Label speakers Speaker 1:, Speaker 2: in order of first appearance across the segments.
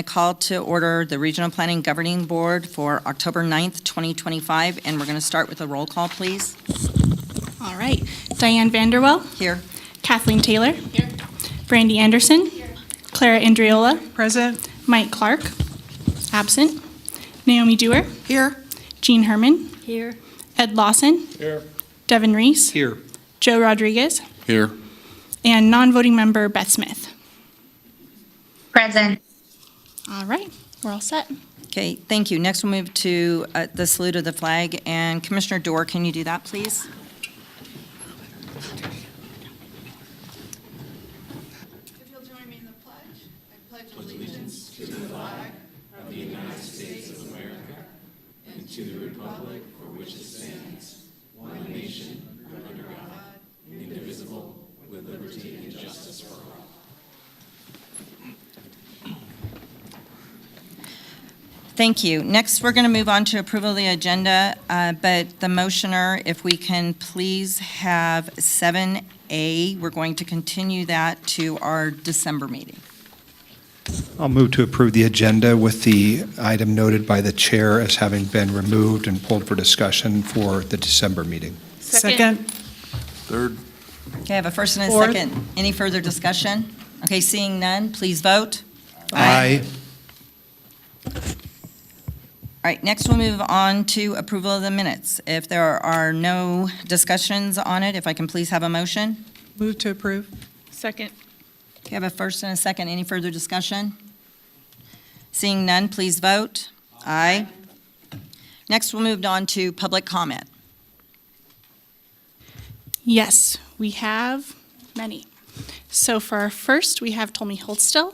Speaker 1: I call to order the Regional Planning Governing Board for October 9th, 2025, and we're going to start with a roll call, please.
Speaker 2: All right. Diane Vanderwell.
Speaker 1: Here.
Speaker 2: Kathleen Taylor. Here. Brandy Anderson. Here. Clara Andriola.
Speaker 3: Present.
Speaker 2: Mike Clark. Absent. Naomi Dewar.
Speaker 3: Here.
Speaker 2: Jean Herman.
Speaker 4: Here.
Speaker 2: Ed Lawson.
Speaker 5: Here.
Speaker 2: Devin Reese.
Speaker 5: Here.
Speaker 2: Joe Rodriguez.
Speaker 5: Here.
Speaker 2: And non-voting member Beth Smith.
Speaker 4: Present.
Speaker 2: All right. We're all set.
Speaker 1: Okay, thank you. Next, we'll move to the salute of the flag. And Commissioner Dorr, can you do that, please?
Speaker 3: If you'll join me in the pledge, I pledge allegiance to the flag of the United States of America and to the republic for which it stands, one nation, under God, indivisible, with liberty and justice for all.
Speaker 1: Thank you. Next, we're going to move on to approval of the agenda, but the motioner, if we can please have 7A, we're going to continue that to our December meeting.
Speaker 6: I'll move to approve the agenda with the item noted by the chair as having been removed and pulled for discussion for the December meeting.
Speaker 3: Second.
Speaker 5: Third.
Speaker 1: Okay, I have a first and a
Speaker 3: Fourth.
Speaker 1: second. Any further discussion? Okay, seeing none, please vote.
Speaker 6: Aye.
Speaker 1: All right, next we'll move on to approval of the minutes. If there are no discussions on it, if I can please have a motion?
Speaker 3: Move to approve.
Speaker 2: Second.
Speaker 1: Okay, I have a first and a second. Any further discussion? Seeing none, please vote. Aye. Next, we'll move on to public comment.
Speaker 2: Yes, we have many. So for our first, we have Tommy Holtstill.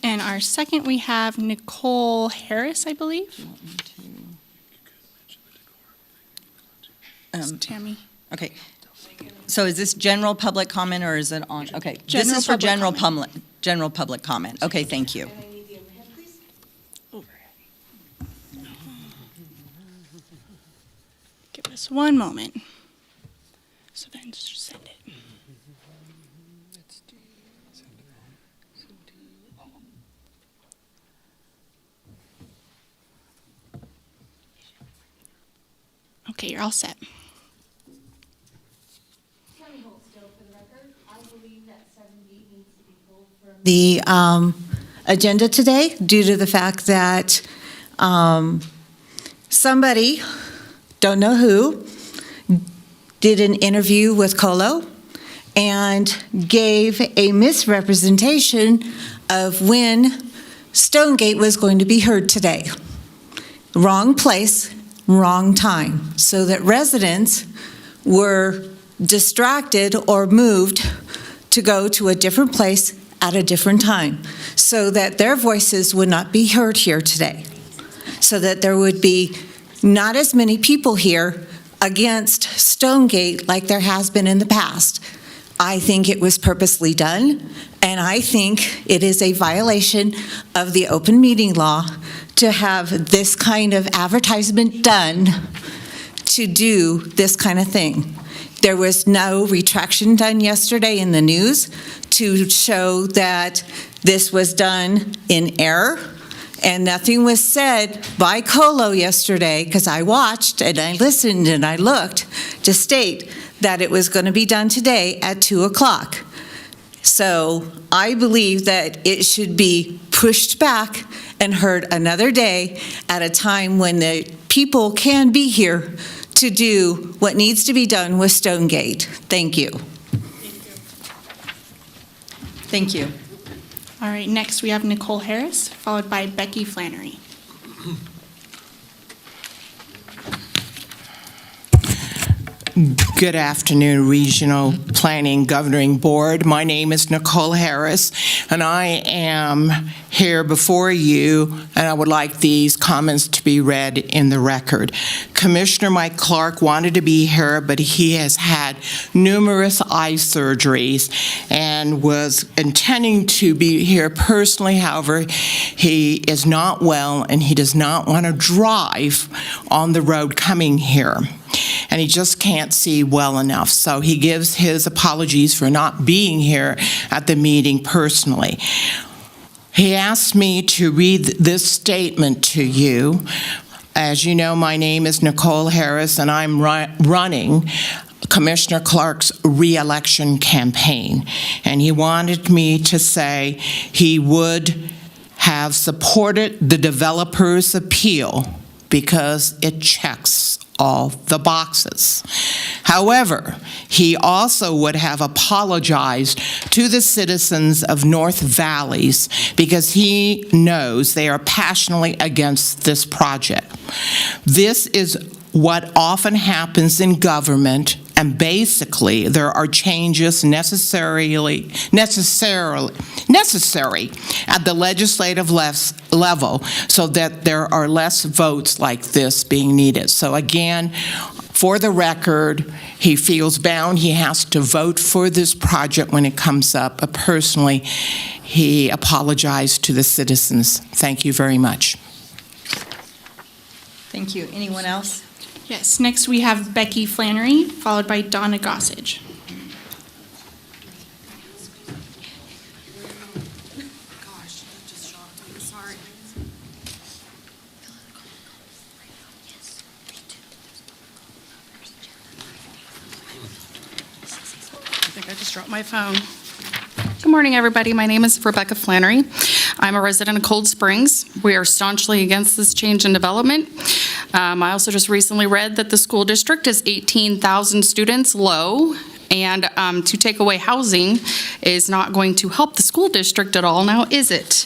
Speaker 2: And our second, we have Nicole Harris, I believe. Tammy.
Speaker 1: Okay. So is this general public comment or is it on? Okay. This
Speaker 2: General
Speaker 1: is for
Speaker 2: public
Speaker 1: general public comment. Okay, thank you.
Speaker 2: Give us one moment. So then just send it. Okay, you're all set.
Speaker 7: The agenda today due to the fact that somebody, don't know who, did an interview with Colo and gave a misrepresentation of when Stonegate was going to be heard today. Wrong place, wrong time, so that residents were distracted or moved to go to a different place at a different time, so that their voices would not be heard here today, so that there would be not as many people here against Stonegate like there has been in the past. I think it was purposely done, and I think it is a violation of the open meeting law to have this kind of advertisement done to do this kind of thing. There was no retraction done yesterday in the news to show that this was done in error, and nothing was said by Colo yesterday, because I watched and I listened and I looked to state that it was going to be done today at 2 o'clock. So I believe that it should be pushed back and heard another day at a time when the people can be here to do what needs to be done with Stonegate. Thank you.
Speaker 1: Thank you.
Speaker 2: All right, next we have Nicole Harris, followed by Becky Flannery.
Speaker 8: Good afternoon, Regional Planning Governing Board. My name is Nicole Harris, and I am here before you, and I would like these comments to be read in the record. Commissioner Mike Clark wanted to be here, but he has had numerous eye surgeries and was intending to be here personally. However, he is not well, and he does not want to drive on the road coming here. And he just can't see well enough. So he gives his apologies for not being here at the meeting personally. He asked me to read this statement to you. As you know, my name is Nicole Harris, and I'm running Commissioner Clark's re-election campaign. And he wanted me to say he would have supported the developer's appeal because it checks all the boxes. However, he also would have apologized to the citizens of North Valleys because he knows they are passionately against this project. This is what often happens in government, and basically there are changes necessary at the legislative level so that there are less votes like this being needed. So again, for the record, he feels bound. He has to vote for this project when it comes up. But personally, he apologized to the citizens. Thank you very much.
Speaker 1: Thank you. Anyone else?
Speaker 2: Yes, next we have Becky Flannery, followed by Donna Gossage.
Speaker 4: I think I just dropped my phone. Good morning, everybody. My name is Rebecca Flannery. I'm a resident of Cold Springs. We are staunchly against this change in development. I also just recently read that the school district is 18,000 students low, and to take away housing is not going to help the school district at all, now is it?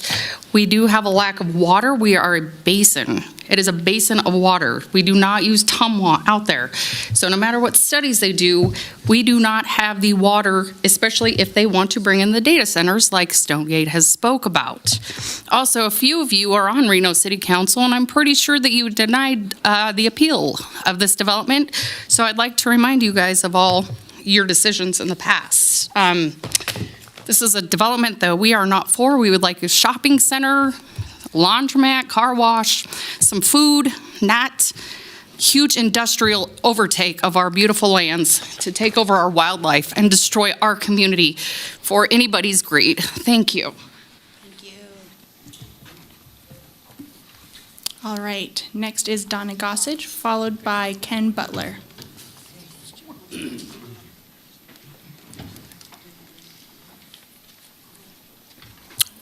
Speaker 4: We do have a lack of water. We are a basin. It is a basin of water. We do not use Tumwa out there. So no matter what studies they do, we do not have the water, especially if they want to bring in the data centers like Stonegate has spoke about. Also, a few of you are on Reno City Council, and I'm pretty sure that you denied the appeal of this development. So I'd like to remind you guys of all your decisions in the past. This is a development that we are not for. We would like a shopping center, laundromat, car wash, some food, not huge industrial overtake of our beautiful lands to take over our wildlife and destroy our community for anybody's greed. Thank you.
Speaker 2: All right, next is Donna Gossage, followed by Ken Butler.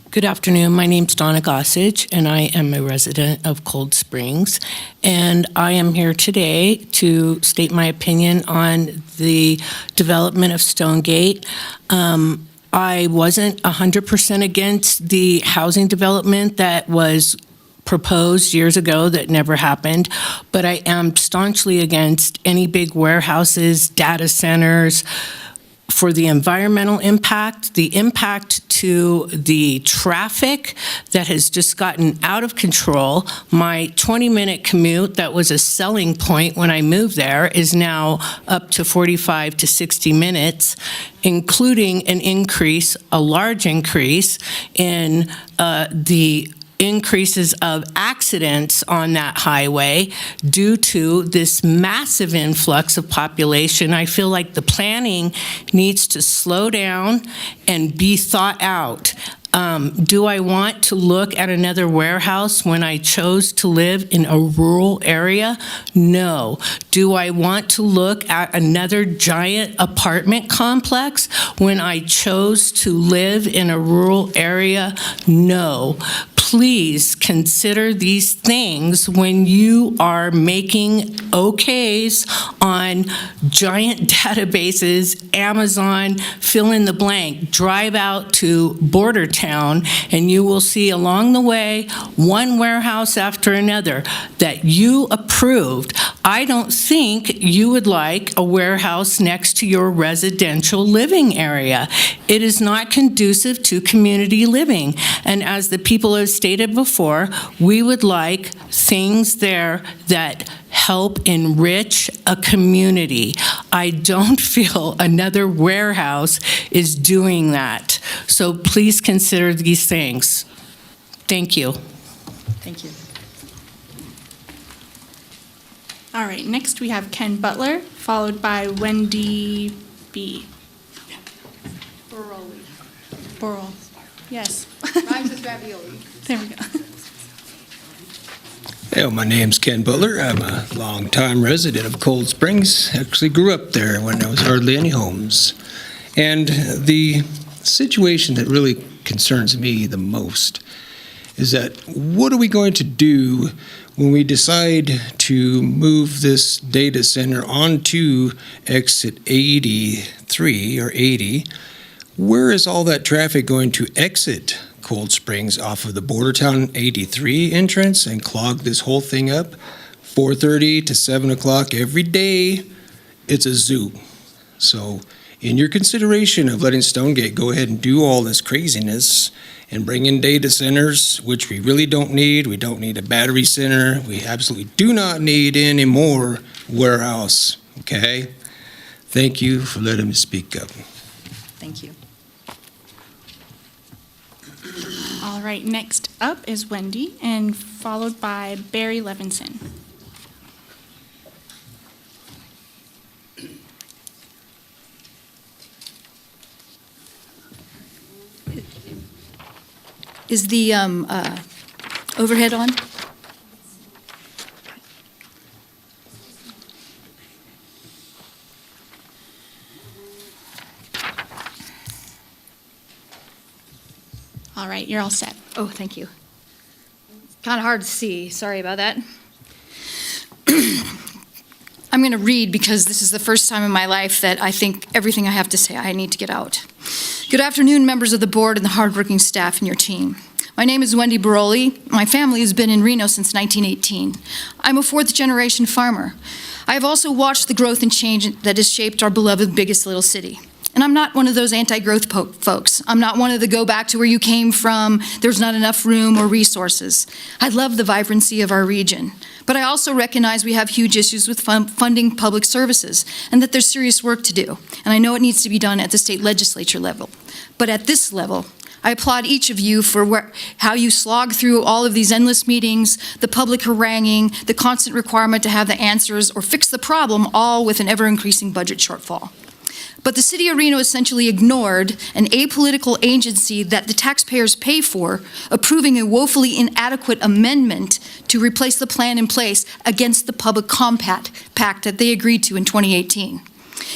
Speaker 5: Good afternoon. My name's Donna Gossage, and I am a resident of Cold Springs. And I am here today to state my opinion on the development of Stonegate. I wasn't 100% against the housing development that was proposed years ago that never happened, but I am staunchly against any big warehouses, data centers, for the environmental impact, the impact to the traffic that has just gotten out of control. My 20-minute commute that was a selling point when I moved there is now up to 45 to 60 minutes, including an increase, a large increase in the increases of accidents on that highway due to this massive influx of population. I feel like the planning needs to slow down and be thought out. Do I want to look at another warehouse when I chose to live in a rural area? No. Do I want to look at another giant apartment complex when I chose to live in a rural area? No. Please consider these things when you are making okays on giant databases, Amazon, fill in the blank. Drive out to Border Town and you will see along the way one warehouse after another that you approved. I don't think you would like a warehouse next to your residential living area. It is not conducive to community living. And as the people have stated before, we would like things there that help enrich a community. I don't feel another warehouse is doing that. So please consider these things. Thank you.
Speaker 1: Thank you.
Speaker 2: All right, next we have Ken Butler, followed by Wendy B. Burrell. Yes.
Speaker 3: Rhymes with ravioli.
Speaker 2: There we go.
Speaker 9: Hey, my name's Ken Butler. I'm a longtime resident of Cold Springs. Actually grew up there when there was hardly any homes. And the situation that really concerns me the most is that what are we going to do when we decide to move this data center onto exit 83 or 80? Where is all that traffic going to exit Cold Springs off of the Bordertown 83 entrance and clog this whole thing up? 4:30 to 7 o'clock every day, it's a zoo. So in your consideration of letting Stonegate go ahead and do all this craziness and bring in data centers, which we really don't need. We don't need a battery center. We absolutely do not need any more warehouse, okay? Thank you for letting me speak up.
Speaker 1: Thank you.
Speaker 2: All right, next up is Wendy, and followed by Barry Levinson.
Speaker 10: Is the overhead on?
Speaker 2: All right, you're all set.
Speaker 10: Oh, thank you. Kind of hard to see. Sorry about that. I'm going to read because this is the first time in my life that I think everything I have to say I need to get out. Good afternoon, members of the board and the hardworking staff in your team. My name is Wendy Baroli. My family has been in Reno since 1918. I'm a fourth-generation farmer. I have also watched the growth and change that has shaped our beloved biggest little city. And I'm not one of those anti-growth folks. I'm not one of the go back to where you came from, there's not enough room or resources. I love the vibrancy of our region. But I also recognize we have huge issues with funding public services and that there's serious work to do. And I know it needs to be done at the state legislature level. But at this level, I applaud each of you for how you slog through all of these endless meetings, the public haranguing, the constant requirement to have the answers or fix the problem, all with an ever-increasing budget shortfall. But the city of Reno essentially ignored an apolitical agency that the taxpayers pay for, approving a woefully inadequate amendment to replace the plan in place against the public compact that they agreed to in 2018.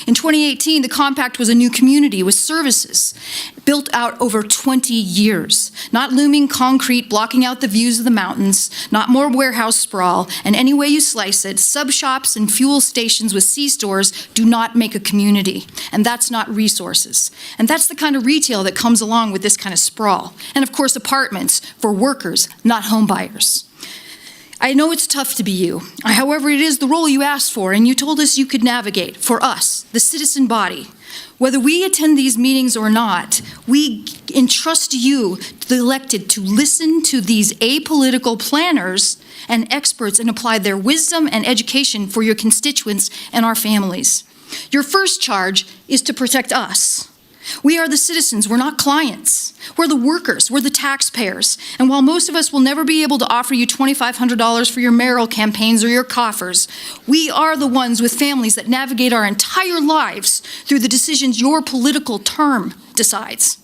Speaker 10: In 2018, the compact was a new community with services built out over 20 years. Not looming concrete blocking out the views of the mountains, not more warehouse sprawl, and any way you slice it, sub shops and fuel stations with C-stores do not make a community. And that's not resources. And that's the kind of retail that comes along with this kind of sprawl. And of course, apartments for workers, not home buyers. I know it's tough to be you. However, it is the role you asked for, and you told us you could navigate for us, the citizen body. Whether we attend these meetings or not, we entrust you, the elected, to listen to these apolitical planners and experts and apply their wisdom and education for your constituents and our families. Your first charge is to protect us. We are the citizens, we're not clients. We're the workers, we're the taxpayers. And while most of us will never be able to offer you $2,500 for your mayoral campaigns or your coffers, we are the ones with families that navigate our entire lives through the decisions your political term decides.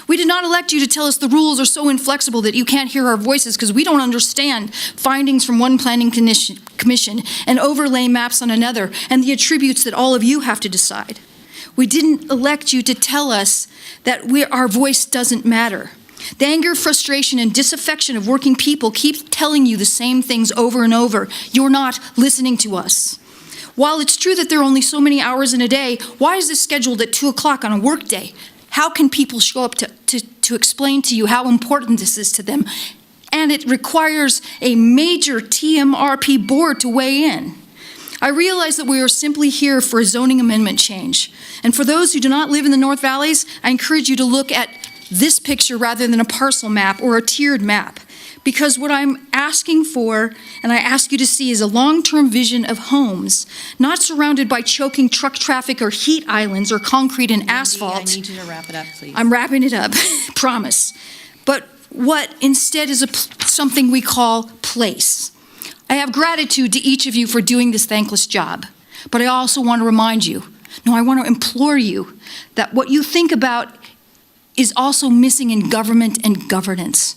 Speaker 10: We did not elect you to tell us the rules are so inflexible that you can't hear our voices because we don't understand findings from one planning commission and overlay maps on another and the attributes that all of you have to decide. We didn't elect you to tell us that our voice doesn't matter. The anger, frustration, and disaffection of working people keep telling you the same things over and over. You're not listening to us. While it's true that there are only so many hours in a day, why is this scheduled at 2 o'clock on a work day? How can people show up to explain to you how important this is to them? And it requires a major TMRP board to weigh in. I realize that we are simply here for a zoning amendment change. And for those who do not live in the North Valleys, I encourage you to look at this picture rather than a parcel map or a tiered map. Because what I'm asking for, and I ask you to see, is a long-term vision of homes, not surrounded by choking truck traffic or heat islands or concrete and asphalt.
Speaker 1: Wendy, I need you to wrap it up, please.
Speaker 10: I'm wrapping it up, promise. But what instead is something we call place. I have gratitude to each of you for doing this thankless job, but I also want to remind you, no, I want to implore you that what you think about is also missing in government and governance.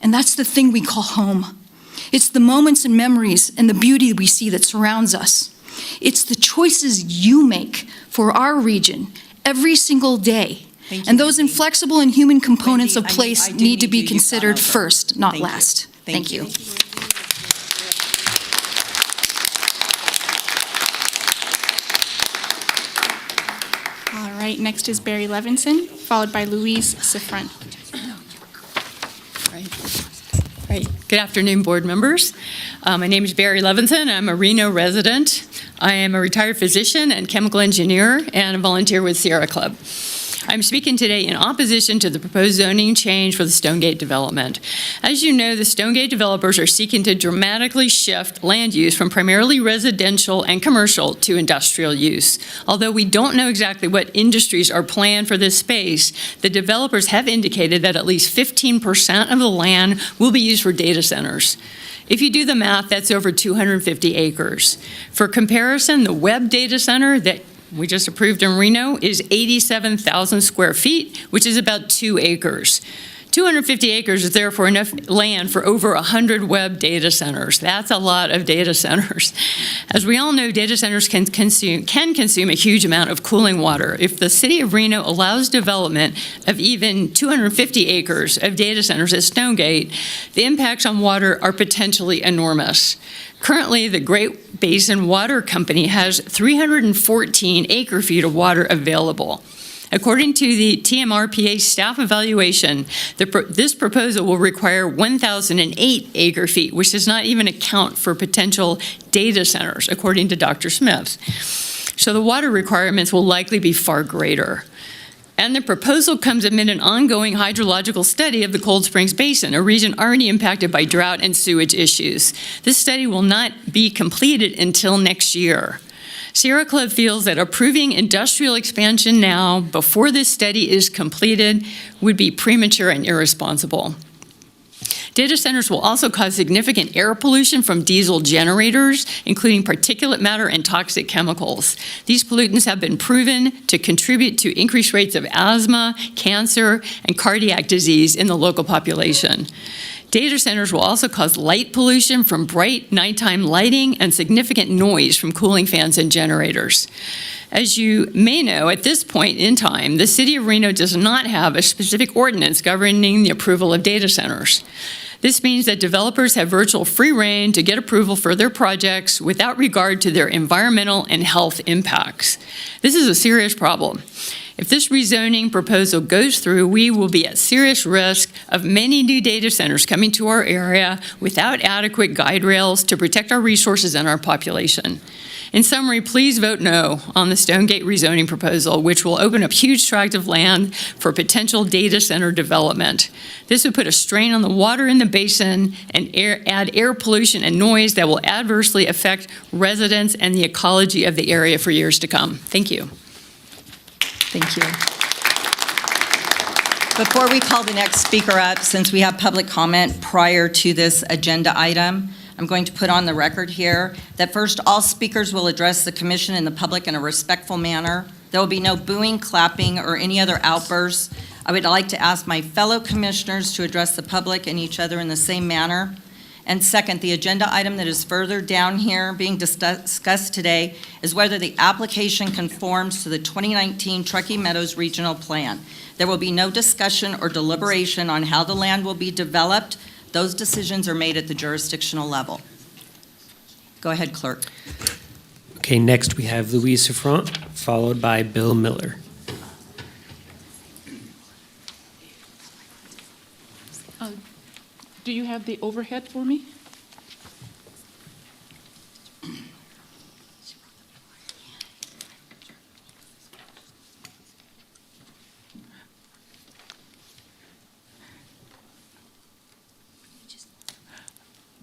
Speaker 10: And that's the thing we call home. It's the moments and memories and the beauty we see that surrounds us. It's the choices you make for our region every single day.
Speaker 1: Thank you,
Speaker 10: And those
Speaker 1: Wendy.
Speaker 10: inflexible and human components
Speaker 1: Wendy,
Speaker 10: of place
Speaker 1: I do
Speaker 10: need to be
Speaker 1: you. You've gone
Speaker 10: considered
Speaker 1: over.
Speaker 10: first, not
Speaker 1: Thank you.
Speaker 10: last. Thank you.
Speaker 2: All right, next is Barry Levinson, followed by Louise Sifrin.
Speaker 11: Right. Good afternoon, board members. My name is Barry Levinson. I'm a Reno resident. I am a retired physician and chemical engineer and a volunteer with Sierra Club. I'm speaking today in opposition to the proposed zoning change for the Stonegate development. As you know, the Stonegate developers are seeking to dramatically shift land use from primarily residential and commercial to industrial use. Although we don't know exactly what industries are planned for this space, the developers have indicated that at least 15% of the land will be used for data centers. If you do the math, that's over 250 acres. For comparison, the Webb data center that we just approved in Reno is 87,000 square feet, which is about 2 acres. 250 acres is therefore enough land for over 100 Webb data centers. That's a lot of data centers. As we all know, data centers can consume a huge amount of cooling water. If the city of Reno allows development of even 250 acres of data centers at Stonegate, the impacts on water are potentially enormous. Currently, the Great Basin Water Company has 314 acre-feet of water available. According to the TMRPA staff evaluation, this proposal will require 1,008 acre-feet, which does not even account for potential data centers, according to Dr. Smith. So the water requirements will likely be far greater. And the proposal comes amid an ongoing hydrological study of the Cold Springs Basin, a region already impacted by drought and sewage issues. This study will not be completed until next year. Sierra Club feels that approving industrial expansion now, before this study is completed, would be premature and irresponsible. Data centers will also cause significant air pollution from diesel generators, including particulate matter and toxic chemicals. These pollutants have been proven to contribute to increased rates of asthma, cancer, and cardiac disease in the local population. Data centers will also cause light pollution from bright nighttime lighting and significant noise from cooling fans and generators. As you may know, at this point in time, the City of Reno does not have a specific ordinance governing the approval of data centers. This means that developers have virtual free rein to get approval for their projects without regard to their environmental and health impacts. This is a serious problem. If this rezoning proposal goes through, we will be at serious risk of many new data centers coming to our area without adequate guide rails to protect our resources and our population. In summary, please vote no on the Stonegate rezoning proposal, which will open up huge tract of land for potential data center development. This would put a strain on the water in the basin and add air pollution and noise that will adversely affect residents and the ecology of the area for years to come. Thank you.
Speaker 1: Thank you. Before we call the next speaker up, since we have public comment prior to this agenda item, I'm going to put on the record here that first, all speakers will address the commission and the public in a respectful manner. There will be no booing, clapping, or any other outbursts. I would like to ask my fellow commissioners to address the public and each other in the same manner. And second, the agenda item that is further down here being discussed today is whether the application conforms to the 2019 Truckee Meadows Regional Plan. There will be no discussion or deliberation on how the land will be developed. Those decisions are made at the jurisdictional level. Go ahead, clerk.
Speaker 12: Okay, next we have Louise Sifrin, followed by Bill Miller.
Speaker 2: Do you have the overhead for me?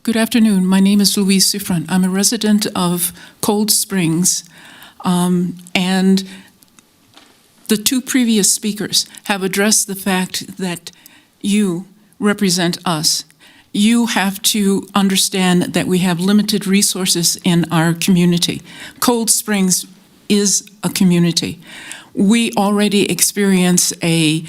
Speaker 13: Good afternoon. My name is Louise Sifrin. I'm a resident of Cold Springs, and the two previous speakers have addressed the fact that you represent us. You have to understand that we have limited resources in our community. Cold Springs is a community. We already experience a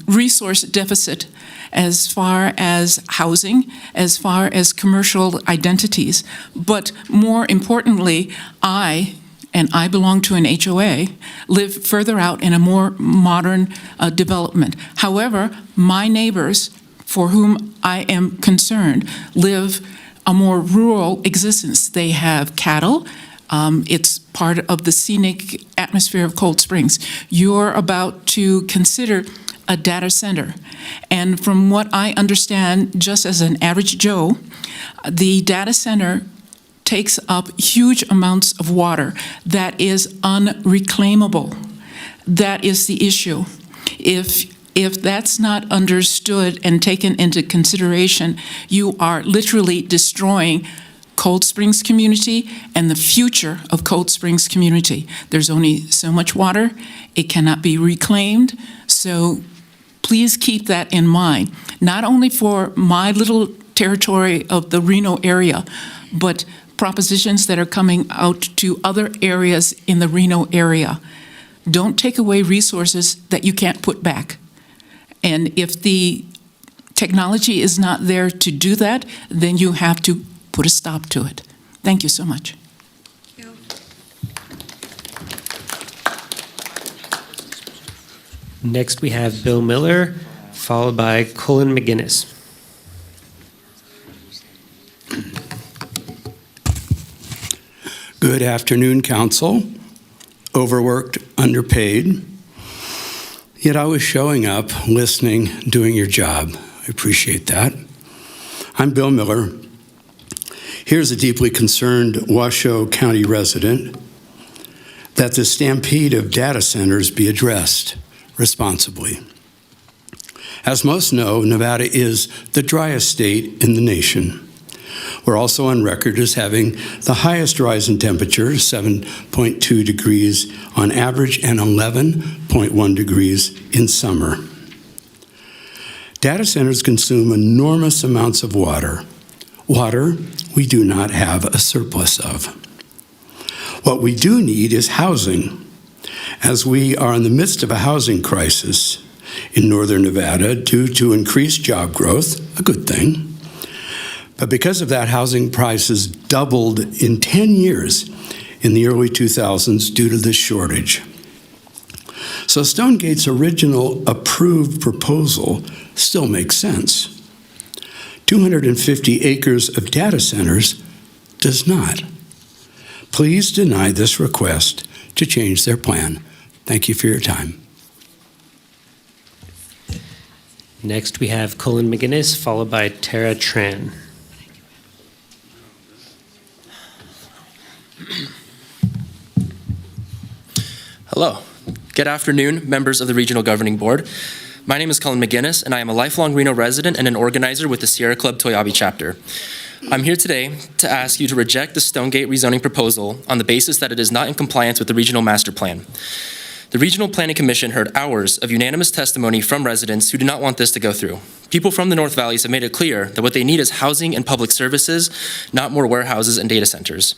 Speaker 13: resource deficit as far as housing, as far as commercial identities. But more importantly, I belong to an HOA, live further out in a more modern development. However, my neighbors, for whom I am concerned, live a more rural existence. They have cattle. It's part of the scenic atmosphere of Cold Springs. You're about to consider a data center. And from what I understand, just as an average Joe, the data center takes up huge amounts of water that is unreclaimable. That is the issue. If that's not understood and taken into consideration, you are literally destroying Cold Springs community and the future of Cold Springs community. There's only so much water. It cannot be reclaimed. So please keep that in mind, not only for my little territory of the Reno area, but propositions that are coming out to other areas in the Reno area. Don't take away resources that you can't put back. And if the technology is not there to do that, then you have to put a stop to it. Thank you so much.
Speaker 12: Next, we have Bill Miller, followed by Colin McGinnis.
Speaker 14: Good afternoon, Council. Overworked, underpaid. Yet I was showing up, listening, doing your job. I appreciate that. I'm Bill Miller. Here's a deeply concerned Washoe County resident that the stampede of data centers be addressed responsibly. As most know, Nevada is the driest state in the nation. We're also on record as having the highest rise in temperature, 7.2 degrees on average and 11.1 degrees in summer. Data centers consume enormous amounts of water. Water we do not have a surplus of. What we do need is housing, as we are in the midst of a housing crisis in northern Nevada due to increased job growth, a good thing. But because of that, housing prices doubled in 10 years in the early 2000s due to this shortage. So Stonegate's original approved proposal still makes sense. 250 acres of data centers does not. Please deny this request to change their plan. Thank you for your time.
Speaker 12: Next, we have Colin McGinnis, followed by Tara Tran.
Speaker 15: Hello. Good afternoon, members of the Regional Governing Board. My name is Colin McGinnis, and I am a lifelong Reno resident and an organizer with the Sierra Club Toyabe chapter. I'm here today to ask you to reject the Stonegate rezoning proposal on the basis that it is not in compliance with the Regional Master Plan. The Regional Planning Commission heard hours of unanimous testimony from residents who do not want this to go through. People from the North Valleys have made it clear that what they need is housing and public services, not more warehouses and data centers.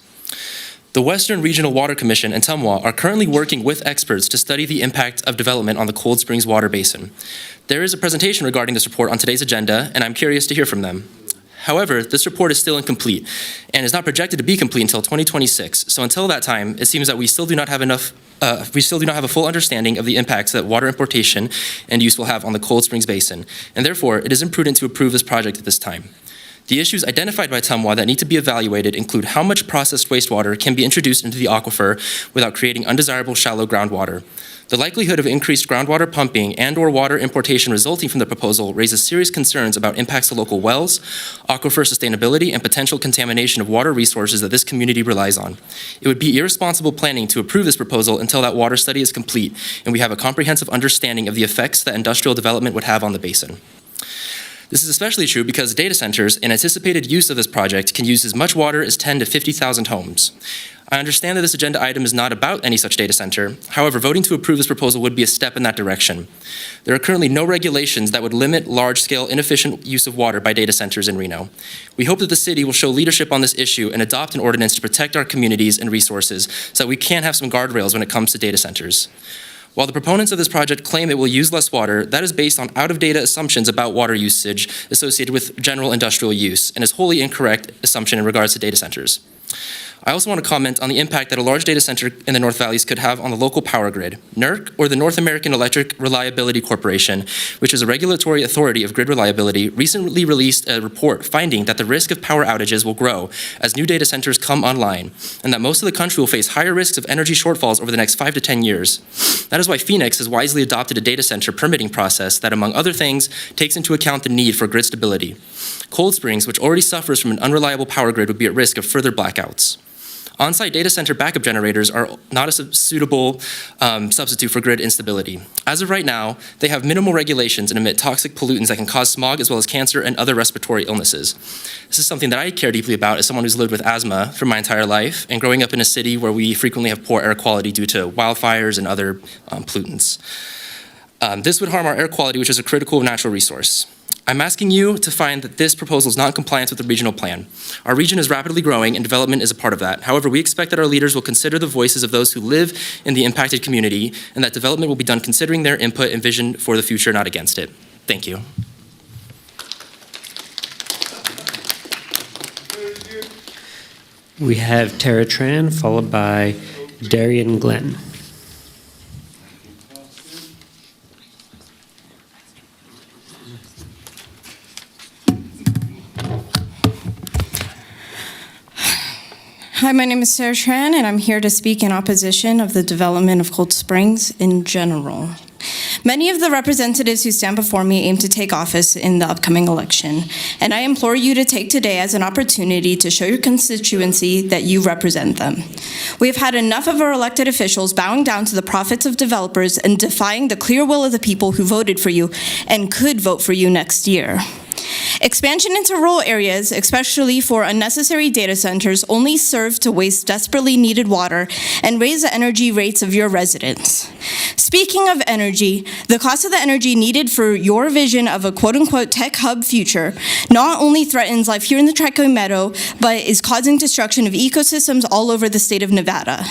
Speaker 15: The Western Regional Water Commission and TUMWA are currently working with experts to study the impact of development on the Cold Springs water basin. There is a presentation regarding this report on today's agenda, and I'm curious to hear from them. However, this report is still incomplete and is not projected to be complete until 2026. So until that time, it seems that we still do not have a full understanding of the impacts that water importation and use will have on the Cold Springs basin, and therefore it is imprudent to approve this project at this time. The issues identified by TUMWA that need to be evaluated include how much processed wastewater can be introduced into the aquifer without creating undesirable shallow groundwater. The likelihood of increased groundwater pumping and/or water importation resulting from the proposal raises serious concerns about impacts to local wells, aquifer sustainability, and potential contamination of water resources that this community relies on. It would be irresponsible planning to approve this proposal until that water study is complete and we have a comprehensive understanding of the effects that industrial development would have on the basin. This is especially true because data centers, in anticipated use of this project, can use as much water as 10 to 50,000 homes. I understand that this agenda item is not about any such data center. However, voting to approve this proposal would be a step in that direction. There are currently no regulations that would limit large-scale, inefficient use of water by data centers in Reno. We hope that the city will show leadership on this issue and adopt an ordinance to protect our communities and resources so that we can have some guardrails when it comes to data centers. While the proponents of this project claim it will use less water, that is based on out-of-date assumptions about water usage associated with general industrial use and is wholly incorrect assumption in regards to data centers. I also want to comment on the impact that a large data center in the North Valleys could have on the local power grid. NERC, or the North American Electric Reliability Corporation, which is a regulatory authority of grid reliability, recently released a report finding that the risk of power outages will grow as new data centers come online, and that most of the country will face higher risks of energy shortfalls over the next 5 to 10 years. That is why Phoenix has wisely adopted a data center permitting process that, among other things, takes into account the need for grid stability. Cold Springs, which already suffers from an unreliable power grid, would be at risk of further blackouts. On-site data center backup generators are not a suitable substitute for grid instability. As of right now, they have minimal regulations and emit toxic pollutants that can cause smog as well as cancer and other respiratory illnesses. This is something that I care deeply about as someone who's lived with asthma for my entire life and growing up in a city where we frequently have poor air quality due to wildfires and other pollutants. This would harm our air quality, which is a critical natural resource. I'm asking you to find that this proposal is not in compliance with the regional plan. Our region is rapidly growing and development is a part of that. However, we expect that our leaders will consider the voices of those who live in the impacted community and that development will be done considering their input and vision for the future, not against it. Thank you.
Speaker 12: We have Tara Tran, followed by Darian Glenn.
Speaker 16: Hi, my name is Sarah Tran, and I'm here to speak in opposition of the development of Cold Springs in general. Many of the representatives who stand before me aim to take office in the upcoming election, and I implore you to take today as an opportunity to show your constituency that you represent them. We have had enough of our elected officials bowing down to the profits of developers and defying the clear will of the people who voted for you and could vote for you next year. Expansion into rural areas, especially for unnecessary data centers, only serve to waste desperately needed water and raise the energy rates of your residents. Speaking of energy, the cost of the energy needed for your vision of a quote-unquote tech hub future not only threatens life here in the Tri-County Meadow, but is causing destruction of ecosystems all over the state of Nevada.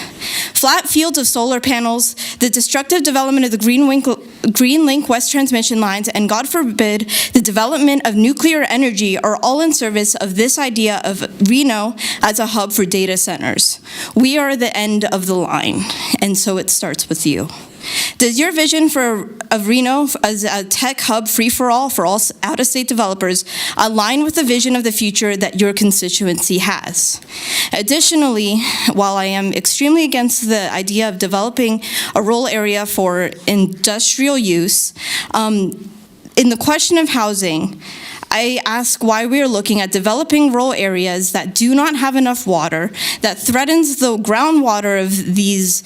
Speaker 16: Flat fields of solar panels, the destructive development of the Greenlink West transmission lines, and God forbid, the development of nuclear energy are all in service of this idea of Reno as a hub for data centers. We are the end of the line, and so it starts with you. Does your vision of Reno as a tech hub free-for-all for all out-of-state developers align with the vision of the future that your constituency has? Additionally, while I am extremely against the idea of developing a rural area for industrial use, in the question of housing, I ask why we are looking at developing rural areas that do not have enough water, that threatens the groundwater of these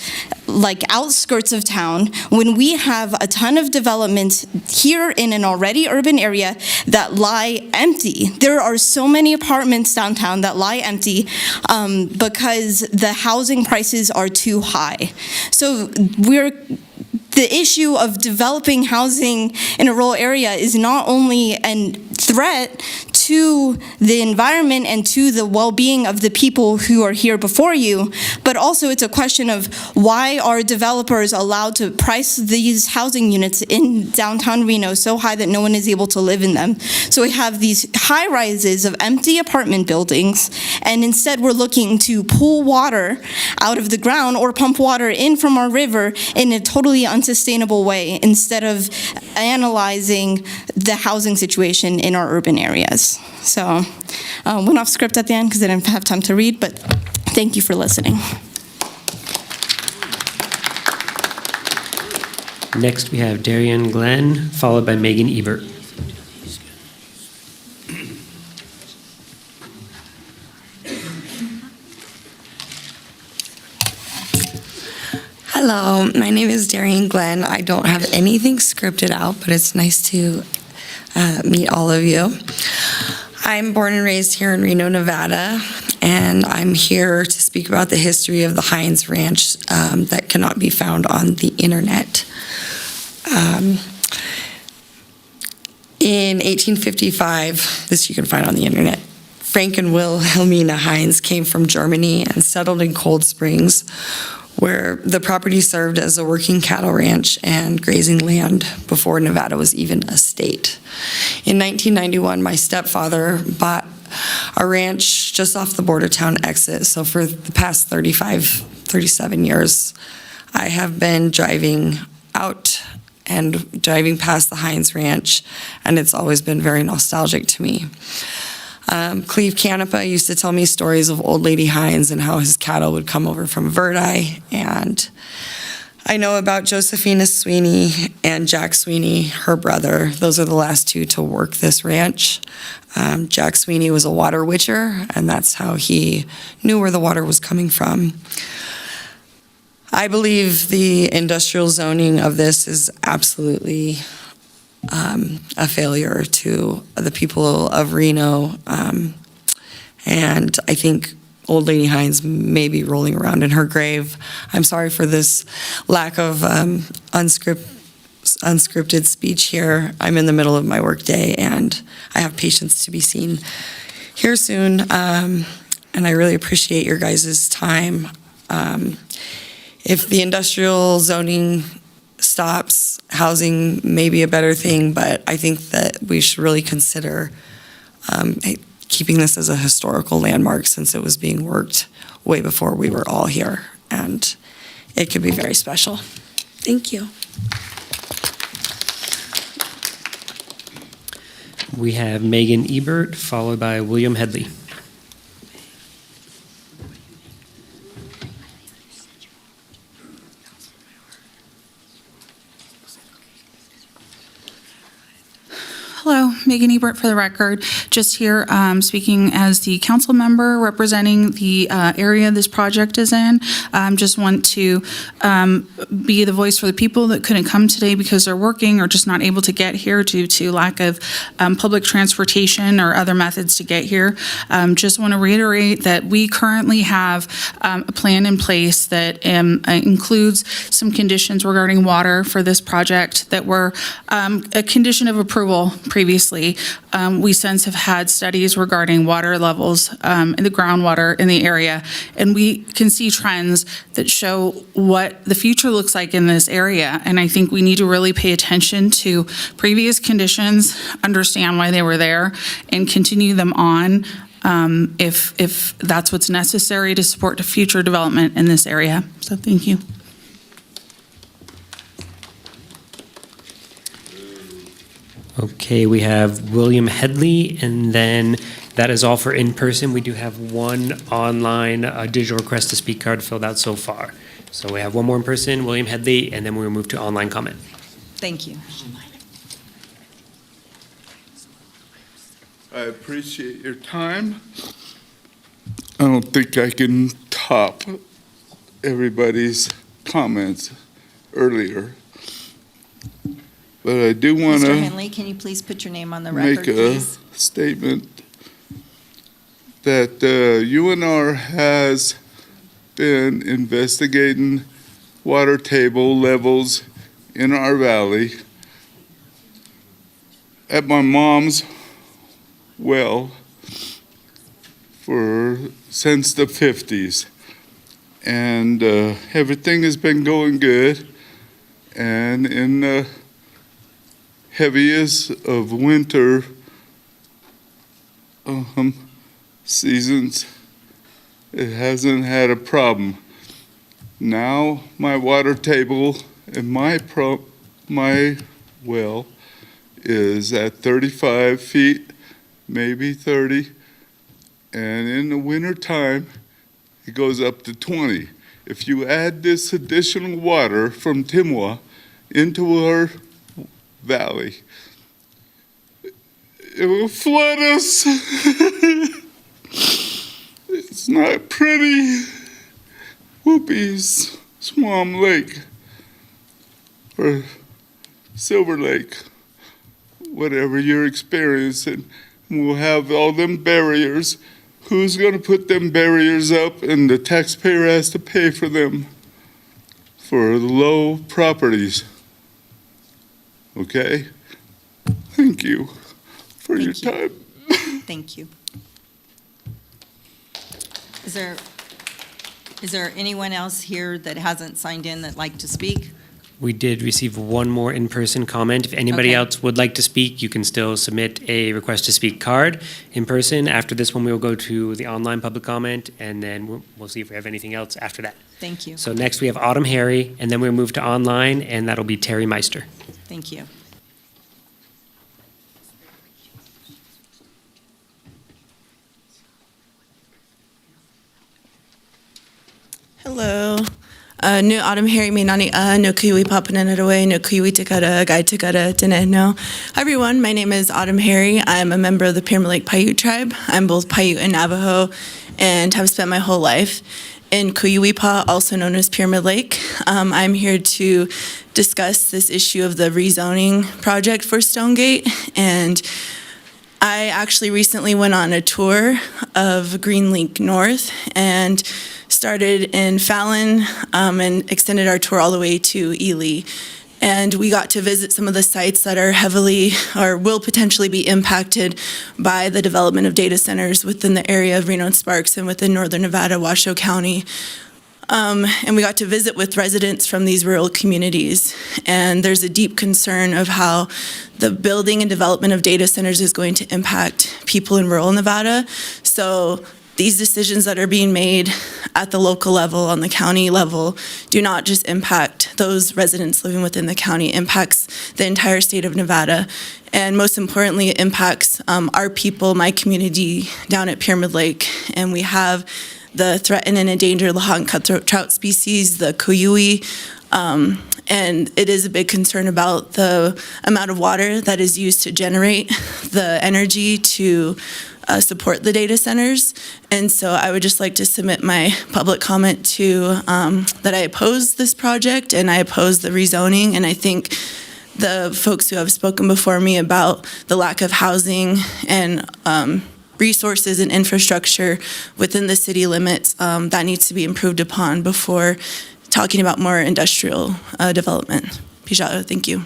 Speaker 16: outskirts of town, when we have a ton of development here in an already urban area that lie empty. There are so many apartments downtown that lie empty because the housing prices are too high. So the issue of developing housing in a rural area is not only a threat to the environment and to the well-being of the people who are here before you, but also it's a question of why are developers allowed to price these housing units in downtown Reno so high that no one is able to live in them. So we have these high rises of empty apartment buildings, and instead we're looking to pull water out of the ground or pump water in from our river in a totally unsustainable way instead of analyzing the housing situation in our urban areas. So went off script at the end because I didn't have time to read, but thank you for listening.
Speaker 12: Next, we have Darian Glenn, followed by Megan Ebert.
Speaker 17: Hello, my name is Darian Glenn. I don't have anything scripted out, but it's nice to meet all of you. I'm born and raised here in Reno, Nevada, and I'm here to speak about the history of the Hines Ranch that cannot be found on the internet. In 1855, this you can find on the internet, Frank and Wilhelmina Hines came from Germany and settled in Cold Springs, where the property served as a working cattle ranch and grazing land before Nevada was even a state. In 1991, my stepfather bought a ranch just off the border town exit. So for the past 37 years, I have been driving out and driving past the Hines Ranch, and it's always been very nostalgic to me. Cleve Canepa used to tell me stories of Old Lady Hines and how his cattle would come over from Verdi, and I know about Josephina Sweeney and Jack Sweeney, her brother. Those are the last two to work this ranch. Jack Sweeney was a water witcher, and that's how he knew where the water was coming from. I believe the industrial zoning of this is absolutely a failure to the people of Reno. And I think Old Lady Hines may be rolling around in her grave. I'm sorry for this lack of unscripted speech here. I'm in the middle of my workday, and I have patients to be seen here soon. And I really appreciate your guys' time. If the industrial zoning stops, housing may be a better thing, but I think that we should really consider keeping this as a historical landmark, since it was being worked way before we were all here, and it could be very special. Thank you.
Speaker 12: We have Megan Ebert, followed by William Headley.
Speaker 2: Hello, Megan Ebert for the record. Just here speaking as the council member representing the area this project is in. Just want to be the voice for the people that couldn't come today because they're working or just not able to get here due to lack of public transportation or other methods to get here. Just want to reiterate that we currently have a plan in place that includes some conditions regarding water for this project that were a condition of approval previously. We since have had studies regarding water levels in the groundwater in the area, and we can see trends that show what the future looks like in this area. And I think we need to really pay attention to previous conditions, understand why they were there, and continue them on if that's what's necessary to support future development in this area. So thank you.
Speaker 12: Okay, we have William Headley, and then that is all for in-person. We do have one online digital request to speak card filled out so far. So we have one more in person, William Headley, and then we'll move to online comment.
Speaker 1: Thank you.
Speaker 18: I appreciate your time. I don't think I can top everybody's comments earlier. But I do want
Speaker 1: Mr.
Speaker 18: to
Speaker 1: Henley, can you please put your name on the record,
Speaker 18: make a
Speaker 1: please?
Speaker 18: statement that UNR has been investigating water table levels in our valley. At my mom's well since the 50s, and everything has been going good, and in the heaviest of winter seasons, it hasn't had a problem. Now my water table in my well is at 35 feet, maybe 30, and in the winter time it goes up to 20. If you add this additional water from Timwa into our valley, it will flood us. It's not pretty. Whoopies, Swamp Lake, or Silver Lake, whatever you're experiencing. We'll have all them barriers. Who's going to put them barriers up? And the taxpayer has to pay for them for low properties. Okay? Thank you for your time.
Speaker 1: Thank you. Is there anyone else here that hasn't signed in that'd like to speak?
Speaker 12: We did receive one more in-person comment. If anybody
Speaker 1: Okay.
Speaker 12: else would like to speak, you can still submit a request to speak card in person. After this one, we will go to the online public comment, and then we'll see if we have anything else after that.
Speaker 1: Thank you.
Speaker 12: So next we have Autumn Harry, and then we'll move to online, and that'll be Terry Meister.
Speaker 1: Thank you.
Speaker 19: Hello. No Autumn Harry me nani no kuiwi papanana away no kuiwi takara guy takara tene no. Hi everyone, my name is Autumn Harry. I'm a member of the Pyramid Lake Paiute tribe. I'm both Paiute and Navajo and have spent my whole life in Kuyuwipa, also known as Pyramid Lake. I'm here to discuss this issue of the rezoning project for Stonegate, and I actually recently went on a tour of Green Lake North and started in Fallon and extended our tour all the way to Ely. And we got to visit some of the sites that are heavily or will potentially be impacted by the development of data centers within the area of Reno and Sparks and within northern Nevada, Washoe County. And we got to visit with residents from these rural communities. And there's a deep concern of how the building and development of data centers is going to impact people in rural Nevada. So these decisions that are being made at the local level, on the county level, do not just impact those residents living within the county, it impacts the entire state of Nevada. And most importantly, it impacts our people, my community down at Pyramid Lake. And we have the threatened and endangered Lahontan cutthroat trout species, the kuyui, and it is a big concern about the amount of water that is used to generate the energy to support the data centers. And so I would just like to submit my public comment to that I oppose this project and I oppose the rezoning. And I think the folks who have spoken before me about the lack of housing and resources and infrastructure within the city limits, that needs to be improved upon before talking about more industrial development. Pijao, thank you.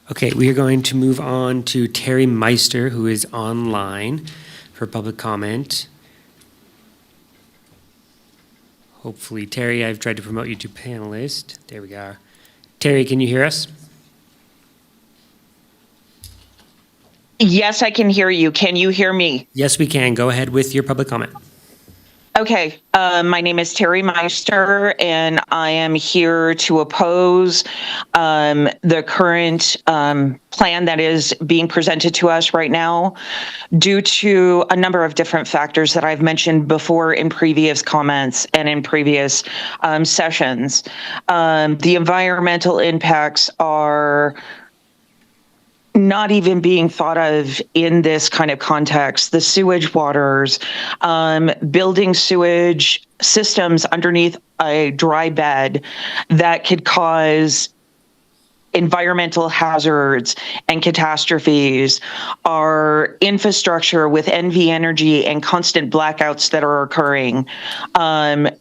Speaker 12: Okay, we are going to move on to Terry Meister, who is online for public comment. Hopefully, Terry, I've tried to promote you to panelist. There we go. Terry, can you hear us?
Speaker 20: Yes, I can hear you. Can you hear me?
Speaker 12: Yes, we can. Go ahead with your public comment.
Speaker 20: Okay. My name is Terry Meister, and I am here to oppose the current plan that is being presented to us right now due to a number of different factors that I've mentioned before in previous comments and in previous sessions. The environmental impacts are not even being thought of in this kind of context. The sewage waters, building sewage systems underneath a dry bed that could cause environmental hazards and catastrophes, our infrastructure with NV Energy and constant blackouts that are occurring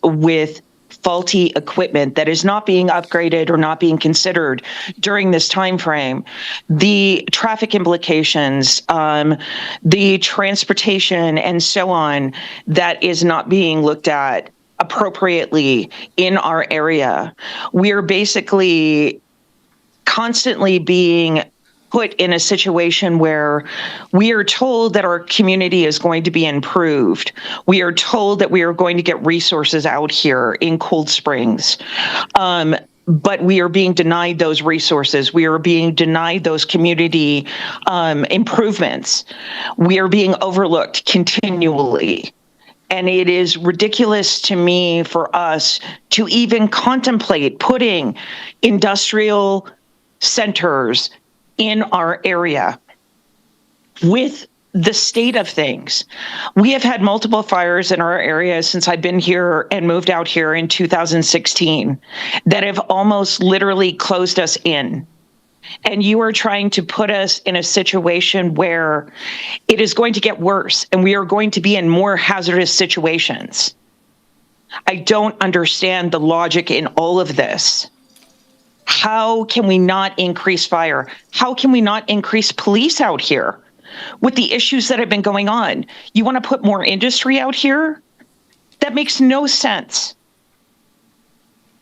Speaker 20: with faulty equipment that is not being upgraded or not being considered during this time frame, the traffic implications, the transportation and so on that is not being looked at appropriately in our area. We are basically constantly being put in a situation where we are told that our community is going to be improved. We are told that we are going to get resources out here in Cold Springs. But we are being denied those resources. We are being denied those community improvements. We are being overlooked continually. And it is ridiculous to me for us to even contemplate putting industrial centers in our area with the state of things. We have had multiple fires in our area since I've been here and moved out here in 2016 that have almost literally closed us in. And you are trying to put us in a situation where it is going to get worse and we are going to be in more hazardous situations. I don't understand the logic in all of this. How can we not increase fire? How can we not increase police out here? with the issues that have been going on. You want to put more industry out here? That makes no sense.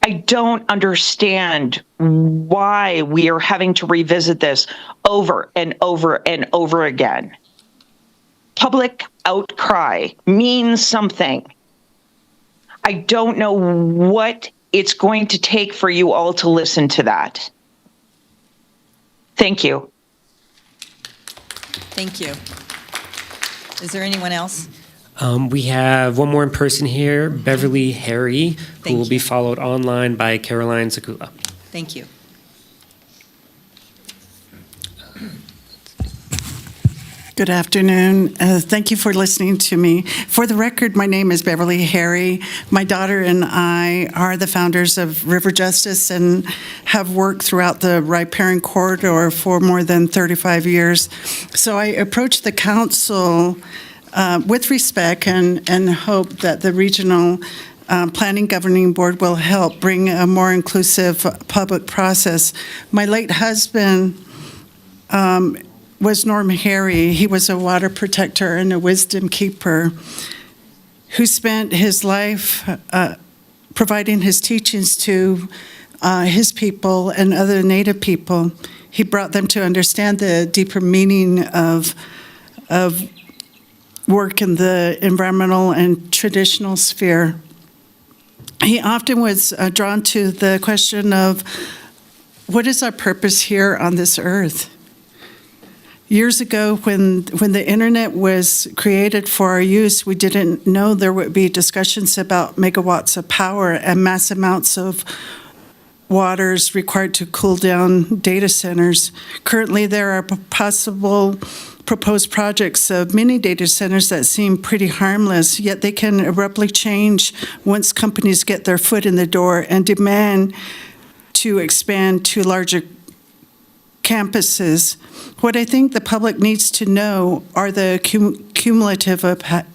Speaker 20: I don't understand why we are having to revisit this over and over and over again. Public outcry means something. I don't know what it's going to take for you all to listen to that. Thank you.
Speaker 1: Thank you. Is there anyone else?
Speaker 12: We have one more in person here, Beverly Harry, who will be followed online by Caroline Sakula.
Speaker 1: Thank you.
Speaker 21: Good afternoon. Thank you for listening to me. For the record, my name is Beverly Harry. My daughter and I are the founders of River Justice and have worked throughout the riparian corridor for more than 35 years. So I approached the council with respect and hope that the regional Planning Governing Board will help bring a more inclusive public process. My late husband was Norm Harry. He was a water protector and a wisdom keeper who spent his life providing his teachings to his people and other Native people. He brought them to understand the deeper meaning of work in the environmental and traditional sphere. He often was drawn to the question of, what is our purpose here on this earth? Years ago, when the internet was created for our use, we didn't know there would be discussions about megawatts of power and mass amounts of waters required to cool down data centers. Currently, there are possible proposed projects of many data centers that seem pretty harmless, yet they can abruptly change once companies get their foot in the door and demand to expand to larger campuses. What I think the public needs to know are the cumulative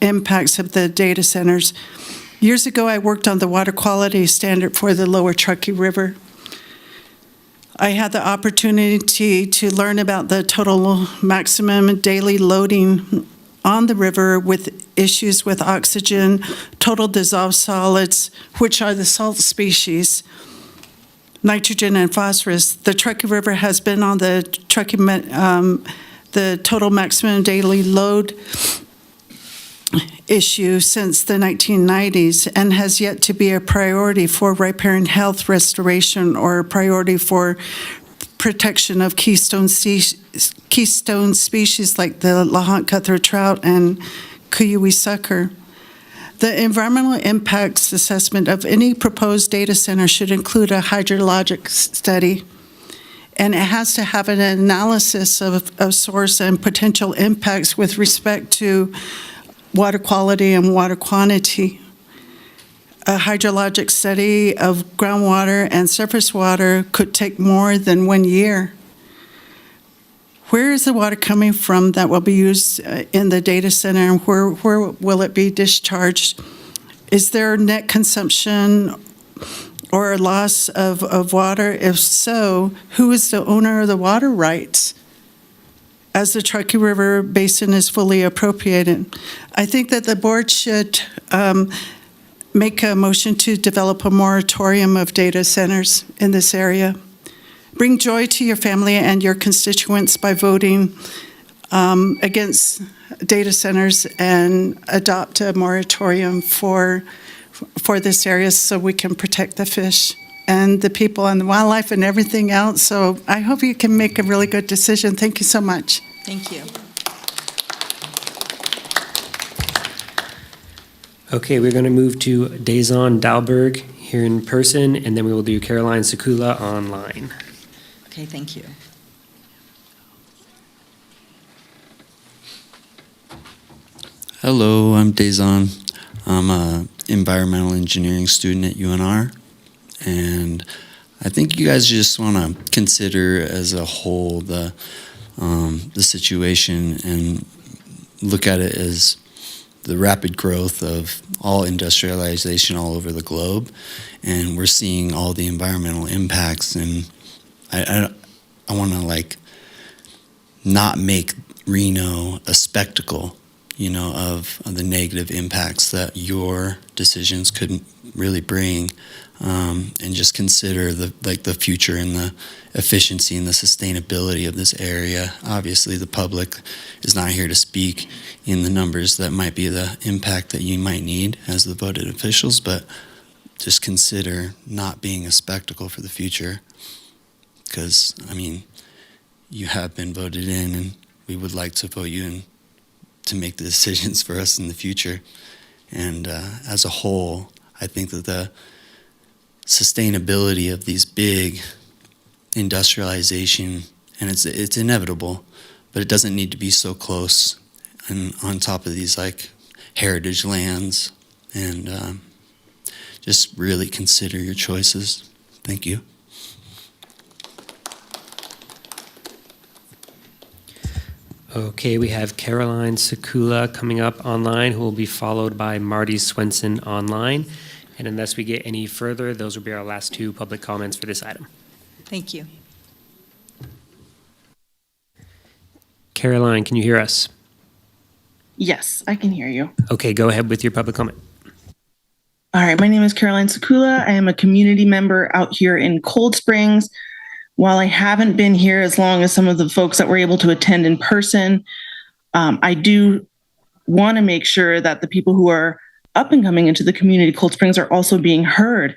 Speaker 21: impacts of the data centers. Years ago, I worked on the water quality standard for the Lower Truckee River. I had the opportunity to learn about the total maximum daily loading on the river with issues with oxygen, total dissolved solids, which are the salt species, nitrogen and phosphorus. The Truckee River has been on the total maximum daily load issue since the 1990s and has yet to be a priority for riparian health restoration or a priority for protection of keystone species like the Lahonk cutthroat trout and Kuyui sucker. The environmental impacts assessment of any proposed data center should include a hydrologic study, and it has to have an analysis of source and potential impacts with respect to water quality and water quantity. A hydrologic study of groundwater and surface water could take more than 1 year. Where is the water coming from that will be used in the data center, and where will it be discharged? Is there net consumption or a loss of water? If so, who is the owner of the water rights as the Truckee River Basin is fully appropriated? I think that the board should make a motion to develop a moratorium of data centers in this area. Bring joy to your family and your constituents by voting against data centers and adopt a moratorium for this area so we can protect the fish and the people and the wildlife and everything else. So I hope you can make a really good decision. Thank you so much.
Speaker 1: Thank you.
Speaker 12: Okay, we're going to move to Dazon Dalberg here in person, and then we will do Caroline Sakula online.
Speaker 1: Okay, thank you.
Speaker 22: Hello, I'm Dazon. I'm an environmental engineering student at UNR, and I think you guys just want to consider as a whole the situation and look at it as the rapid growth of all industrialization all over the globe, and we're seeing all the environmental impacts. And I want to not make Reno a spectacle, of the negative impacts that your decisions could really bring, and just consider the future and the efficiency and the sustainability of this area. Obviously, the public is not here to speak in the numbers that might be the impact that you might need as the voted officials, but just consider not being a spectacle for the future, because, you have been voted in, and we would like to vote you in to make the decisions for us in the future. And as a whole, I think that the sustainability of these big industrialization, and it's inevitable, but it doesn't need to be so close and on top of these heritage lands, and just really consider your choices. Thank you.
Speaker 12: Okay, we have Caroline Sakula coming up online, who will be followed by Marty Swenson online. And unless we get any further, those will be our last two public comments for this item.
Speaker 1: Thank you.
Speaker 12: Caroline, can you hear us?
Speaker 6: Yes, I can hear you.
Speaker 12: Okay, go ahead with your public comment.
Speaker 6: All right, my name is Caroline Sakula. I am a community member out here in Cold Springs. While I haven't been here as long as some of the folks that were able to attend in person, I do want to make sure that the people who are up and coming into the community, Cold Springs, are also being heard.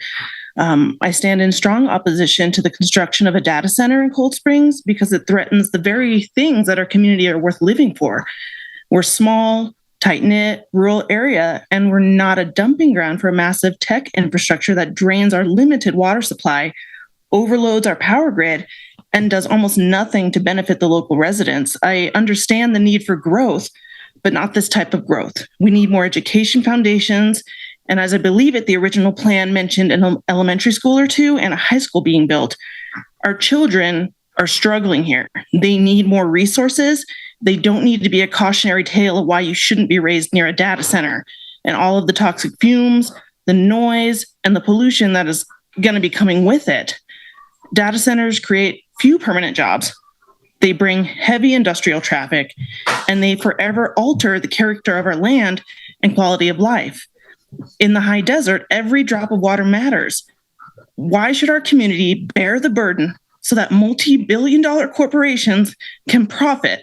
Speaker 6: I stand in strong opposition to the construction of a data center in Cold Springs because it threatens the very things that our community are worth living for. We're small, tight-knit, rural area, and we're not a dumping ground for a massive tech infrastructure that drains our limited water supply, overloads our power grid, and does almost nothing to benefit the local residents. I understand the need for growth, but not this type of growth. We need more education foundations, and as I believe it, the original plan mentioned an elementary school or two and a high school being built. Our children are struggling here. They need more resources. They don't need to be a cautionary tale of why you shouldn't be raised near a data center and all of the toxic fumes, the noise, and the pollution that is going to be coming with it. Data centers create few permanent jobs. They bring heavy industrial traffic, and they forever alter the character of our land and quality of life. In the high desert, every drop of water matters. Why should our community bear the burden so that multi-billion-dollar corporations can profit?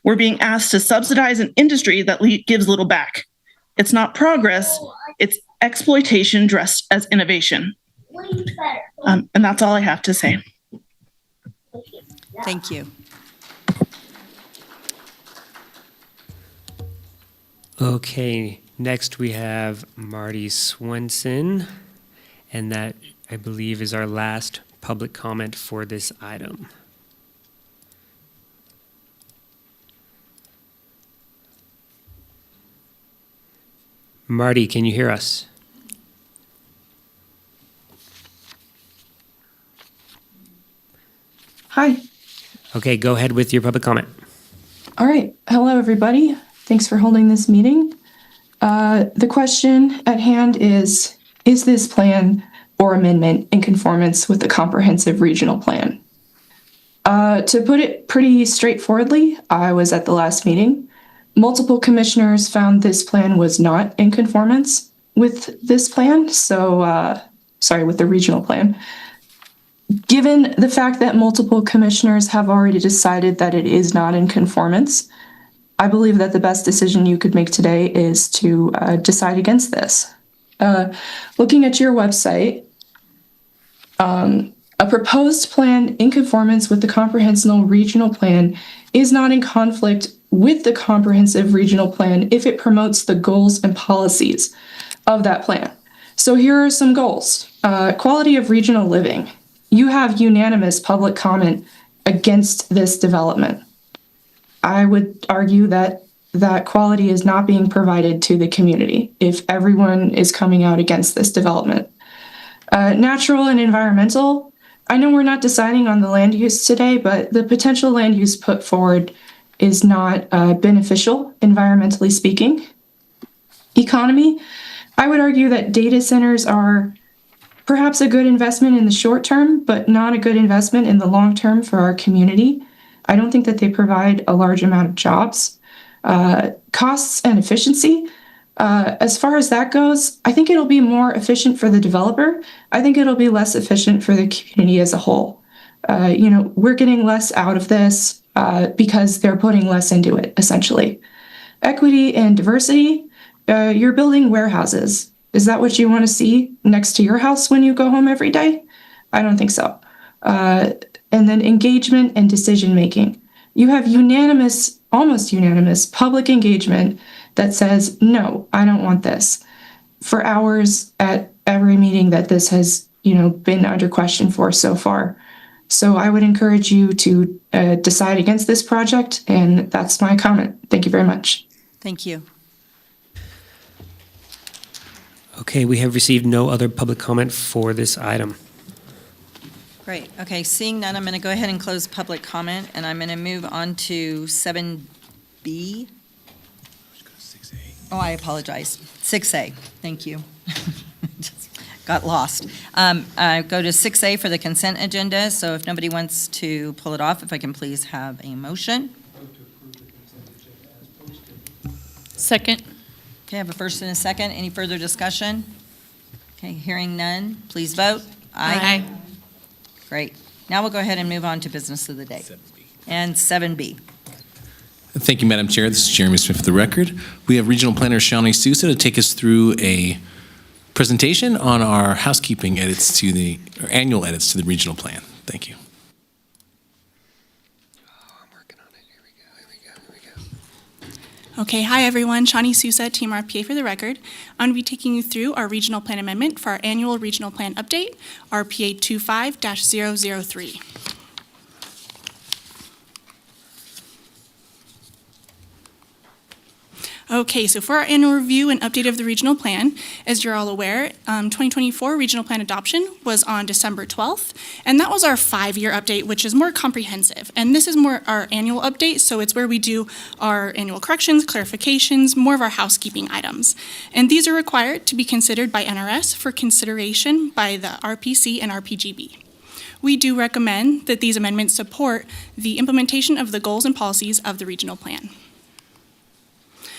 Speaker 6: We're being asked to subsidize an industry that gives little back. It's not progress, it's exploitation dressed as innovation. And that's all I have to say.
Speaker 1: Thank you.
Speaker 12: Okay, next we have Marty Swenson, and that, I believe, is our last public comment for this item. Marty, can you hear us?
Speaker 7: Hi.
Speaker 12: Okay, go ahead with your public comment.
Speaker 7: All right. Hello, everybody. Thanks for holding this meeting. The question at hand is this plan or amendment in conformance with the comprehensive regional plan? To put it pretty straightforwardly, I was at the last meeting. Multiple commissioners found this plan was not in conformance with this plan, with the regional plan. Given the fact that multiple commissioners have already decided that it is not in conformance, I believe that the best decision you could make today is to decide against this. Looking at your website, a proposed plan in conformance with the comprehensive regional plan is not in conflict with the comprehensive regional plan if it promotes the goals and policies of that plan. So here are some goals. Quality of regional living. You have unanimous public comment against this development. I would argue that that quality is not being provided to the community if everyone is coming out against this development. Natural and environmental. I know we're not deciding on the land use today, but the potential land use put forward is not beneficial, environmentally speaking. Economy. I would argue that data centers are perhaps a good investment in the short term, but not a good investment in the long term for our community. I don't think that they provide a large amount of jobs. Costs and efficiency, as far as that goes, I think it'll be more efficient for the developer. I think it'll be less efficient for the community as a whole. We're getting less out of this because they're putting less into it, essentially. Equity and diversity, you're building warehouses. Is that what you want to see next to your house when you go home every day? I don't think so. And then engagement and decision making. You have almost unanimous public engagement that says, no, I don't want this, for hours at every meeting that this has, been under question for so far. So I would encourage you to decide against this project, and that's my comment. Thank you very much.
Speaker 1: Thank you.
Speaker 12: Okay, we have received no other public comment for this item.
Speaker 1: Great. Okay, seeing none, I'm going to go ahead and close public comment, and I'm going to move on to 7B. Oh, I apologize. 6A. Thank you. Got lost. Go to 6A for the consent agenda, so if nobody wants to pull it off, if I can please have a motion.
Speaker 11: Second.
Speaker 1: Okay, I have a first and a second. Any further discussion? Okay, hearing none, please vote.
Speaker 11: Aye.
Speaker 1: Great. Now we'll go ahead and move on to business of the day. 7B. And 7B.
Speaker 4: Thank you, Madam Chair. This is Jeremy Smith for the record. We have Regional Planner Shawnee Sousa to take us through a presentation on our housekeeping edits to or annual edits to the regional plan. Thank you.
Speaker 8: Okay, hi everyone, Shawnee Sousa, Team RPA for the record. I'm going to be taking you through our regional plan amendment for our annual regional plan update, RPA 25-003. Okay, so for our annual review and update of the regional plan, as you're all aware, 2024 regional plan adoption was on December 12th, and that was our 5-year update, which is more comprehensive. And this is more our annual update, so it's where we do our annual corrections, clarifications, more of our housekeeping items. And these are required to be considered by NRS for consideration by the RPC and RPGB. We do recommend that these amendments support the implementation of the goals and policies of the regional plan.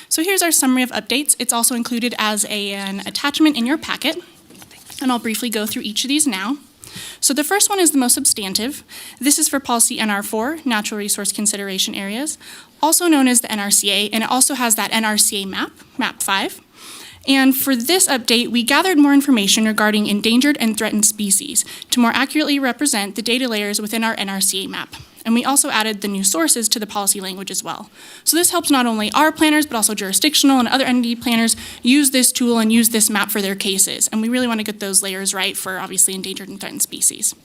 Speaker 8: So here's our summary of updates. It's also included as an attachment in your packet, and I'll briefly go through each of these now. So the first one is the most substantive. This is for policy NR4, Natural Resource Consideration Areas, also known as the NRCA, and it also has that NRCA map, Map 5. And for this update, we gathered more information regarding endangered and threatened species to more accurately represent the data layers within our NRCA map. And we also added the new sources to the policy language as well. So this helps not only our planners, but also jurisdictional and other entity planners use this tool and use this map for their cases. And we really want to get those layers right for obviously endangered and threatened species.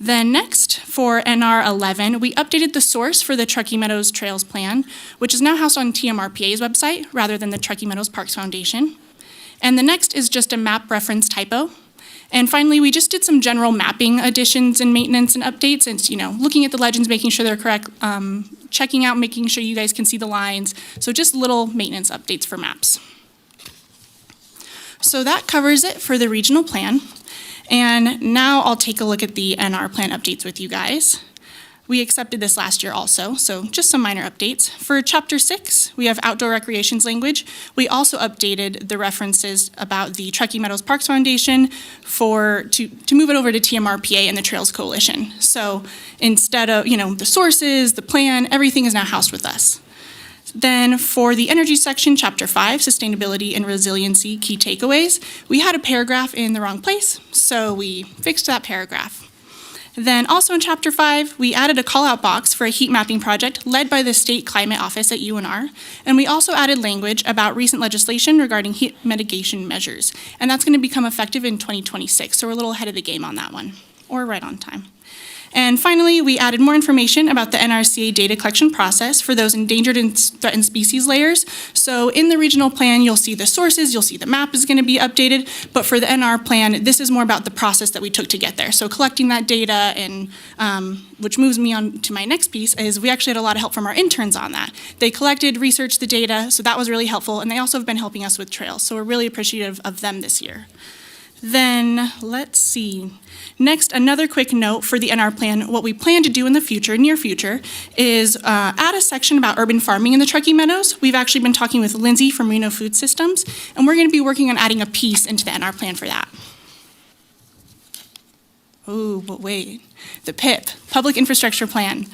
Speaker 8: Then next, for NR 11, we updated the source for the Truckee Meadows Trails Plan, which is now housed on TMRPA's website rather than the Truckee Meadows Parks Foundation. And the next is just a map reference typo. And finally, we just did some general mapping additions and maintenance and updates, and looking at the legends, making sure they're correct, checking out, making sure you guys can see the lines. So just little maintenance updates for maps. So that covers it for the regional plan. And now I'll take a look at the NR plan updates with you guys. We accepted this last year also, so just some minor updates. For Chapter 6, we have outdoor recreations language. We also updated the references about the Truckee Meadows Parks Foundation to move it over to TMRPA and the Trails Coalition. So instead of, the sources, the plan, everything is now housed with us. Then for the energy section, Chapter 5, Sustainability and Resiliency Key Takeaways, we had a paragraph in the wrong place, so we fixed that paragraph. Then also in Chapter 5, we added a call-out box for a heat mapping project led by the State Climate Office at UNR, and we also added language about recent legislation regarding heat mitigation measures, and that's going to become effective in 2026, so we're a little ahead of the game on that one, or right on time. And finally, we added more information about the NRCA data collection process for those endangered and threatened species layers. So in the regional plan, you'll see the sources, you'll see the map is going to be updated, but for the NR plan, this is more about the process that we took to get there. So collecting that data, and which moves me on to my next piece, is we actually had a lot of help from our interns on that. They collected, researched the data, so that was really helpful, and they also have been helping us with trails, so we're really appreciative of them this year. Then, let's see. Next, another quick note for the NR plan. What we plan to do in the future, near future, is add a section about urban farming in the Truckee Meadows. We've actually been talking with Lindsay from Reno Food Systems, and we're going to be working on adding a piece into the NR plan for that. Oh, but wait, the PIP, Public Infrastructure Plan.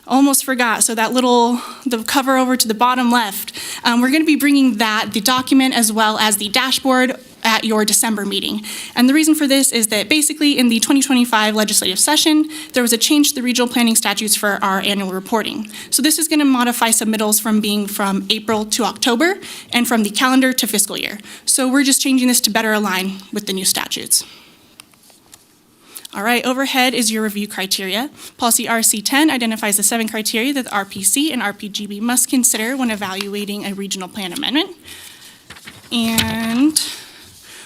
Speaker 8: Almost forgot, so the cover over to the bottom left, we're gonna be bringing the document as well as the dashboard at your December meeting. And the reason for this is that basically in the 2025 legislative session, there was a change to the regional planning statutes for our annual reporting. So this is gonna modify submittals from being from April to October and from the calendar to fiscal year. So we're just changing this to better align with the new statutes. All right, overhead is your review criteria. Policy RC10 identifies the 7 criteria that the RPC and RPGB must consider when evaluating a regional plan amendment. And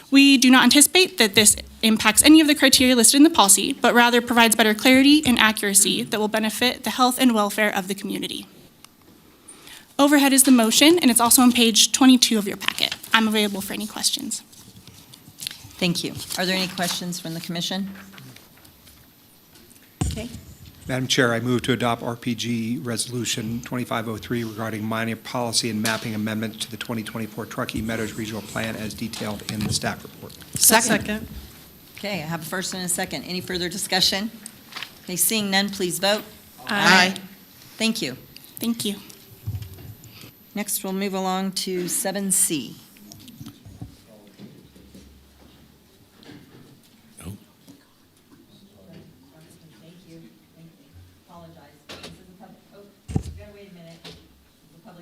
Speaker 8: we do not anticipate that this impacts any of the criteria listed in the policy, but rather provides better clarity and accuracy that will benefit the health and welfare of the community. Overhead is the motion, and it's also on page 22 of your packet. I'm available for any questions.
Speaker 1: Thank you. Are there any questions from the commission? Okay.
Speaker 3: Madam Chair, I move to adopt RPG Resolution 2503 regarding minor policy and mapping amendments to the 2024 Truckee Meadows Regional Plan as detailed in the staff report.
Speaker 1: Second. Okay, I have a first and a second. Any further discussion? Okay, seeing none, please vote.
Speaker 8: Aye.
Speaker 1: Thank you.
Speaker 8: Thank you.
Speaker 1: Next, we'll move along to 7C.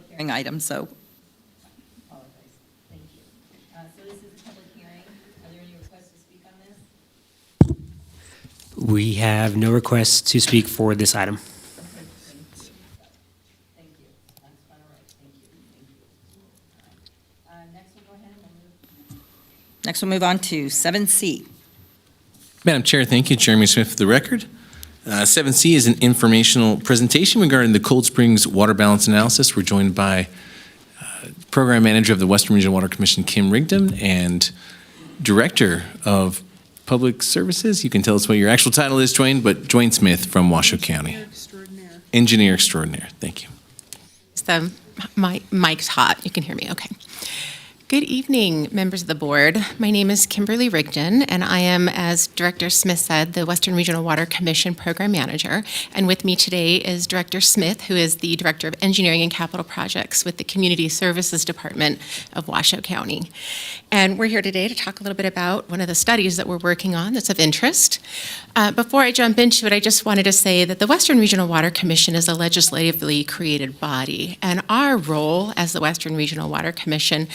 Speaker 1: Hearing item, so. Apologize. Thank you. So this is a public hearing. Are there any requests to speak on this?
Speaker 12: We have no requests to speak for this item.
Speaker 1: Thank you. That's quite all right. Thank you. Next, we'll go ahead and move. Next, we'll move on to 7C.
Speaker 4: Madam Chair, thank you. Jeremy Smith for the record. 7C is an informational presentation regarding the Cold Springs water balance analysis. We're joined by Program Manager of the Western Regional Water Commission, Kim Rigdon, and Director of Public Services. You can tell us what your actual title is, Dwayne, but Dwayne Smith from Washoe County. Engineer Extraordinaire. Thank you.
Speaker 5: The mic's hot. You can hear me. Okay. Good evening, members of the board. My name is Kimberly Rigdon, and I am, as Director Smith said, the Western Regional Water Commission Program Manager. And with me today is Director Smith, who is the Director of Engineering and Capital Projects with the Community Services Department of Washoe County. And we're here today to talk a little bit about one of the studies that we're working on that's of interest. Before I jump into it, I just wanted to say that the Western Regional Water Commission is a legislatively created body, and our role as the Western Regional Water Commission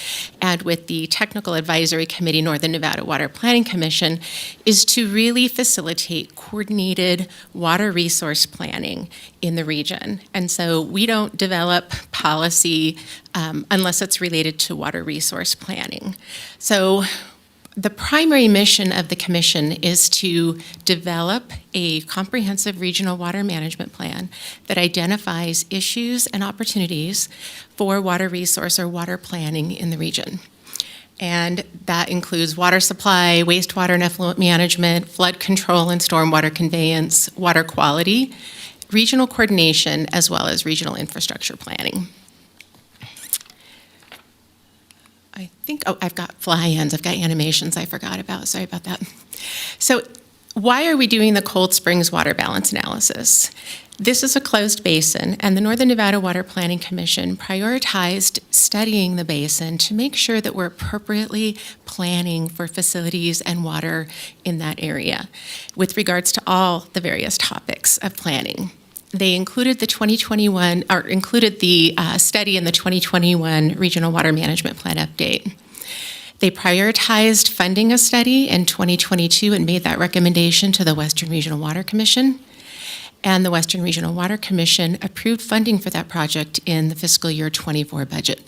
Speaker 5: and with the Technical Advisory Committee, Northern Nevada Water Planning Commission, is to really facilitate coordinated water resource planning in the region. And so we don't develop policy unless it's related to water resource planning. So the primary mission of the commission is to develop a comprehensive regional water management plan that identifies issues and opportunities for water resource or water planning in the region. And that includes water supply, wastewater and effluent management, flood control and stormwater conveyance, water quality, regional coordination, as well as regional infrastructure planning. I think, I've got fly-ins, I've got animations I forgot about, sorry about that. So why are we doing the Cold Springs water balance analysis? This is a closed basin, and the Northern Nevada Water Planning Commission prioritized studying the basin to make sure that we're appropriately planning for facilities and water in that area with regards to all the various topics of planning. They included the study in the 2021 Regional Water Management Plan update. They prioritized funding a study in 2022 and made that recommendation to the Western Regional Water Commission. And the Western Regional Water Commission approved funding for that project in the fiscal year 24 budget.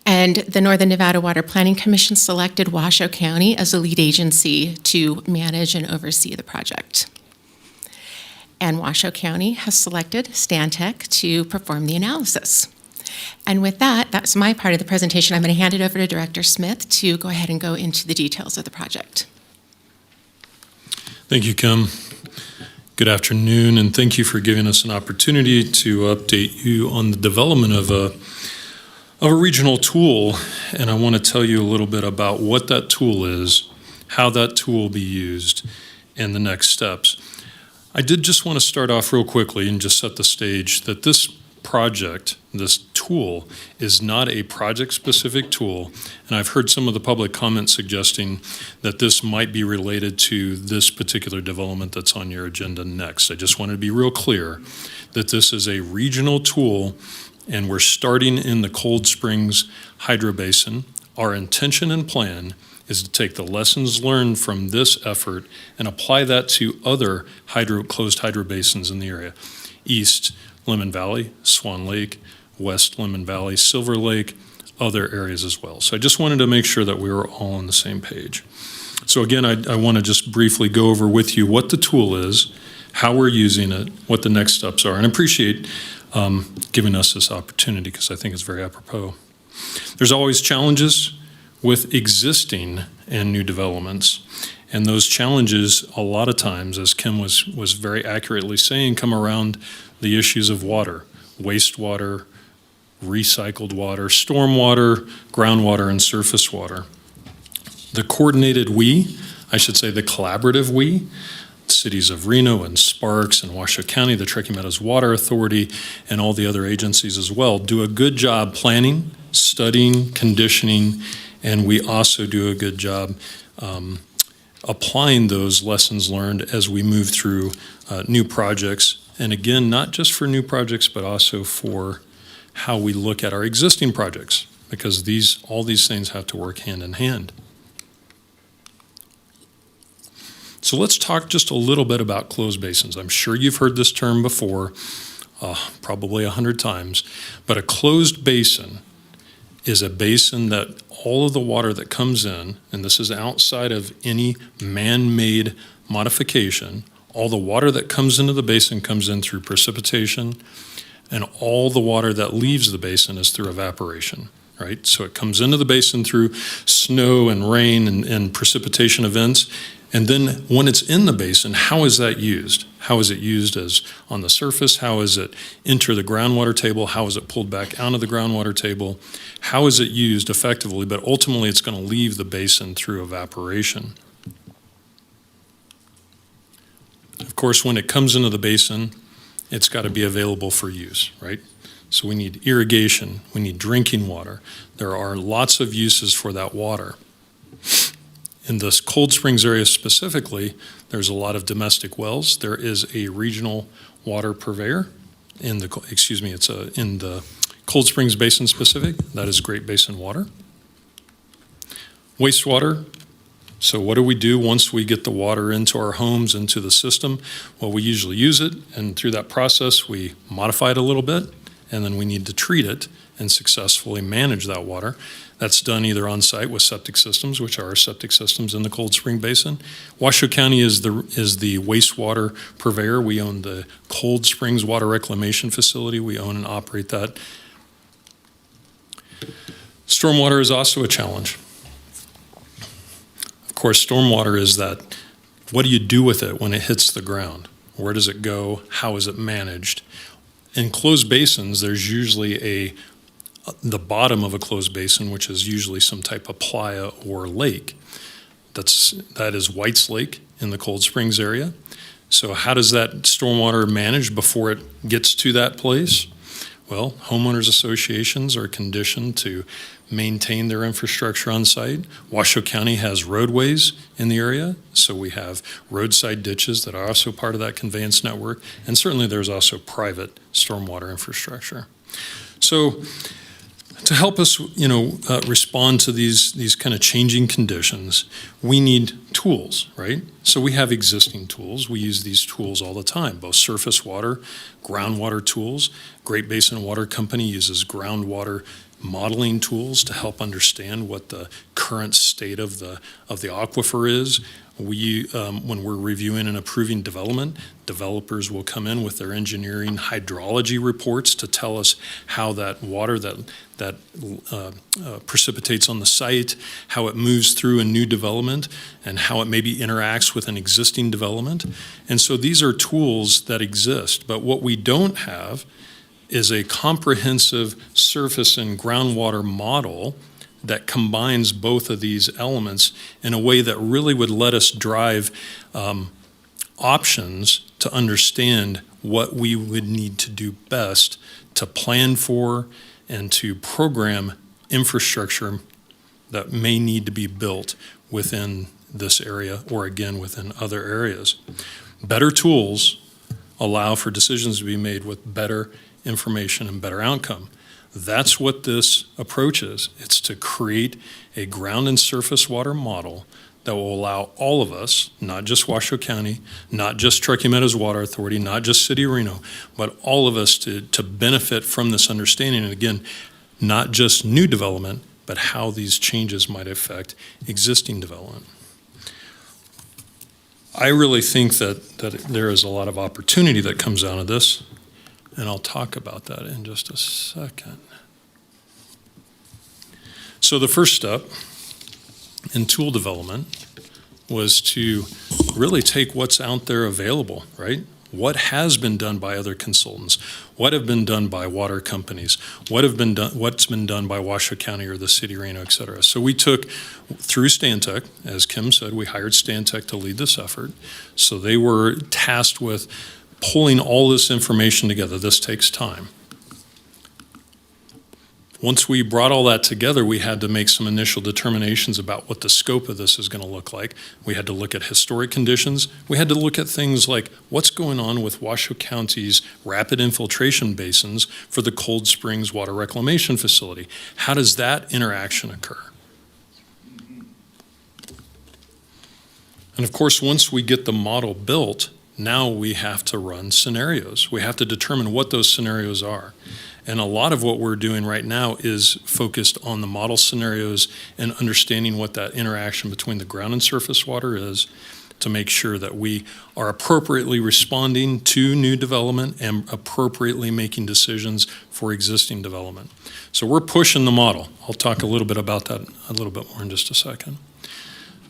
Speaker 5: And the Northern Nevada Water Planning Commission selected Washoe County as a lead agency to manage and oversee the project. And Washoe County has selected Stantec to perform the analysis. And with that, that's my part of the presentation. I'm going to hand it over to Director Smith to go ahead and go into the details of the project.
Speaker 9: Thank you, Kim. Good afternoon, and thank you for giving us an opportunity to update you on the development of a regional tool. And I want to tell you a little bit about what that tool is, how that tool will be used, and the next steps. I did just want to start off real quickly and just set the stage that this project, this tool, is not a project-specific tool, and I've heard some of the public comments suggesting that this might be related to this particular development that's on your agenda next. I just wanted to be real clear that this is a regional tool, and we're starting in the Cold Springs Hydro Basin. Our intention and plan is to take the lessons learned from this effort and apply that to other closed hydro basins in the area. East Lemon Valley, Swan Lake, West Lemon Valley, Silver Lake, other areas as well. So I just wanted to make sure that we were all on the same page. So again, I want to just briefly go over with you what the tool is, how we're using it, what the next steps are, and I appreciate giving us this opportunity because I think it's very apropos. There's always challenges with existing and new developments. And those challenges, a lot of times, as Kim was very accurately saying, come around the issues of water, wastewater, recycled water, stormwater, groundwater, and surface water. The coordinated I should say the collaborative cities of Reno and Sparks and Washoe County, the Truckee Meadows Water Authority, and all the other agencies as well, do a good job planning, studying, conditioning, and we also do a good job applying those lessons learned as we move through new projects. And again, not just for new projects, but also for how we look at our existing projects, because all these things have to work hand in hand. So let's talk just a little bit about closed basins. I'm sure you've heard this term before, probably 100 times, but a closed basin is a basin that all of the water that comes in, and this is outside of any man-made modification, all the water that comes into the basin comes in through precipitation, and all the water that leaves the basin is through evaporation, right? So it comes into the basin through snow and rain and precipitation events, and then when it's in the basin, how is that used? How is it used as on the surface? How is it enter the groundwater table? How is it pulled back out of the groundwater table? How is it used effectively? But ultimately, it's going to leave the basin through evaporation. Of course, when it comes into the basin, it's got to be available for use, right? So we need irrigation, we need drinking water. There are lots of uses for that water. In this Cold Springs area specifically, there's a lot of domestic wells. There is a regional water purveyor in the Cold Springs Basin specific. That is Great Basin Water. Wastewater. So what do we do once we get the water into our homes, into the system? Well, we usually use it, and through that process, we modify it a little bit, and then we need to treat it and successfully manage that water. That's done either on site with septic systems, which are our septic systems in the Cold Spring Basin. Washoe County is the wastewater purveyor. We own the Cold Springs Water Reclamation Facility. We own and operate that. Stormwater is also a challenge. Of course, stormwater is that, what do you do with it when it hits the ground? Where does it go? How is it managed? In closed basins, there's usually the bottom of a closed basin, which is usually some type of playa or lake. That is White's Lake in the Cold Springs area. So how does that stormwater manage before it gets to that place? Well, homeowners associations are conditioned to maintain their infrastructure on site. Washoe County has roadways in the area, so we have roadside ditches that are also part of that conveyance network, and certainly there's also private stormwater infrastructure. So to help us, respond to these kind of changing conditions, we need tools, right? So we have existing tools. We use these tools all the time, both surface water, groundwater tools. Great Basin Water Company uses groundwater modeling tools to help understand what the current state of the aquifer is. We, when we're reviewing and approving development, developers will come in with their engineering hydrology reports to tell us how that water that precipitates on the site, how it moves through a new development, and how it maybe interacts with an existing development. And so these are tools that exist, but what we don't have is a comprehensive surface and groundwater model that combines both of these elements in a way that really would let us drive options to understand what we would need to do best to plan for and to program infrastructure that may need to be built within this area or again within other areas. Better tools allow for decisions to be made with better information and better outcome. That's what this approach is. It's to create a ground and surface water model that will allow all of us, not just Washoe County, not just Truckee Meadows Water Authority, not just City of Reno, but all of us to benefit from this understanding. And again, not just new development, but how these changes might affect existing development. I really think that there is a lot of opportunity that comes out of this. And I'll talk about that in just a second. So the first step in tool development was to really take what's out there available, right? What has been done by other consultants? What have been done by water companies? What's been done by Washoe County or the City of Reno, et cetera? So we took, through Stantec, as Kim said, we hired Stantec to lead this effort. So they were tasked with pulling all this information together. This takes time. Once we brought all that together, we had to make some initial determinations about what the scope of this is going to look like. We had to look at historic conditions. We had to look at things like what's going on with Washoe County's rapid infiltration basins for the Cold Springs Water Reclamation Facility. How does that interaction occur? And of course, once we get the model built, now we have to run scenarios. We have to determine what those scenarios are. And a lot of what we're doing right now is focused on the model scenarios and understanding what that interaction between the ground and surface water is to make sure that we are appropriately responding to new development and appropriately making decisions for existing development. So we're pushing the model. I'll talk a little bit about that a little bit more in just a second.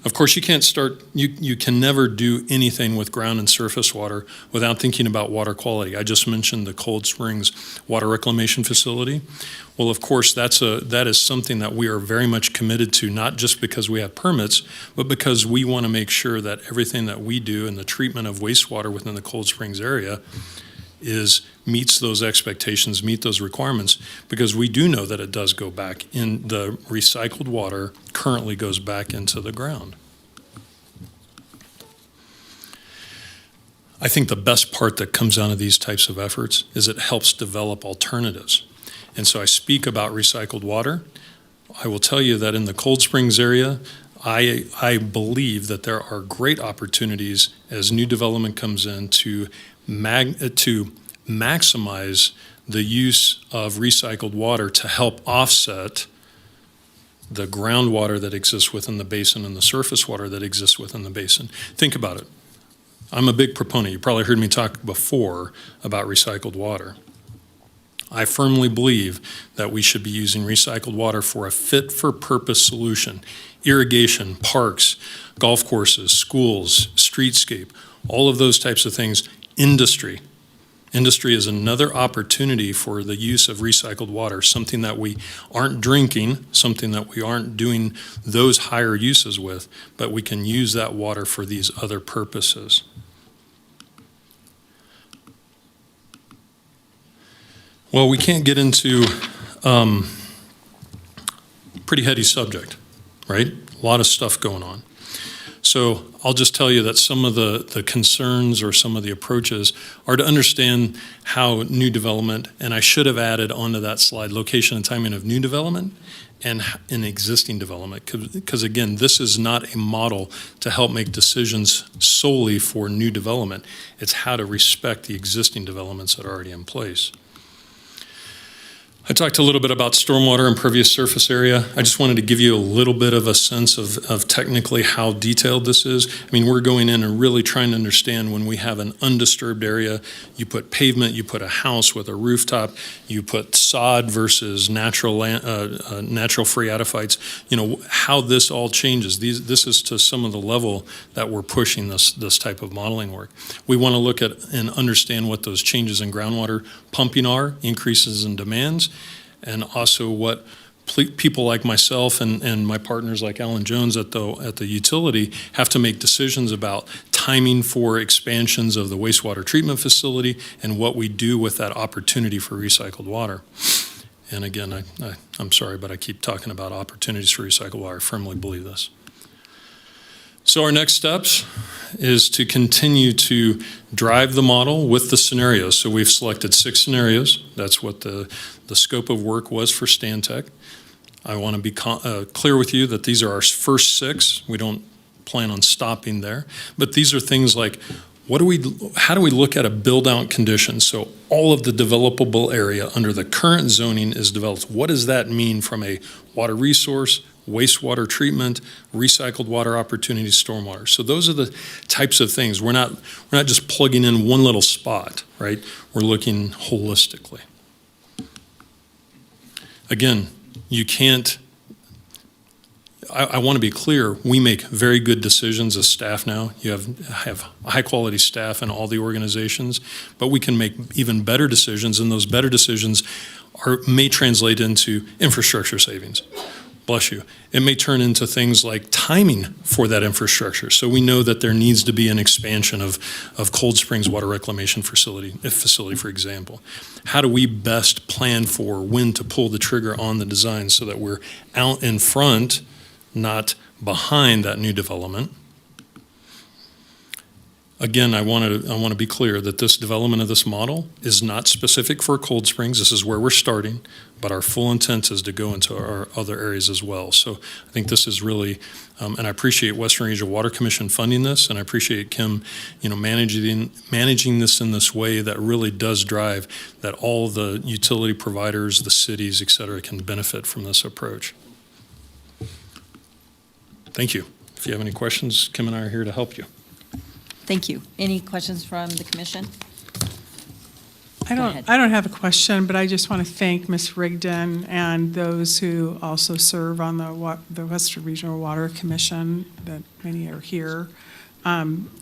Speaker 9: Of course, you can't start, you can never do anything with ground and surface water without thinking about water quality. I just mentioned the Cold Springs Water Reclamation Facility. Well, of course, that is something that we are very much committed to, not just because we have permits, but because we want to make sure that everything that we do in the treatment of wastewater within the Cold Springs area meets those expectations, meet those requirements, because we do know that it does go back in. The recycled water currently goes back into the ground. I think the best part that comes out of these types of efforts is it helps develop alternatives. And so I speak about recycled water. I will tell you that in the Cold Springs area, I believe that there are great opportunities as new development comes in to maximize the use of recycled water to help offset the groundwater that exists within the basin and the surface water that exists within the basin. Think about it. I'm a big proponent. You probably heard me talk before about recycled water. I firmly believe that we should be using recycled water for a fit-for-purpose solution. Irrigation, parks, golf courses, schools, streetscape, all of those types of things. Industry. Industry is another opportunity for the use of recycled water, something that we aren't drinking, something that we aren't doing those higher uses with, but we can use that water for these other purposes. Well, we can't get into pretty heady subject, right? A lot of stuff going on. So I'll just tell you that some of the concerns or some of the approaches are to understand how new development, and I should have added onto that slide, location and timing of new development and in existing development. Because again, this is not a model to help make decisions solely for new development. It's how to respect the existing developments that are already in place. I talked a little bit about stormwater impervious surface area. I just wanted to give you a little bit of a sense of technically how detailed this is. I mean, we're going in and really trying to understand when we have an undisturbed area, you put pavement, you put a house with a rooftop, you put sod versus natural phreatophytes, you know, how this all changes. This is to some of the level that we're pushing this type of modeling work. We want to look at and understand what those changes in groundwater pumping are, increases in demands, and also what people like myself and my partners like Alan Jones at the utility have to make decisions about timing for expansions of the wastewater treatment facility and what we do with that opportunity for recycled water. And again, I'm sorry, but I keep talking about opportunities for recycled water. I firmly believe this. So our next steps is to continue to drive the model with the scenarios. So we've selected 6 scenarios. That's what the scope of work was for Stantec. I want to be clear with you that these are our first 6. We don't plan on stopping there. But these are things like, how do we look at a build-out condition? So all of the developable area under the current zoning is developed. What does that mean from a water resource, wastewater treatment, recycled water opportunities, stormwater? So those are the types of things. We're not just plugging in one little spot, right? We're looking holistically. Again, you can't, I want to be clear, we make very good decisions as staff now. You have high-quality staff in all the organizations, but we can make even better decisions, and those better decisions may translate into infrastructure savings. Bless you. It may turn into things like timing for that infrastructure. So we know that there needs to be an expansion of Cold Springs Water Reclamation Facility, for example. How do we best plan for when to pull the trigger on the design so that we're out in front, not behind that new development? Again, I want to be clear that this development of this model is not specific for Cold Springs. This is where we're starting, but our full intent is to go into our other areas as well. So I think this is really, and I appreciate Western Regional Water Commission funding this, and I appreciate Kim, managing this in this way that really does drive that all the utility providers, the cities, et cetera, can benefit from this approach. Thank you. If you have any questions, Kim and I are here to help you.
Speaker 1: Thank you. Any questions from the commission?
Speaker 10: I don't have a question, but I just want to thank Ms. Rigdon and those who also serve on the Western Regional Water Commission, that many are here,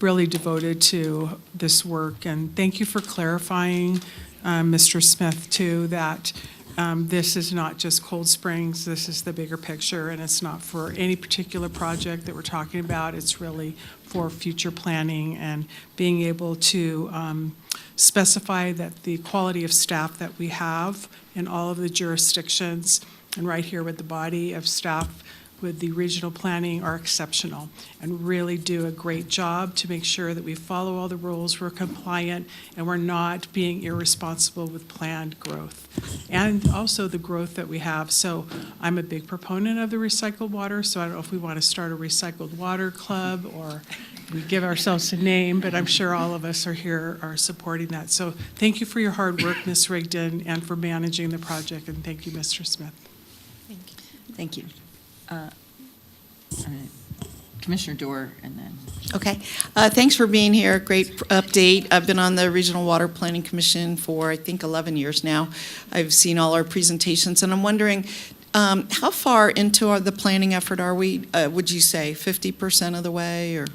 Speaker 10: really devoted to this work. And thank you for clarifying, Mr. Smith, too, that this is not just Cold Springs, this is the bigger picture, and it's not for any particular project that we're talking about. It's really for future planning and being able to specify that the quality of staff that we have in all of the jurisdictions and right here with the body of staff with the regional planning are exceptional and really do a great job to make sure that we follow all the rules, we're compliant, and we're not being irresponsible with planned growth and also the growth that we have. So I'm a big proponent of the recycled water, so I don't know if we want to start a recycled water club or we give ourselves a name, but I'm sure all of us are supporting that. So thank you for your hard work, Ms. Rigdon, and for managing the project, and thank you, Mr. Smith.
Speaker 1: Thank you. Commissioner Dorr, and then.
Speaker 13: Okay. Thanks for being here. Great update. I've been on the Regional Water Planning Commission for, I think, 11 years now. I've seen all our presentations, and I'm wondering, how far into the planning effort are we, would you say, 50% of the way, or?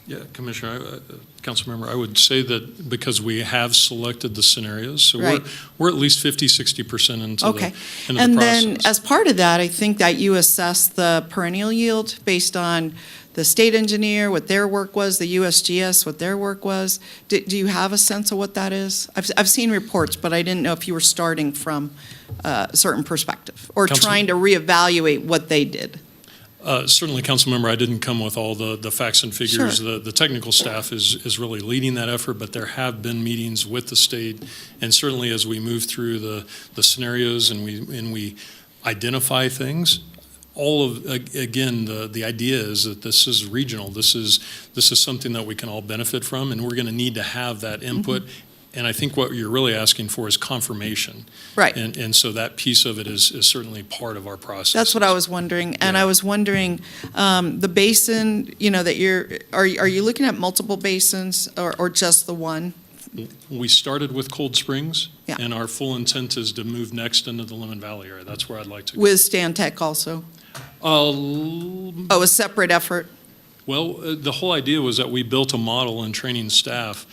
Speaker 9: Yeah, Commissioner, Councilmember, I would say that because we have selected the scenarios, so
Speaker 13: Right.
Speaker 9: we're at least 50-60% into
Speaker 13: Okay.
Speaker 9: the
Speaker 13: And
Speaker 9: process.
Speaker 13: then, as part of that, I think that you assess the perennial yield based on the state engineer, what their work was, the USGS, what their work was. Do you have a sense of what that is? I've seen reports, but I didn't know if you were starting from a certain perspective or
Speaker 9: Council-
Speaker 13: trying to reevaluate what they did.
Speaker 9: Certainly, Councilmember, I didn't come with all the facts and figures.
Speaker 13: Sure.
Speaker 9: The technical staff is really leading that effort, but there have been meetings with the state, and certainly as we move through the scenarios and we identify things, again, the idea is that this is regional. This is something that we can all benefit from, and we're going to need to have that input. And I think what you're really asking for is confirmation.
Speaker 13: Right.
Speaker 9: And so that piece of it is certainly part of our process.
Speaker 13: That's what I was wondering. And I was wondering, the basin, that are you looking at multiple basins or just the one?
Speaker 9: We started with Cold Springs,
Speaker 13: Yeah.
Speaker 9: and our full intent is to move next into the Lemon Valley area. That's where I'd like to go.
Speaker 13: With Stantec also? A separate effort?
Speaker 9: Well, the whole idea was that we built a model and training staff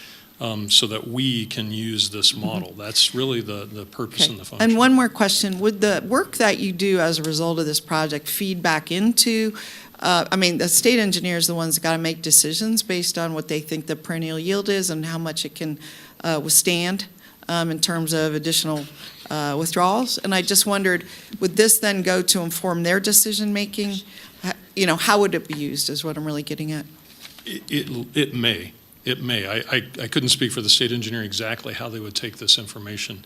Speaker 9: so that we can use this model. That's really the purpose and the function.
Speaker 13: And one more question. Would the work that you do as a result of this project feed back into, the state engineer is the ones that got to make decisions based on what they think the perennial yield is and how much it can withstand in terms of additional withdrawals. And I just wondered, would this then go to inform their decision-making? How would it be used is what I'm really getting at.
Speaker 9: It may. It may. I couldn't speak for the state engineer exactly how they would take this information,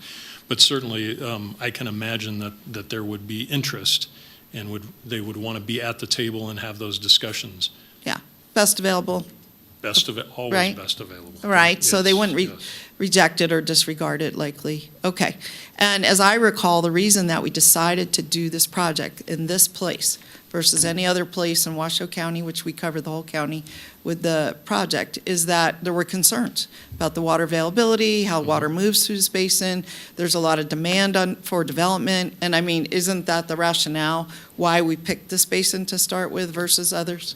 Speaker 9: but certainly I can imagine that there would be interest and they would want to be at the table and have those discussions.
Speaker 13: Yeah, best available.
Speaker 9: Always
Speaker 13: Right.
Speaker 9: best available.
Speaker 13: Right, so they
Speaker 9: Yes,
Speaker 13: wouldn't
Speaker 9: yes.
Speaker 13: reject it or disregard it likely. Okay. And as I recall, the reason that we decided to do this project in this place versus any other place in Washoe County, which we cover the whole county with the project, is that there were concerns about the water availability, how water moves through this basin. There's a lot of demand for development. And isn't that the rationale why we picked this basin to start with versus others?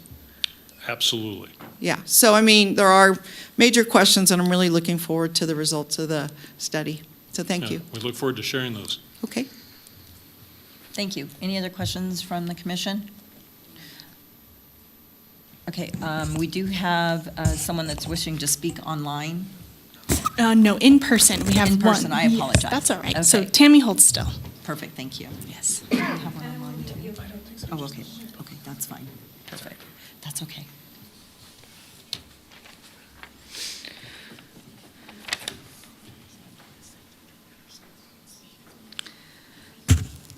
Speaker 9: Absolutely.
Speaker 13: Yeah, so there are major questions, and I'm really looking forward to the results of the study. So thank
Speaker 9: Yeah,
Speaker 13: you.
Speaker 9: We look forward to sharing those.
Speaker 13: Okay.
Speaker 1: Thank you. Any other questions from the commission? Okay, we do have someone that's wishing to speak online.
Speaker 8: No, in person. We have
Speaker 1: In person,
Speaker 8: one.
Speaker 1: I apologize.
Speaker 8: Yes, that's all right. So
Speaker 1: Okay.
Speaker 8: Tammy holds still.
Speaker 1: Perfect, thank you.
Speaker 8: Yes.
Speaker 1: Do you have one online too? Oh, okay, okay, that's fine. Perfect. That's okay.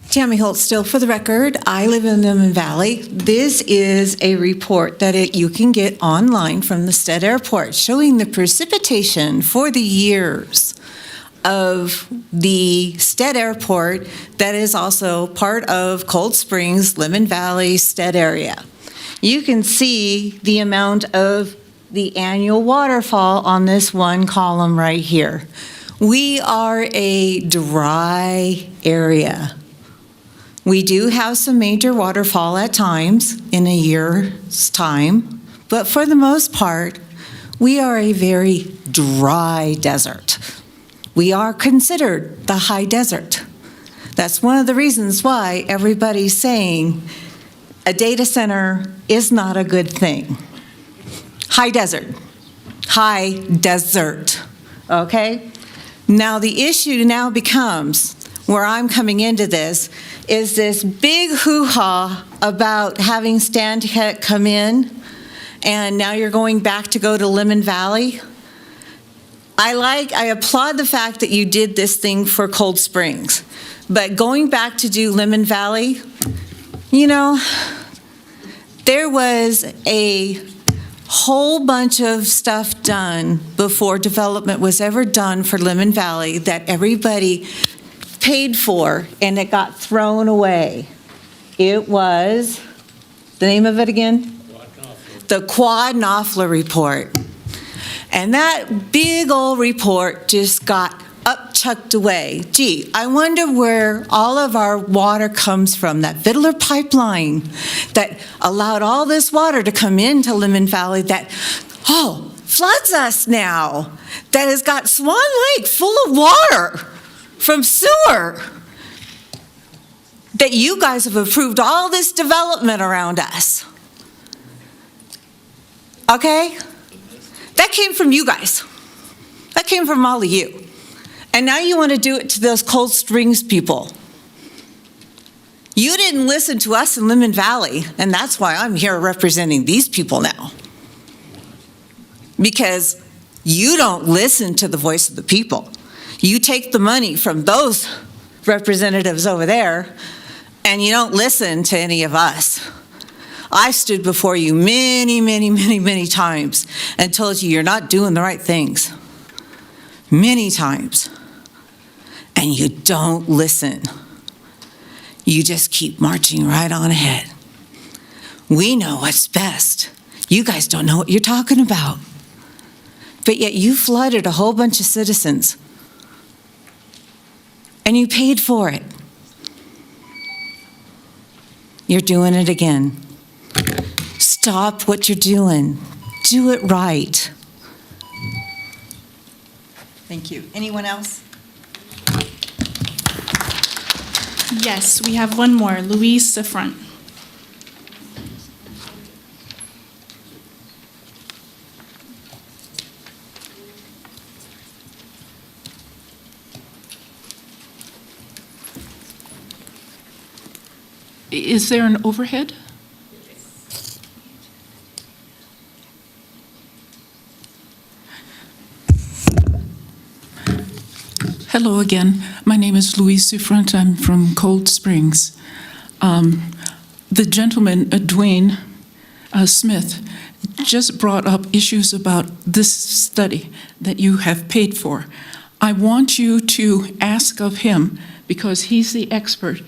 Speaker 14: Tammy Holt, still for the record, I live in Lemon Valley. This is a report that you can get online from the Stead Airport showing the precipitation for the years of the Stead Airport that is also part of Cold Springs, Lemon Valley, Stead area. You can see the amount of the annual waterfall on this one column right here. We are a dry area. We do have some major waterfall at times in a year's time, but for the most part, we are a very dry desert. We are considered the high desert. That's one of the reasons why everybody's saying a data center is not a good thing. High desert, okay? Now the issue now becomes, where I'm coming into this, is this big hoo-ha about having Stantec come in, and now you're going back to go to Lemon Valley. I applaud the fact that you did this thing for Cold Springs, but going back to do Lemon Valley, there was a whole bunch of stuff done before development was ever done for Lemon Valley that everybody paid for, and it got thrown away. It was, the name of it again? The Quad Knopfler Report. And that big old report just got chucked away. Gee, I wonder where all of our water comes from, that Vidler pipeline that allowed all this water to come into Lemon Valley that, floods us now, that has got Swan Lake full of water from sewer, that you guys have approved all this development around us. Okay? That came from you guys. That came from all of you. And now you want to do it to those Cold Springs people. You didn't listen to us in Lemon Valley, and that's why I'm here representing these people now. Because you don't listen to the voice of the people. You take the money from those representatives over there, and you don't listen to any of us. I stood before you many, many, many, many times and told you you're not doing the right things. many times, and you don't listen. You just keep marching right on ahead. We know what's best. You guys don't know what you're talking about. But yet you flooded a whole bunch of citizens, and you paid for it. You're doing it again. Stop what you're doing. Do it right.
Speaker 1: Thank you. Anyone else?
Speaker 8: Yes, we have one more, Louise Sifront.
Speaker 15: Is there an overhead? Hello again. My name is Louise Sifront. I'm from Cold Springs. The gentleman, Dwayne Smith, just brought up issues about this study that you have paid for. I want you to ask of him, because he's the expert,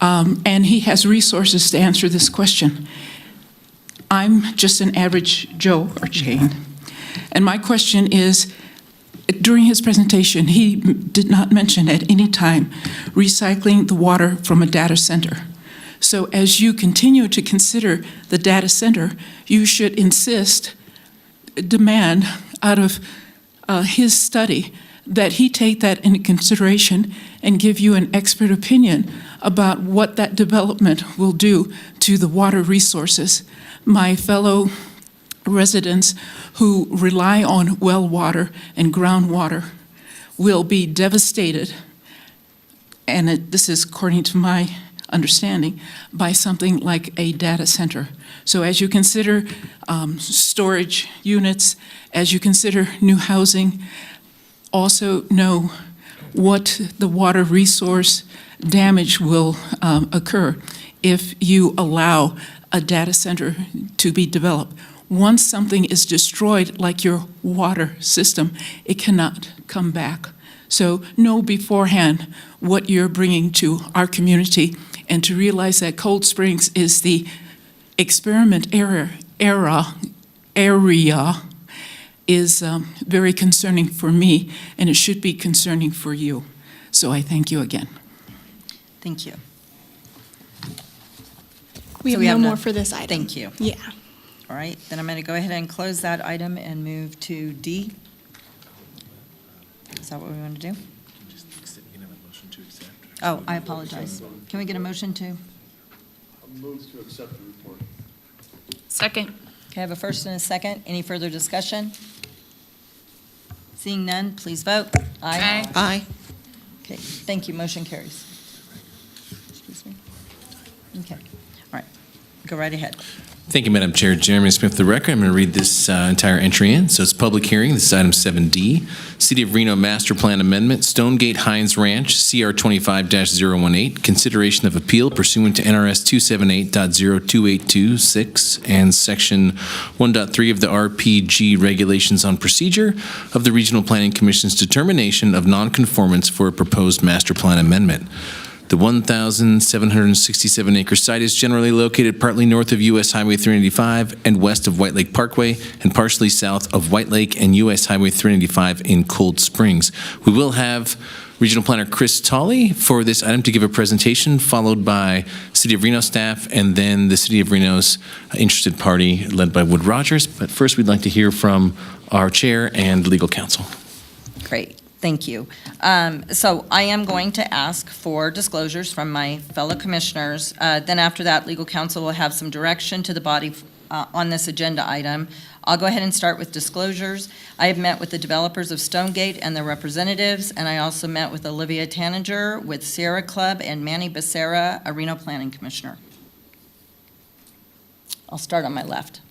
Speaker 15: and he has resources to answer this question. I'm just an average Joe or Jane. And my question is, during his presentation, he did not mention at any time recycling the water from a data center. So as you continue to consider the data center, you should demand out of his study that he take that into consideration and give you an expert opinion about what that development will do to the water resources. My fellow residents who rely on well water and groundwater will be devastated, and this is according to my understanding, by something like a data center. So as you consider storage units, as you consider new housing, also know what the water resource damage will occur if you allow a data center to be developed. Once something is destroyed, like your water system, it cannot come back. So know beforehand what you're bringing to our community, and to realize that Cold Springs is the experiment area is very concerning for me, and it should be concerning for you. So I thank you again.
Speaker 1: Thank you.
Speaker 8: We
Speaker 1: So
Speaker 8: have no
Speaker 1: none.
Speaker 8: more for this item.
Speaker 1: Thank you.
Speaker 8: Yeah.
Speaker 1: All right, then I'm going to go ahead and close that item and move to D. Is that what we want to do? Oh, I apologize. Can we get a motion to?
Speaker 18: Move to accept the report.
Speaker 1: Second. Okay, I have a first and a second. Any further discussion? Seeing none, please vote. Aye.
Speaker 13: Aye.
Speaker 1: Okay, thank you. Motion carries. Excuse me. Okay, all right. Go right ahead.
Speaker 4: Thank you, Madam Chair. Jeremy Smith, the record. I'm going to read this entire entry in. So it's public hearing. This is item 7D. City of Reno Master Plan Amendment, Stonegate Hines Ranch, CR 25-018. Consideration of appeal pursuant to NRS 278.02826 and Section 1.3 of the RPG Regulations on Procedure of the Regional Planning Commission's determination of nonconformance for a proposed master plan amendment. The 1,767-acre site is generally located partly north of U.S. Highway 395 and west of White Lake Parkway, and partially south of White Lake and U.S. Highway 395 in Cold Springs. We will have Regional Planner Chris Tolley for this item to give a presentation, followed by City of Reno staff, and then the City of Reno's interested party led by Wood Rogers. But first, we'd like to hear from our chair and legal counsel.
Speaker 1: Great. Thank you. So I am going to ask for disclosures from my fellow commissioners. Then after that, legal counsel will have some direction to the body on this agenda item. I'll go ahead and start with disclosures. I have met with the developers of Stonegate and their representatives, and I also met with Olivia Taninger with Sierra Club and Manny Becerra, a Reno Planning Commissioner. I'll start on my left.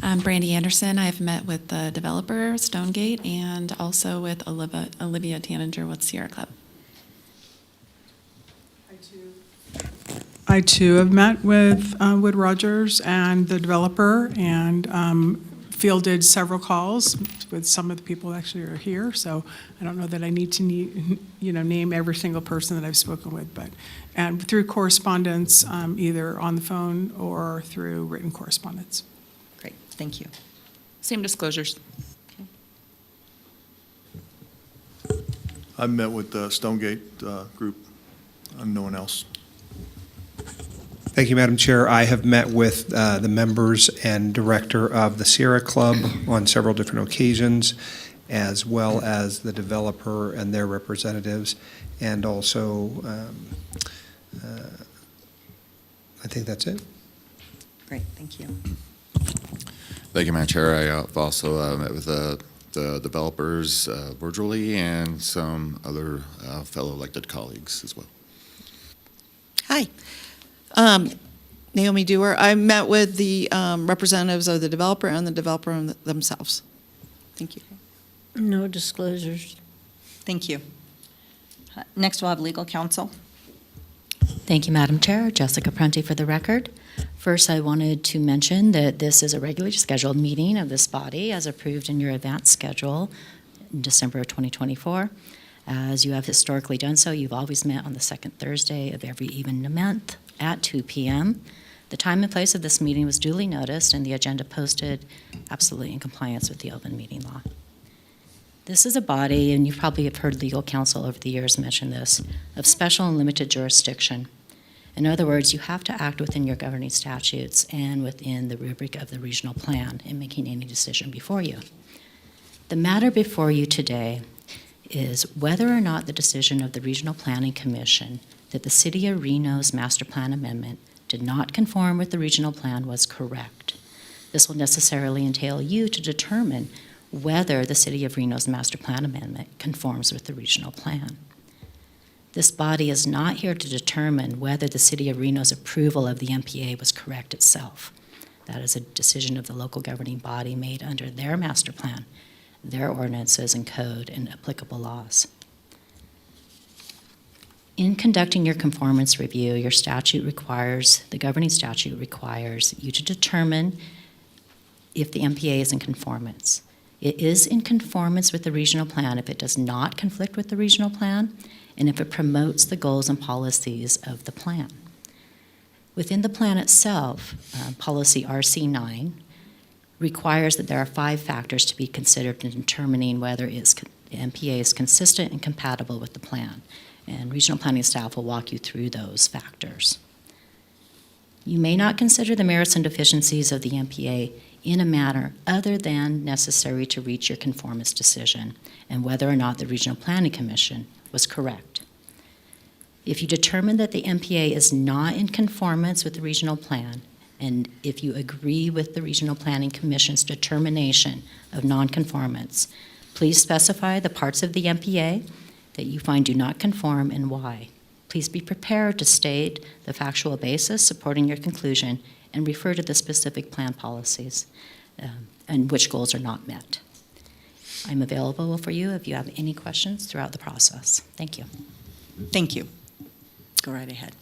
Speaker 16: I'm Brandy Anderson. I've met with the developer, Stonegate, and also with Olivia Taninger with Sierra Club.
Speaker 10: I too have met with Wood Rogers and the developer, and fielded several calls with some of the people that actually are here, so I don't know that I need to name every single person that I've spoken with, and through correspondence, either on the phone or through written correspondence.
Speaker 1: Great, thank you.
Speaker 11: Same disclosures.
Speaker 2: I've met with the Stonegate group, and no one else.
Speaker 3: Thank you, Madam Chair. I have met with the members and director of the Sierra Club on several different occasions, as well as the developer and their representatives, and also, I think that's it.
Speaker 1: Great, thank you.
Speaker 17: Thank you, Madam Chair. I've also met with the developers virtually and some other fellow elected colleagues as well.
Speaker 13: Hi. Naomi Dewar. I met with the representatives of the developer and the developer themselves. Thank you.
Speaker 1: No disclosures. Thank you. Next, we'll have legal counsel.
Speaker 23: Thank you, Madam Chair. Jessica Prunty for the record. First, I wanted to mention that this is a regularly scheduled meeting of this body as approved in your advance schedule in December of 2024. As you have historically done so, you've always met on the second Thursday of every even month at 2 p.m. The time and place of this meeting was duly noticed and the agenda posted absolutely in compliance with the open meeting law. This is a body, and you probably have heard legal counsel over the years mention this, of special and limited jurisdiction. In other words, you have to act within your governing statutes and within the rubric of the regional plan in making any decision before you. The matter before you today is whether or not the decision of the Regional Planning Commission that the City of Reno's master plan amendment did not conform with the regional plan was correct. This will necessarily entail you to determine whether the City of Reno's master plan amendment conforms with the regional plan. This body is not here to determine whether the City of Reno's approval of the MPA was correct itself. That is a decision of the local governing body made under their master plan, their ordinances and code and applicable laws. In conducting your conformance review, your statute requires, the governing statute requires you to determine if the MPA is in conformance. It is in conformance with the regional plan if it does not conflict with the regional plan and if it promotes the goals and policies of the plan. Within the plan itself, policy RC9 requires that there are 5 factors to be considered in determining whether the MPA is consistent and compatible with the plan. And regional planning staff will walk you through those factors. You may not consider the merits and deficiencies of the MPA in a manner other than necessary to reach your conformance decision and whether or not the Regional Planning Commission was correct. If you determine that the MPA is not in conformance with the regional plan, and if you agree with the Regional Planning Commission's determination of nonconformance, please specify the parts of the MPA that you find do not conform and why. Please be prepared to state the factual basis supporting your conclusion and refer to the specific plan policies and which goals are not met. I'm available for you if you have any questions throughout the process. Thank you.
Speaker 1: Thank you. Go right ahead.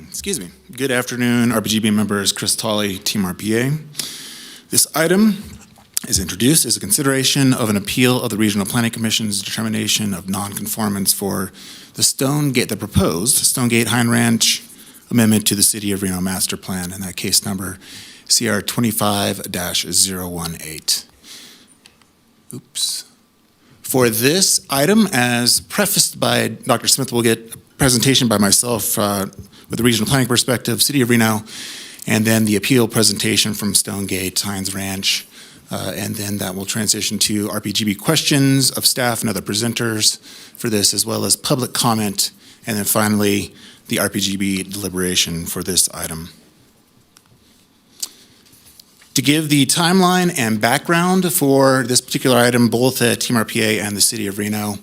Speaker 24: Excuse me. Good afternoon, RPGB members. Chris Tolley, Team RPA. This item is introduced as a consideration of an appeal of the Regional Planning Commission's determination of nonconformance for the proposed Stonegate Hind Ranch amendment to the City of Reno Master Plan, in that case number CR 25-018. Oops. For this item, as prefaced by Dr. Smith, we'll get a presentation by myself with the regional planning perspective, City of Reno, and then the appeal presentation from Stonegate Hinds Ranch, and then that will transition to RPGB questions of staff and other presenters for this, as well as public comment, and then finally the RPGB deliberation for this item. To give the timeline and background for this particular item, both at Team RPA and the City of Reno,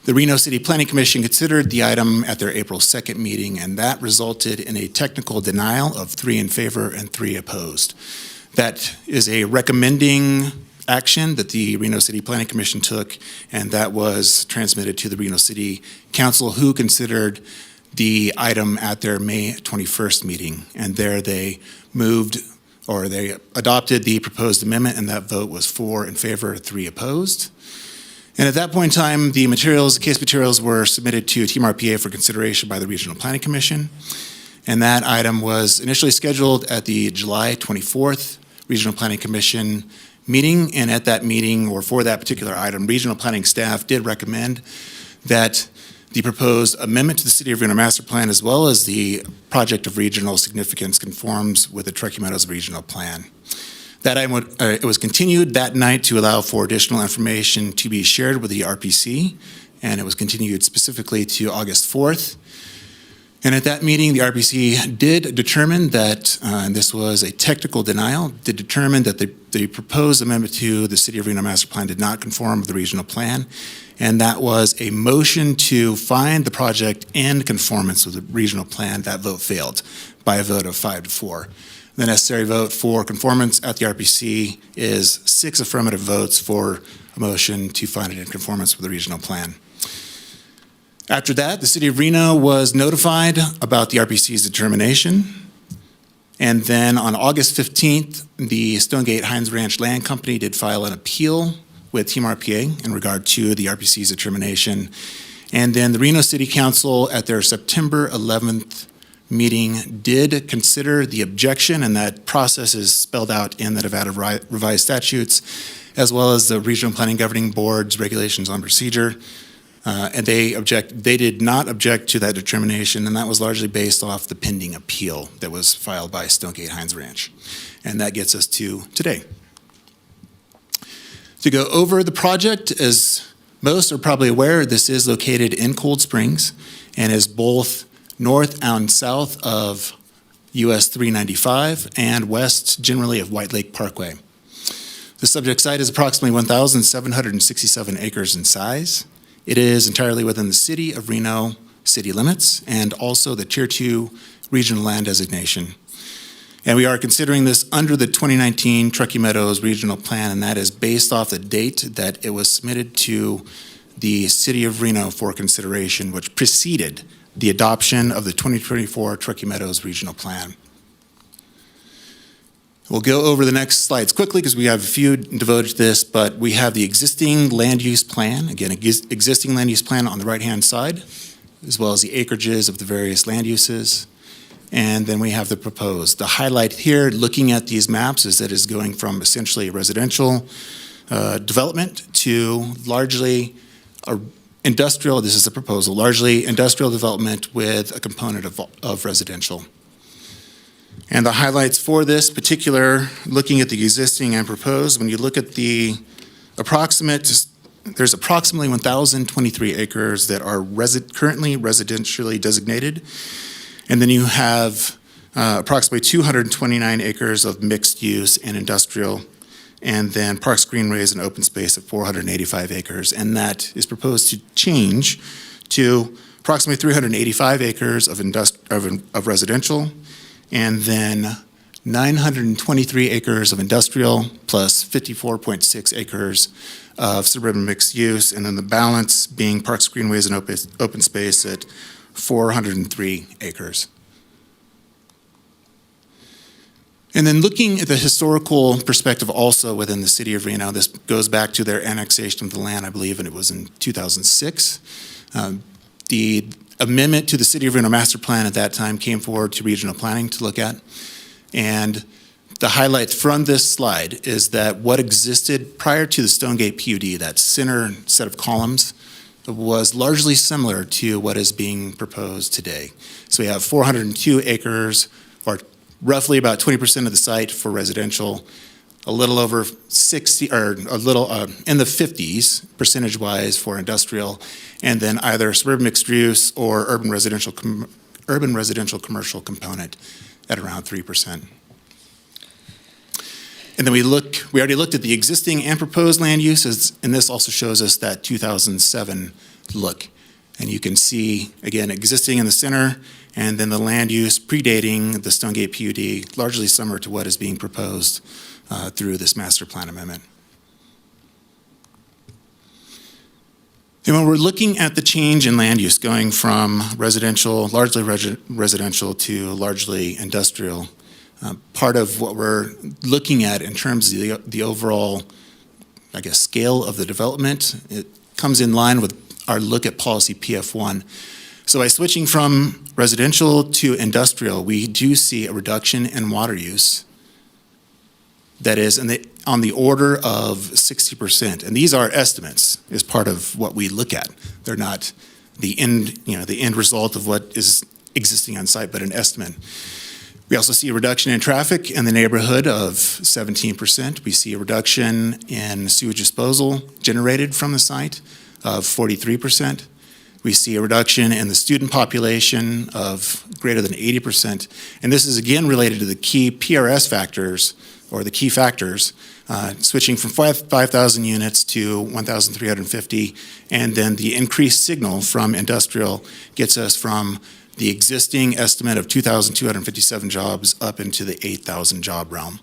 Speaker 24: the Reno City Planning Commission considered the item at their April 2nd meeting, and that resulted in a technical denial of 3 in favor and 3 opposed. That is a recommending action that the Reno City Planning Commission took, and that was transmitted to the Reno City Council, who considered the item at their May 21st meeting. And there they moved or they adopted the proposed amendment, and that vote was 4 in favor, 3 opposed. And at that point in time, the case materials were submitted to TMRPA for consideration by the Regional Planning Commission. And that item was initially scheduled at the July 24th Regional Planning Commission meeting. And at that meeting, or for that particular item, regional planning staff did recommend that the proposed amendment to the City of Reno Master Plan, as well as the project of regional significance, conforms with the Truckee Meadows Regional Plan. That item it was continued that night to allow for additional information to be shared with the RPC, and it was continued specifically to August 4th. And at that meeting, the RPC did determine that, and this was a technical denial, did determine that the proposed amendment to the City of Reno Master Plan did not conform with the regional plan, and that was a motion to find the project in conformance with the regional plan. That vote failed by a vote of 5-4. The necessary vote for conformance at the RPC is 6 affirmative votes for a motion to find it in conformance with the regional plan. After that, the City of Reno was notified about the RPC's determination. And then on August 15th, the Stonegate Hines Ranch Land Company did file an appeal with TMRPA in regard to the RPC's determination. And then the Reno City Council at their September 11th meeting did consider the objection, and that process is spelled out in the Nevada Revised Statutes, as well as the Regional Planning Governing Board's regulations on procedure. And they did not object to that determination, and that was largely based off the pending appeal that was filed by Stonegate Hines Ranch. And that gets us to today. To go over the project, as most are probably aware, this is located in Cold Springs and is both north and south of US 395 and west generally of White Lake Parkway. The subject site is approximately 1,767 acres in size. It is entirely within the City of Reno city limits and also the Tier 2 regional land designation. And we are considering this under the 2019 Truckee Meadows Regional Plan, and that is based off the date that it was submitted to the City of Reno for consideration, which preceded the adoption of the 2024 Truckee Meadows Regional Plan. We'll go over the next slides quickly because we have a few devoted to this, but we have the existing land use plan, again, existing land use plan on the right-hand side, as well as the acreages of the various land uses. And then we have the proposed. The highlight here, looking at these maps, is that it's going from essentially residential development to largely industrial, this is the proposal, largely industrial development with a component of residential. And the highlights for this particular, looking at the existing and proposed, when you look at the there's approximately 1,023 acres that are currently residentially designated. And then you have approximately 229 acres of mixed use and industrial, and then parks, greenways, and open space at 485 acres. And that is proposed to change to approximately 385 acres of residential, and then 923 acres of industrial, plus 54.6 acres of suburban mixed use, and then the balance being parks, greenways, and open space at 403 acres. And then looking at the historical perspective also within the City of Reno, this goes back to their annexation of the land, I believe, and it was in 2006. The amendment to the City of Reno Master Plan at that time came forward to regional planning to look at. And the highlight from this slide is that what existed prior to the Stonegate PUD, that center set of columns, was largely similar to what is being proposed today. So we have 402 acres, or roughly about 20% of the site for residential, a little over 60, or a little in the 50s percentage-wise for industrial, and then either suburban mixed use or urban residential commercial component at around 3%. And then we already looked at the existing and proposed land uses, and this also shows us that 2007 look. And you can see, again, existing in the center, and then the land use predating the Stonegate PUD, largely similar to what is being proposed through this master plan amendment. And when we're looking at the change in land use going from residential, largely residential to largely industrial, Part of what we're looking at in terms of the overall, I guess, scale of the development, it comes in line with our look at policy PF1. So by switching from residential to industrial, we do see a reduction in water use that is on the order of 60%. And these are estimates as part of what we look at. They're not the end result of what is existing on site, but an estimate. We also see a reduction in traffic in the neighborhood of 17%. We see a reduction in sewage disposal generated from the site of 43%. We see a reduction in the student population of greater than 80%. And this is again related to the key PRS factors, or the key factors, switching from 5,000 units to 1,350. And then the increased signal from industrial gets us from the existing estimate of 2,257 jobs up into the 8,000 job realm.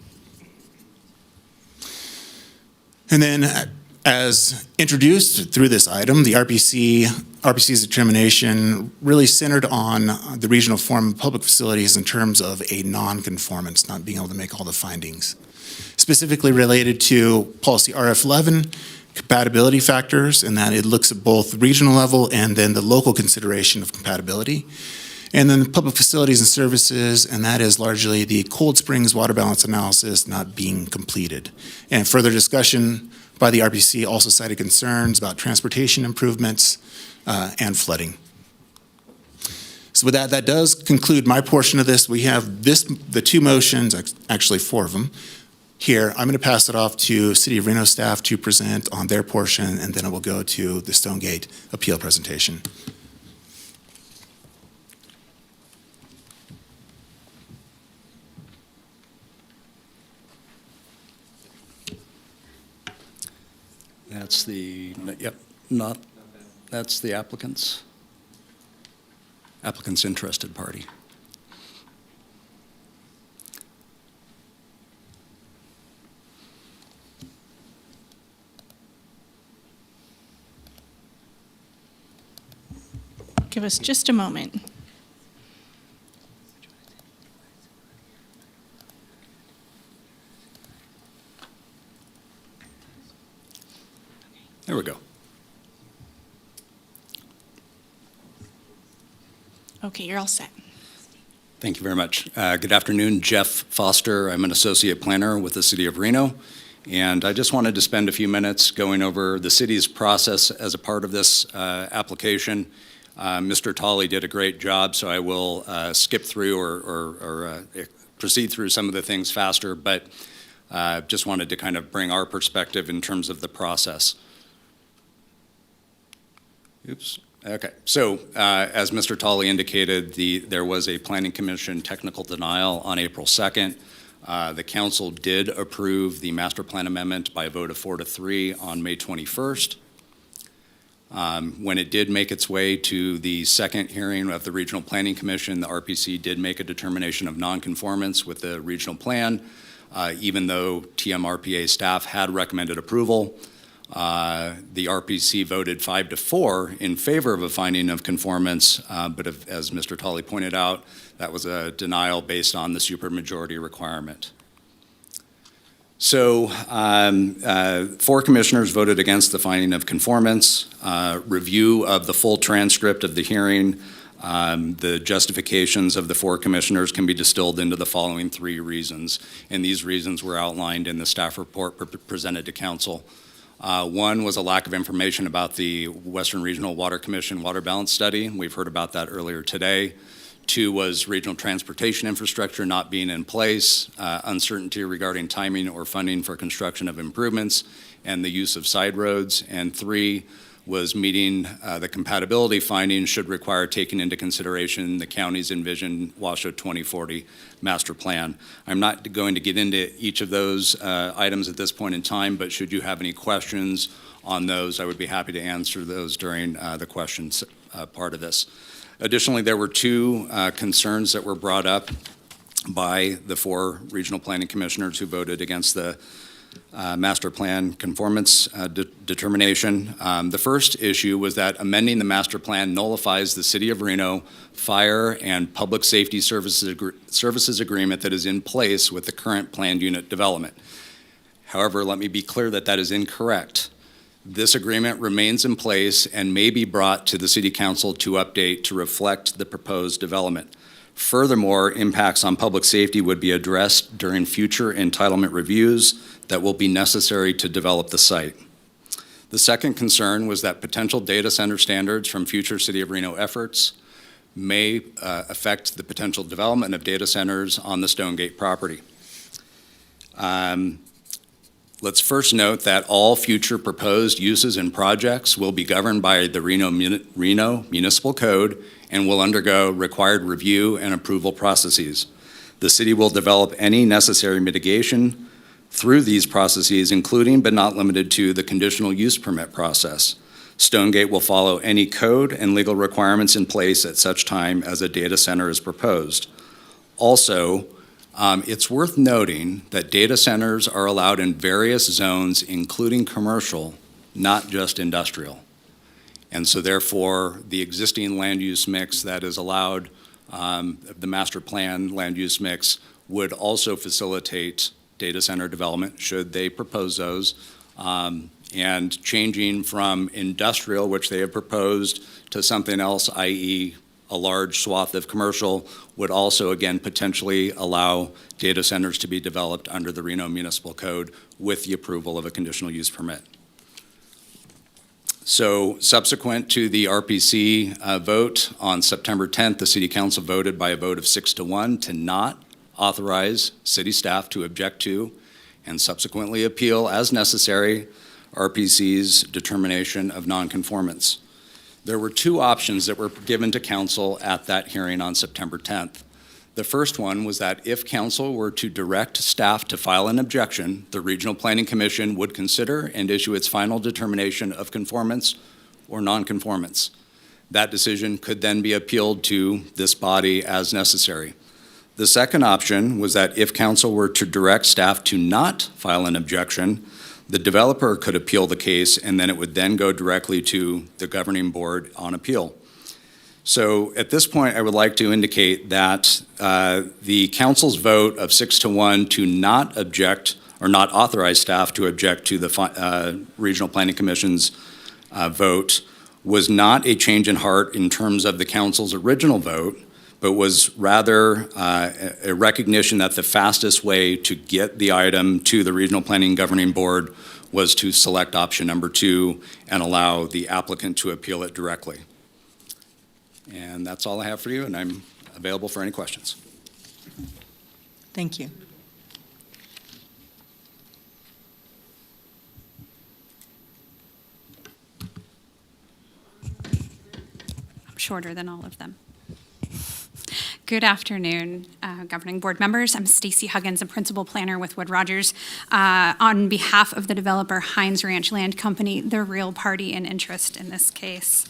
Speaker 24: And then, as introduced through this item, the RPC's determination really centered on the regional form of public facilities in terms of a non-conformance, not being able to make all the findings. Specifically related to policy RF11, compatibility factors, and that it looks at both regional level and then the local consideration of compatibility. And then the public facilities and services, and that is largely the Cold Springs water balance analysis not being completed. And further discussion by the RPC also cited concerns about transportation improvements and flooding. So with that, that does conclude my portion of this. We have the two motions, actually four of them, here. I'm going to pass it off to City of Reno staff to present on their portion, and then it will go to the Stonegate appeal presentation.
Speaker 19: That's the, that's the applicant's interested party.
Speaker 8: Give us just a moment.
Speaker 19: There we go.
Speaker 8: Okay, you're all set.
Speaker 19: Thank you very much. Good afternoon, Jeff Foster. I'm an associate planner with the City of Reno, and I just wanted to spend a few minutes going over the city's process as a part of this application. Mr. Tolley did a great job, so I will skip through or proceed through some of the things faster, but just wanted to kind of bring our perspective in terms of the process. Oops. Okay. So as Mr. Tolley indicated, there was a Planning Commission technical denial on April 2nd. The council did approve the master plan amendment by a vote of 4-3 on May 21st. When it did make its way to the second hearing of the Regional Planning Commission, the RPC did make a determination of nonconformance with the regional plan, even though TMRPA staff had recommended approval. The RPC voted 5-4 in favor of a finding of conformance, but as Mr. Tolley pointed out, that was a denial based on the supermajority requirement. So 4 commissioners voted against the finding of conformance. Review of the full transcript of the hearing, the justifications of the 4 commissioners can be distilled into the following 3 reasons, and these reasons were outlined in the staff report presented to council. One was a lack of information about the Western Regional Water Commission water balance study. We've heard about that earlier today. 2 was regional transportation infrastructure not being in place, uncertainty regarding timing or funding for construction of improvements and the use of side roads. And 3 was meeting the compatibility findings should require taking into consideration the county's envisioned Washoe 2040 master plan. I'm not going to get into each of those items at this point in time, but should you have any questions on those, I would be happy to answer those during the questions part of this. Additionally, there were 2 concerns that were brought up by the 4 regional planning commissioners who voted against the master plan conformance determination. The first issue was that amending the master plan nullifies the City of Reno fire and public safety services agreement that is in place with the current planned unit development. However, let me be clear that that is incorrect. This agreement remains in place and may be brought to the City Council to update to reflect the proposed development. Furthermore, impacts on public safety would be addressed during future entitlement reviews that will be necessary to develop the site. The second concern was that potential data center standards from future City of Reno efforts may affect the potential development of data centers on the Stonegate property. Let's first note that all future proposed uses and projects will be governed by the Reno Municipal Code and will undergo required review and approval processes. The city will develop any necessary mitigation through these processes, including but not limited to the conditional use permit process. Stonegate will follow any code and legal requirements in place at such time as a data center is proposed. Also, it's worth noting that data centers are allowed in various zones, including commercial, not just industrial. And so therefore, the existing land use mix that is allowed, the master plan land use mix, would also facilitate data center development, should they propose those. And changing from industrial, which they have proposed, to something else, i.e. a large swath of commercial, would also, again, potentially allow data centers to be developed under the Reno Municipal Code with the approval of a conditional use permit. So subsequent to the RPC vote on September 10th, the City Council voted by a vote of 6-1 to not authorize city staff to object to and subsequently appeal as necessary RPC's determination of nonconformance. There were two options that were given to council at that hearing on September 10th. The first one was that if council were to direct staff to file an objection, the Regional Planning Commission would consider and issue its final determination of conformance or nonconformance. That decision could then be appealed to this body as necessary. The second option was that if council were to direct staff to not file an objection, the developer could appeal the case, and then it would then go directly to the governing board on appeal. So at this point, I would like to indicate that the council's vote of 6-1 to not object or not authorize staff to object to the Regional Planning Commission's vote was not a change in heart in terms of the council's original vote, but was rather a recognition that the fastest way to get the item to the Regional Planning Governing Board was to select option number 2 and allow the applicant to appeal it directly. And that's all I have for you, and I'm available for any questions.
Speaker 1: Thank you.
Speaker 6: I'm shorter than all of them. Good afternoon, governing board members. I'm Stacy Huggins, a principal planner with Wood Rogers. On behalf of the developer Hines Ranch Land Company, the real party in interest in this case.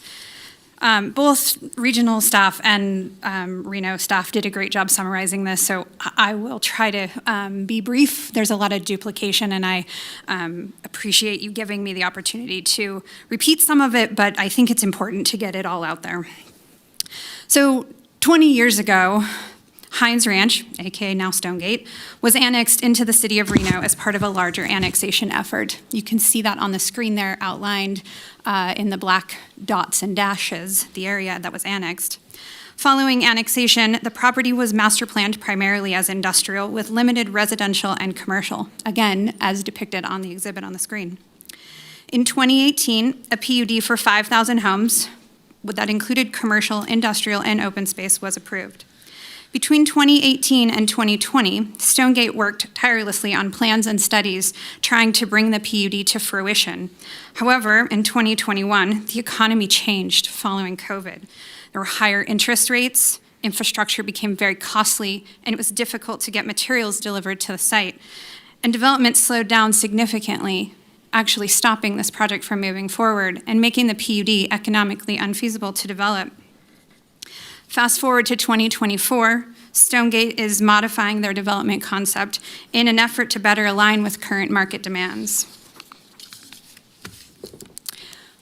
Speaker 6: Both regional staff and Reno staff did a great job summarizing this, so I will try to be brief. There's a lot of duplication, and I appreciate you giving me the opportunity to repeat some of it, but I think it's important to get it all out there. So 20 years ago, Hines Ranch, aka now Stonegate, was annexed into the city of Reno as part of a larger annexation effort. You can see that on the screen there outlined in the black dots and dashes, the area that was annexed. Following annexation, the property was master planned primarily as industrial with limited residential and commercial, again, as depicted on the exhibit on the screen. In 2018, a PUD for 5,000 homes that included commercial, industrial, and open space was approved. Between 2018 and 2020, Stonegate worked tirelessly on plans and studies trying to bring the PUD to fruition. However, in 2021, the economy changed following COVID. There were higher interest rates, infrastructure became very costly, and it was difficult to get materials delivered to the site. And development slowed down significantly, actually stopping this project from moving forward and making the PUD economically unfeasible to develop. Fast forward to 2024, Stonegate is modifying their development concept in an effort to better align with current market demands.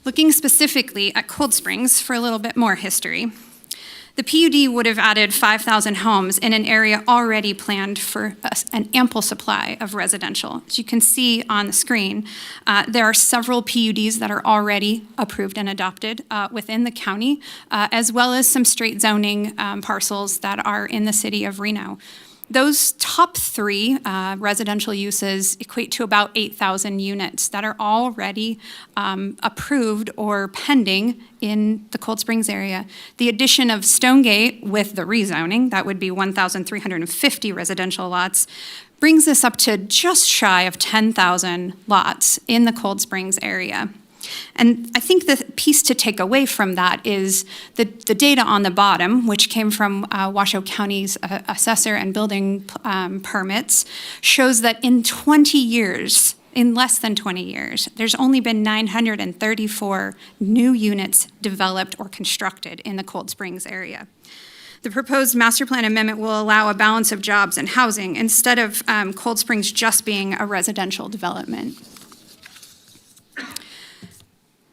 Speaker 6: Looking specifically at Cold Springs for a little bit more history, the PUD would have added 5,000 homes in an area already planned for an ample supply of residential. As you can see on the screen, there are several PUDs that are already approved and adopted within the county, as well as some straight zoning parcels that are in the city of Reno. Those top three residential uses equate to about 8,000 units that are already approved or pending in the Cold Springs area. The addition of Stonegate with the rezoning, that would be 1,350 residential lots, brings us up to just shy of 10,000 lots in the Cold Springs area. And I think the piece to take away from that is the data on the bottom, which came from Washoe County's assessor and building permits, shows that in 20 years, in less than 20 years, there's only been 934 new units developed or constructed in the Cold Springs area. The proposed master plan amendment will allow a balance of jobs and housing instead of Cold Springs just being a residential development.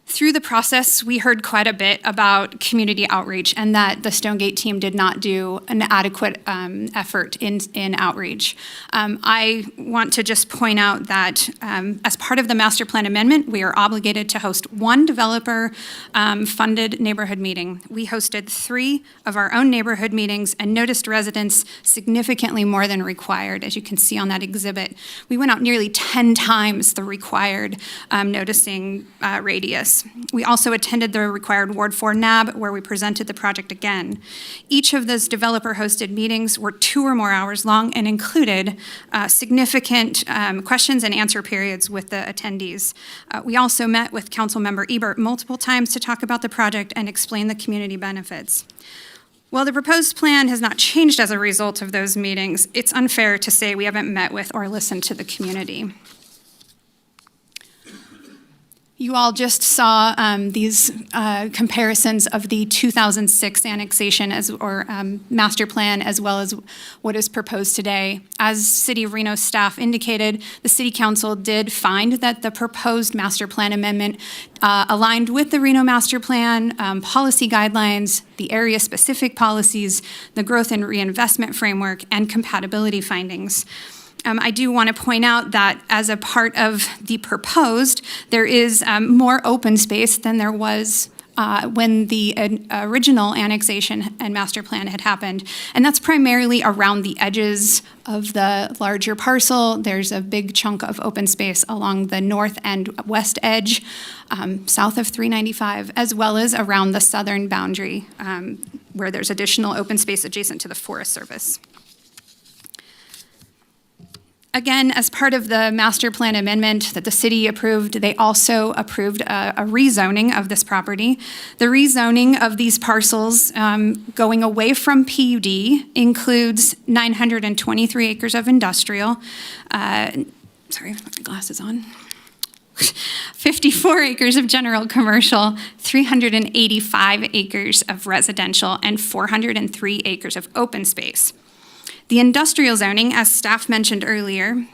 Speaker 6: Through the process, we heard quite a bit about community outreach and that the Stonegate team did not do an adequate effort in outreach. I want to just point out that as part of the master plan amendment, we are obligated to host one developer-funded neighborhood meeting. We hosted 3 of our own neighborhood meetings and noticed residents significantly more than required, as you can see on that exhibit. We went out nearly 10 times the required noticing radius. We also attended the required Ward 4 NAB, where we presented the project again. Each of those developer-hosted meetings were 2 or more hours long and included significant questions and answer periods with the attendees. We also met with Councilmember Ebert multiple times to talk about the project and explain the community benefits. While the proposed plan has not changed as a result of those meetings, it's unfair to say we haven't met with or listened to the community. You all just saw these comparisons of the 2006 annexation master plan, as well as what is proposed today. As City of Reno staff indicated, the City Council did find that the proposed master plan amendment aligned with the Reno master plan, policy guidelines, the area-specific policies, the growth and reinvestment framework, and compatibility findings. I do want to point out that as a part of the proposed, there is more open space than there was when the original annexation and master plan had happened. And that's primarily around the edges of the larger parcel. There's a big chunk of open space along the north and west edge, south of 395, as well as around the southern boundary, where there's additional open space adjacent to the Forest Service. Again, as part of the master plan amendment that the city approved, they also approved a rezoning of this property. The rezoning of these parcels going away from PUD includes 923 acres of industrial. Sorry, put my glasses on. 54 acres of general commercial, 385 acres of residential, and 403 acres of open space. The industrial zoning, as staff mentioned earlier,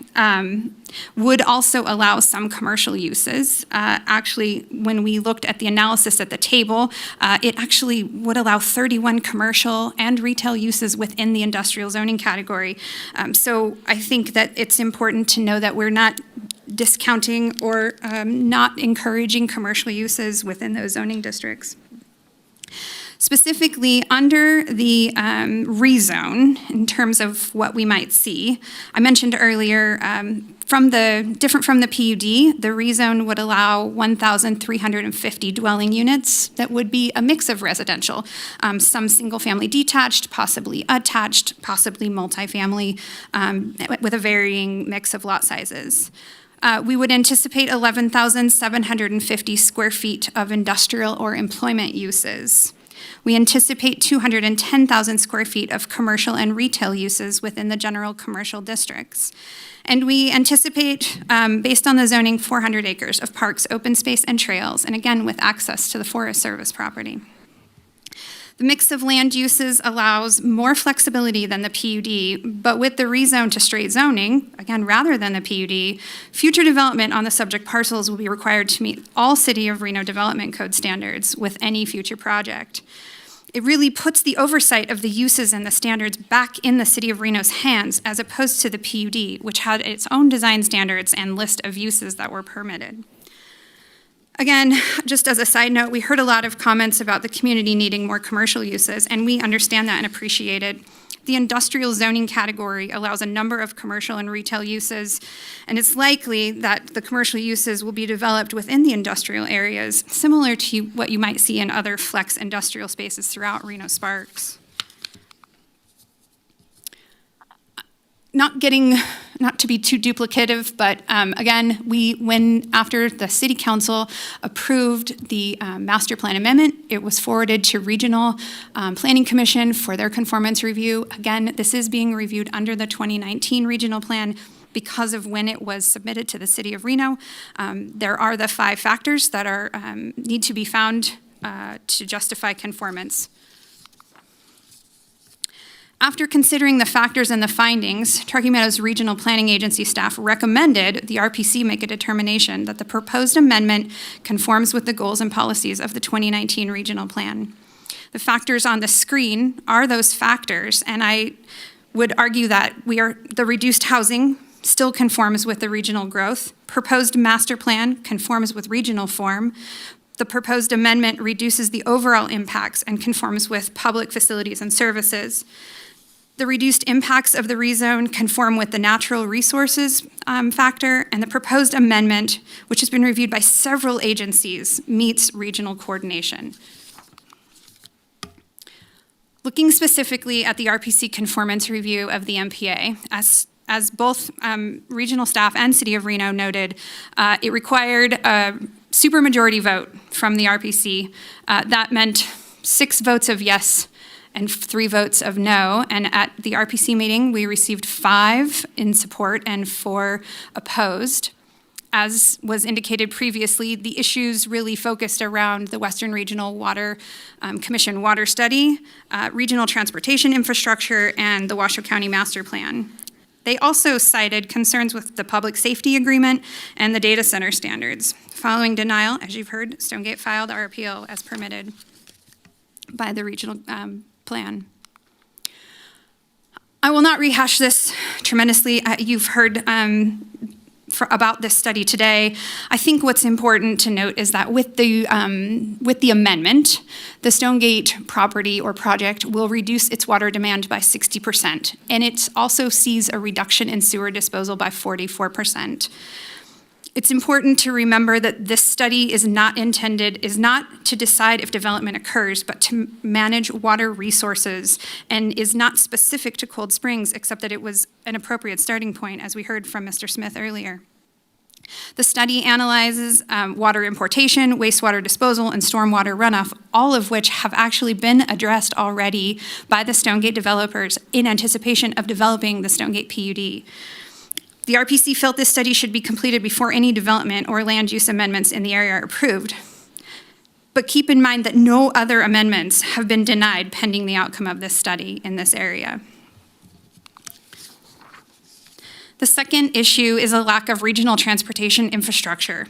Speaker 6: would also allow some commercial uses. Actually, when we looked at the analysis at the table, it actually would allow 31 commercial and retail uses within the industrial zoning category. So I think that it's important to know that we're not discounting or not encouraging commercial uses within those zoning districts. Specifically, under the rezone, in terms of what we might see, I mentioned earlier, different from the PUD, the rezone would allow 1,350 dwelling units that would be a mix of residential, some single-family detached, possibly attached, possibly multifamily, with a varying mix of lot sizes. We would anticipate 11,750 square feet of industrial or employment uses. We anticipate 210,000 square feet of commercial and retail uses within the general commercial districts. And we anticipate, based on the zoning, 400 acres of parks, open space, and trails, and again, with access to the Forest Service property. The mix of land uses allows more flexibility than the PUD, but with the rezone to straight zoning, again, rather than the PUD, future development on the subject parcels will be required to meet all City of Reno Development Code standards with any future project. It really puts the oversight of the uses and the standards back in the City of Reno's hands, as opposed to the PUD, which had its own design standards and list of uses that were permitted. Again, just as a side note, we heard a lot of comments about the community needing more commercial uses, and we understand that and appreciate it. The industrial zoning category allows a number of commercial and retail uses, and it's likely that the commercial uses will be developed within the industrial areas, similar to what you might see in other flex industrial spaces throughout Reno Sparks. Not to be too duplicative, but again, after the City Council approved the master plan amendment, it was forwarded to Regional Planning Commission for their conformance review. Again, this is being reviewed under the 2019 regional plan because of when it was submitted to the City of Reno. There are the 5 factors that need to be found to justify conformance. After considering the factors and the findings, Truckee Meadows Regional Planning Agency staff recommended the RPC make a determination that the proposed amendment conforms with the goals and policies of the 2019 regional plan. The factors on the screen are those factors, and I would argue that the reduced housing still conforms with the regional growth. Proposed master plan conforms with regional form. The proposed amendment reduces the overall impacts and conforms with public facilities and services. The reduced impacts of the rezone conform with the natural resources factor, and the proposed amendment, which has been reviewed by several agencies, meets regional coordination. Looking specifically at the RPC conformance review of the MPA, as both regional staff and City of Reno noted, it required a supermajority vote from the RPC. That meant 6 votes of yes and 3 votes of no. And at the RPC meeting, we received 5 in support and 4 opposed. As was indicated previously, the issues really focused around the Western Regional Water Commission water study, regional transportation infrastructure, and the Washoe County Master Plan. They also cited concerns with the public safety agreement and the data center standards. Following denial, as you've heard, Stonegate filed our appeal as permitted by the regional plan. I will not rehash this tremendously. You've heard about this study today. I think what's important to note is that with the amendment, the Stonegate property or project will reduce its water demand by 60%, and it also sees a reduction in sewer disposal by 44%. It's important to remember that this study is not to decide if development occurs, but to manage water resources, and is not specific to Cold Springs, except that it was an appropriate starting point, as we heard from Mr. Smith earlier. The study analyzes water importation, wastewater disposal, and stormwater runoff, all of which have actually been addressed already by the Stonegate developers in anticipation of developing the Stonegate PUD. The RPC felt this study should be completed before any development or land use amendments in the area are approved. But keep in mind that no other amendments have been denied pending the outcome of this study in this area. The second issue is a lack of regional transportation infrastructure.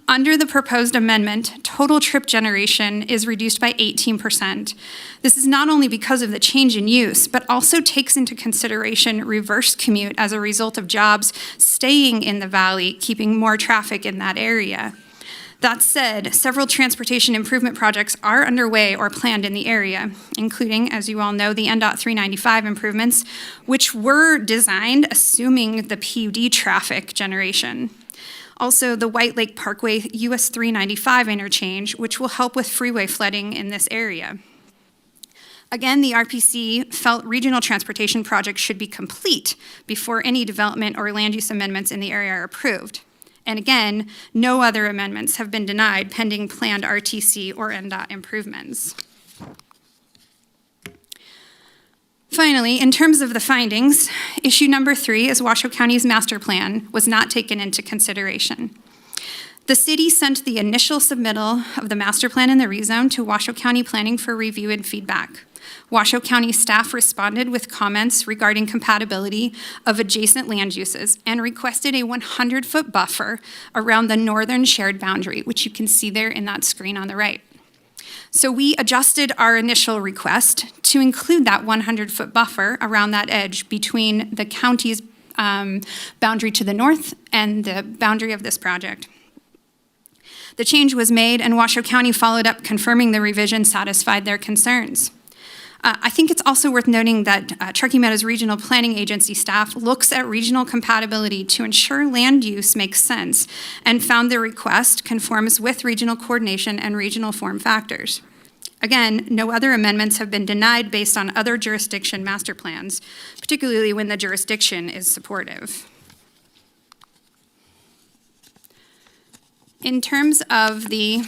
Speaker 6: Under the proposed amendment, total trip generation is reduced by 18%. This is not only because of the change in use, but also takes into consideration reverse commute as a result of jobs staying in the valley, keeping more traffic in that area. That said, several transportation improvement projects are underway or planned in the area, including, as you all know, the NDOT 395 improvements, which were designed assuming the PUD traffic generation. Also, the White Lake Parkway US 395 interchange, which will help with freeway flooding in this area. Again, the RPC felt regional transportation projects should be complete before any development or land use amendments in the area are approved. And again, no other amendments have been denied pending planned RTC or NDOT improvements. Finally, in terms of the findings, issue number 3 is Washoe County's master plan was not taken into consideration. The city sent the initial submittal of the master plan and the rezone to Washoe County Planning for review and feedback. Washoe County staff responded with comments regarding compatibility of adjacent land uses and requested a 100-foot buffer around the northern shared boundary, which you can see there in that screen on the right. So we adjusted our initial request to include that 100-foot buffer around that edge between the county's boundary to the north and the boundary of this project. The change was made, and Washoe County followed up, confirming the revision satisfied their concerns. I think it's also worth noting that Truckee Meadows Regional Planning Agency staff looks at regional compatibility to ensure land use makes sense, and found the request conforms with regional coordination and regional form factors. Again, no other amendments have been denied based on other jurisdiction master plans, particularly when the jurisdiction is supportive. In terms of the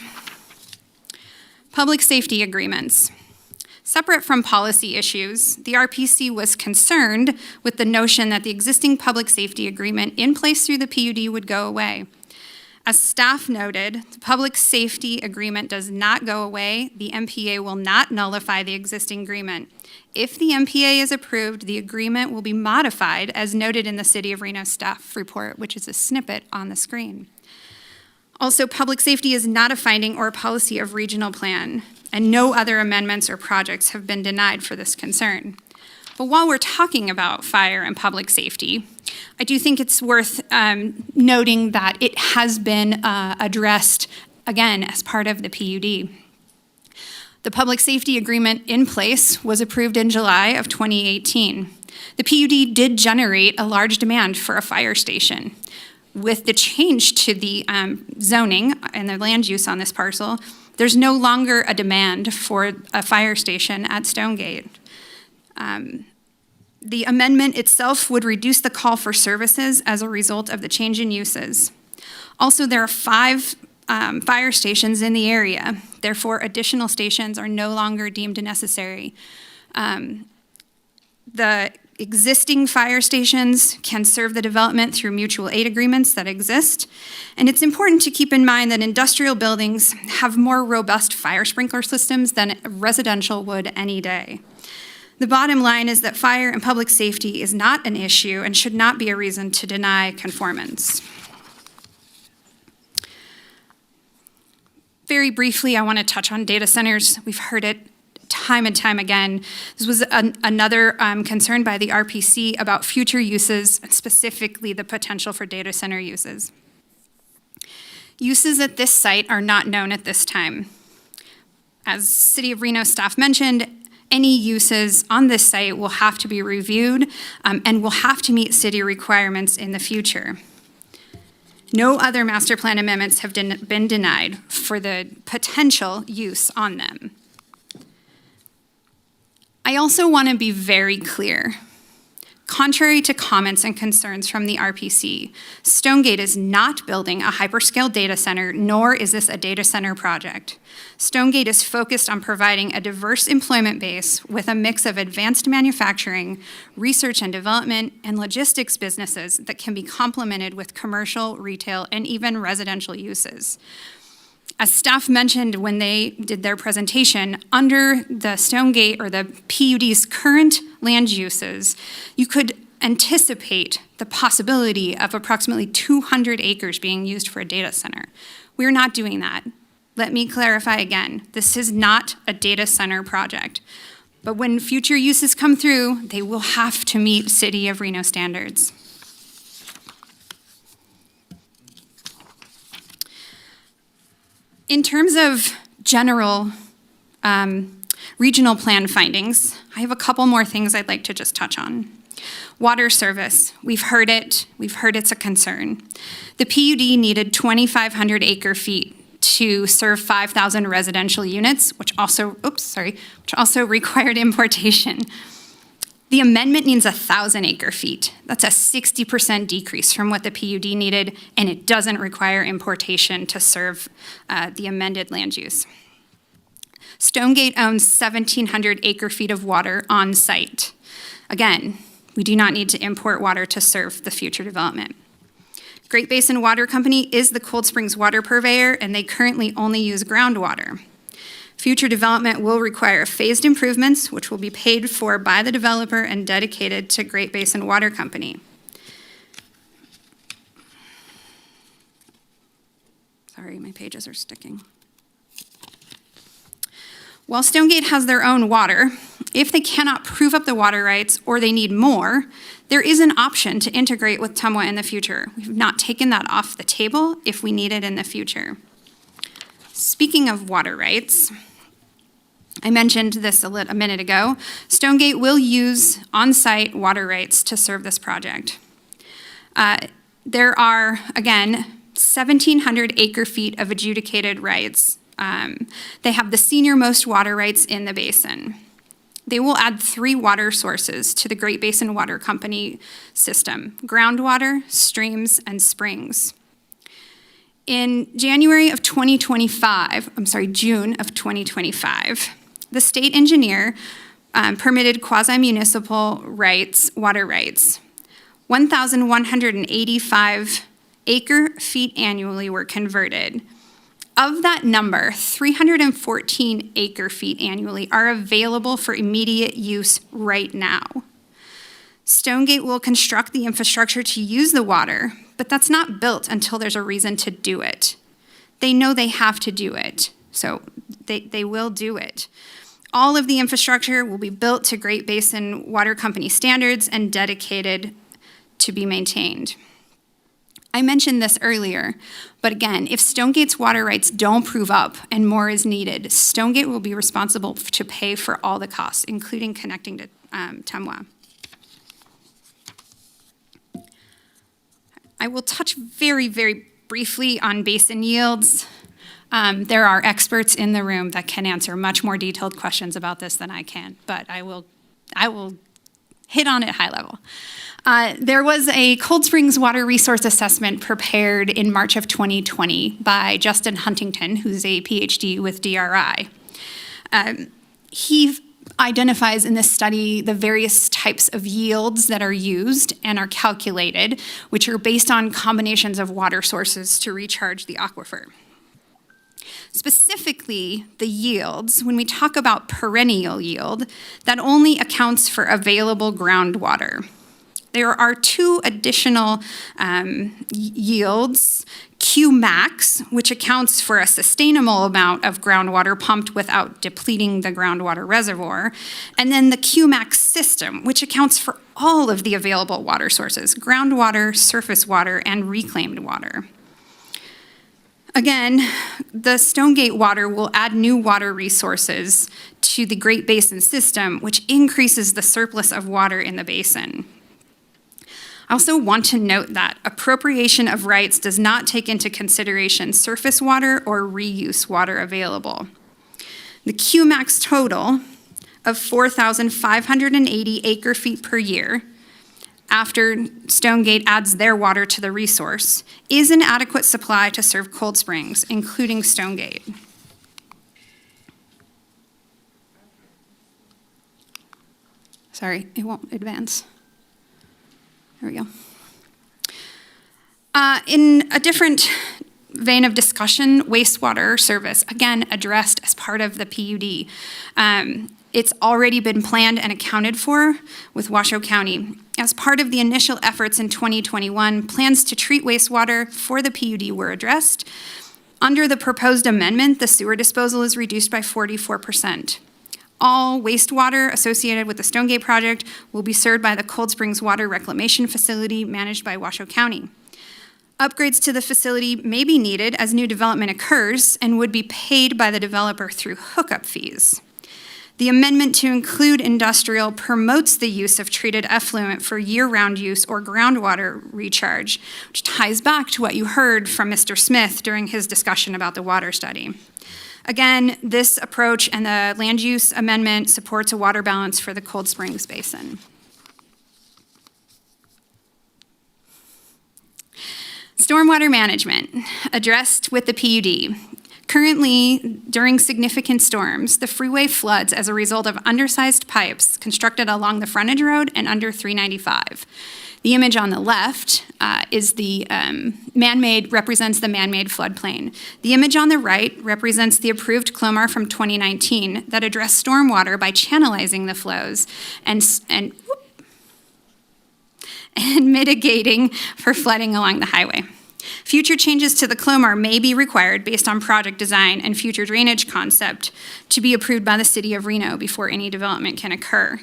Speaker 6: public safety agreements, separate from policy issues, the RPC was concerned with the notion that the existing public safety agreement in place through the PUD would go away. As staff noted, the public safety agreement does not go away. The MPA will not nullify the existing agreement. If the MPA is approved, the agreement will be modified as noted in the City of Reno staff report, which is a snippet on the screen. Also, public safety is not a finding or a policy of regional plan, and no other amendments or projects have been denied for this concern. But while we're talking about fire and public safety, I do think it's worth noting that it has been addressed, again, as part of the PUD. The public safety agreement in place was approved in July of 2018. The PUD did generate a large demand for a fire station. With the change to the zoning and the land use on this parcel, there's no longer a demand for a fire station at Stonegate. The amendment itself would reduce the call for services as a result of the change in uses. Also, there are 5 fire stations in the area. Therefore, additional stations are no longer deemed necessary. The existing fire stations can serve the development through mutual aid agreements that exist. And it's important to keep in mind that industrial buildings have more robust fire sprinkler systems than residential would any day. The bottom line is that fire and public safety is not an issue and should not be a reason to deny conformance. Very briefly, I want to touch on data centers. We've heard it time and time again. This was another concern by the RPC about future uses, specifically the potential for data center uses. Uses at this site are not known at this time. As City of Reno staff mentioned, any uses on this site will have to be reviewed and will have to meet city requirements in the future. No other master plan amendments have been denied for the potential use on them. I also want to be very clear. Contrary to comments and concerns from the RPC, Stonegate is not building a hyperscale data center, nor is this a data center project. Stonegate is focused on providing a diverse employment base with a mix of advanced manufacturing, research and development, and logistics businesses that can be complemented with commercial, retail, and even residential uses. As staff mentioned when they did their presentation, under the Stonegate or the PUD's current land uses, you could anticipate the possibility of approximately 200 acres being used for a data center. We're not doing that. Let me clarify again, this is not a data center project. But when future uses come through, they will have to meet City of Reno standards. In terms of general regional plan findings, I have a couple more things I'd like to just touch on. Water service, we've heard it's a concern. The PUD needed 2,500 acre feet to serve 5,000 residential units, which also required importation. The amendment needs 1,000 acre feet. That's a 60% decrease from what the PUD needed, and it doesn't require importation to serve the amended land use. Stonegate owns 1,700 acre feet of water on site. Again, we do not need to import water to serve the future development. Great Basin Water Company is the Cold Springs water purveyor, and they currently only use groundwater. Future development will require phased improvements, which will be paid for by the developer and dedicated to Great Basin Water Company. Sorry, my pages are sticking. While Stonegate has their own water, if they cannot prove up the water rights or they need more, there is an option to integrate with TUMWA in the future. We've not taken that off the table if we need it in the future. Speaking of water rights, I mentioned this a minute ago. Stonegate will use on-site water rights to serve this project. There are, again, 1,700 acre-feet of adjudicated rights. They have the senior-most water rights in the basin. They will add 3 water sources to the Great Basin Water Company system: groundwater, streams, and springs. In June of 2025, the state engineer permitted quasi-municipal rights, water rights. 1,185 acre-feet annually were converted. Of that number, 314 acre-feet annually are available for immediate use right now. Stonegate will construct the infrastructure to use the water, but that's not built until there's a reason to do it. They know they have to do it, so they will do it. All of the infrastructure will be built to Great Basin Water Company standards and dedicated to be maintained. I mentioned this earlier, but again, if Stonegate's water rights don't prove up and more is needed, Stonegate will be responsible to pay for all the costs, including connecting to TUMWA. I will touch very, very briefly on basin yields. There are experts in the room that can answer much more detailed questions about this than I can, but I will hit on it high level. There was a Cold Springs Water Resource Assessment prepared in March of 2020 by Justin Huntington, who's a PhD with DRI. He identifies in this study the various types of yields that are used and are calculated, which are based on combinations of water sources to recharge the aquifer. Specifically, the yields, when we talk about perennial yield, that only accounts for available groundwater. There are 2 additional yields: Qmax, which accounts for a sustainable amount of groundwater pumped without depleting the groundwater reservoir, and then the Qmax system, which accounts for all of the available water sources: groundwater, surface water, and reclaimed water. Again, the Stonegate water will add new water resources to the Great Basin system, which increases the surplus of water in the basin. I also want to note that appropriation of rights does not take into consideration surface water or reuse water available. The Qmax total of 4,580 acre-feet per year, after Stonegate adds their water to the resource, is an adequate supply to serve Cold Springs, including Stonegate. Sorry, it won't advance. There we go. In a different vein of discussion, wastewater service, again, addressed as part of the PUD. It's already been planned and accounted for with Washoe County. As part of the initial efforts in 2021, plans to treat wastewater for the PUD were addressed. Under the proposed amendment, the sewer disposal is reduced by 44%. All wastewater associated with the Stonegate project will be served by the Cold Springs Water Reclamation Facility managed by Washoe County. Upgrades to the facility may be needed as new development occurs and would be paid by the developer through hookup fees. The amendment to include industrial promotes the use of treated effluent for year-round use or groundwater recharge, which ties back to what you heard from Mr. Smith during his discussion about the water study. Again, this approach and the land use amendment supports a water balance for the Cold Springs Basin. Stormwater management, addressed with the PUD. Currently, during significant storms, the freeway floods as a result of undersized pipes constructed along the frontage road and under 395. The image on the left is the represents the man-made floodplain. The image on the right represents the approved CLOMAR from 2019 that addressed stormwater by channelizing the flows and mitigating for flooding along the highway. Future changes to the CLOMAR may be required based on project design and future drainage concept to be approved by the City of Reno before any development can occur.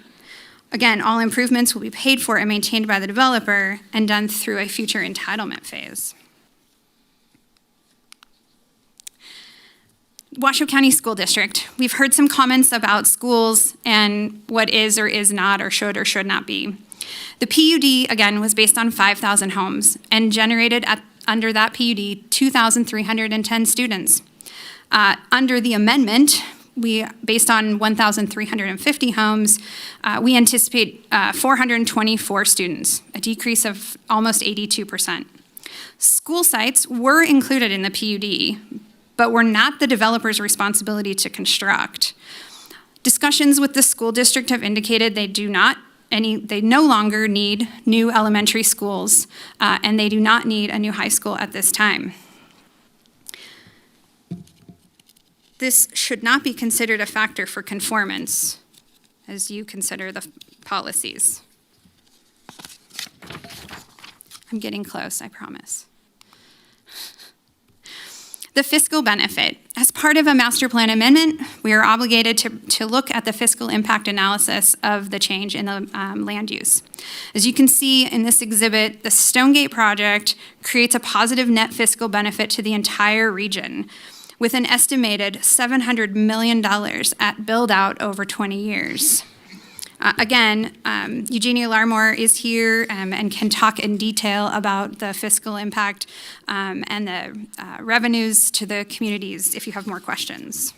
Speaker 6: Again, all improvements will be paid for and maintained by the developer and done through a future entitlement phase. Washoe County School District. We've heard some comments about schools and what is or is not or should not be. The PUD, again, was based on 5,000 homes and generated under that PUD 2,310 students. Under the amendment, based on 1,350 homes, we anticipate 424 students, a decrease of almost 82%. School sites were included in the PUD, but were not the developer's responsibility to construct. Discussions with the school district have indicated they no longer need new elementary schools, and they do not need a new high school at this time. This should not be considered a factor for conformance as you consider the policies. I'm getting close, I promise. The fiscal benefit. As part of a master plan amendment, we are obligated to look at the fiscal impact analysis of the change in the land use. As you can see in this exhibit, the Stonegate project creates a positive net fiscal benefit to the entire region, with an estimated $700 million at build-out over 20 years. Again, Eugenia Larmore is here and can talk in detail about the fiscal impact and the revenues to the communities if you have more questions.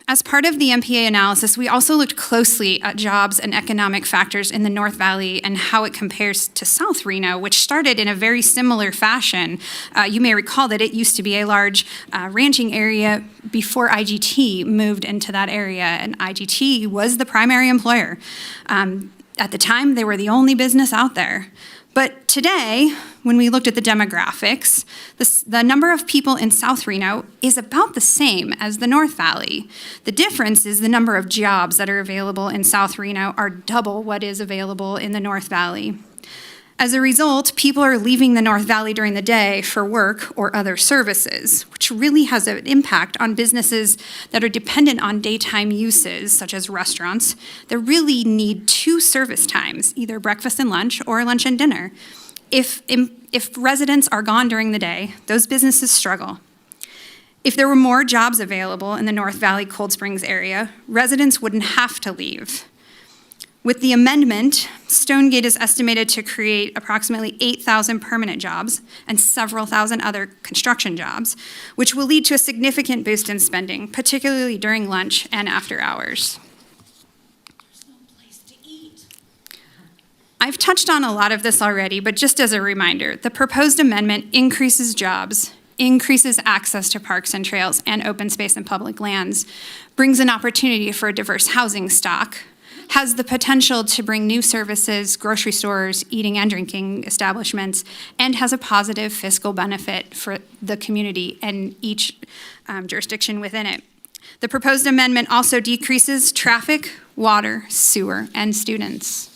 Speaker 6: As part of the MPA analysis, we also looked closely at jobs and economic factors in the North Valley and how it compares to South Reno, which started in a very similar fashion. You may recall that it used to be a large ranching area before IGT moved into that area, and IGT was the primary employer. At the time, they were the only business out there. But today, when we looked at the demographics, the number of people in South Reno is about the same as the North Valley. The difference is the number of jobs that are available in South Reno are double what is available in the North Valley. As a result, people are leaving the North Valley during the day for work or other services, which really has an impact on businesses that are dependent on daytime uses, such as restaurants, that really need two service times, either breakfast and lunch or lunch and dinner. If residents are gone during the day, those businesses struggle. If there were more jobs available in the North Valley Cold Springs area, residents wouldn't have to leave. With the amendment, Stonegate is estimated to create approximately 8,000 permanent jobs and several thousand other construction jobs, which will lead to a significant boost in spending, particularly during lunch and after hours. I've touched on a lot of this already, but just as a reminder, the proposed amendment increases jobs, increases access to parks and trails and open space and public lands, brings an opportunity for a diverse housing stock, has the potential to bring new services, grocery stores, eating and drinking establishments, and has a positive fiscal benefit for the community and each jurisdiction within it. The proposed amendment also decreases traffic, water, sewer, and students.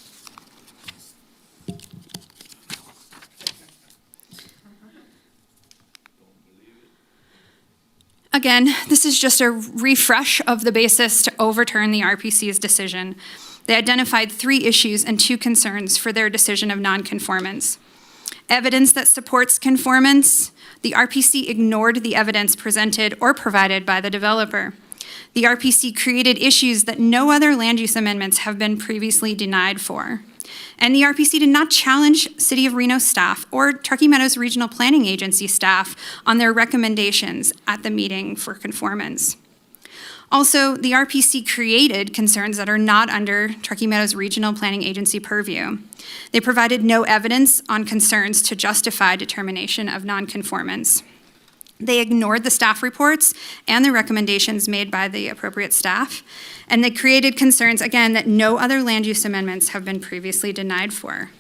Speaker 6: Again, this is just a refresh of the basis to overturn the RPC's decision. They identified 3 issues and 2 concerns for their decision of nonconformance. Evidence that supports conformance. The RPC ignored the evidence presented or provided by the developer. The RPC created issues that no other land use amendments have been previously denied for. And the RPC did not challenge City of Reno staff or Truckee Meadows Regional Planning Agency staff on their recommendations at the meeting for conformance. Also, the RPC created concerns that are not under Truckee Meadows Regional Planning Agency purview. They provided no evidence on concerns to justify determination of nonconformance. They ignored the staff reports and the recommendations made by the appropriate staff, and they created concerns, again, that no other land use amendments have been previously denied for.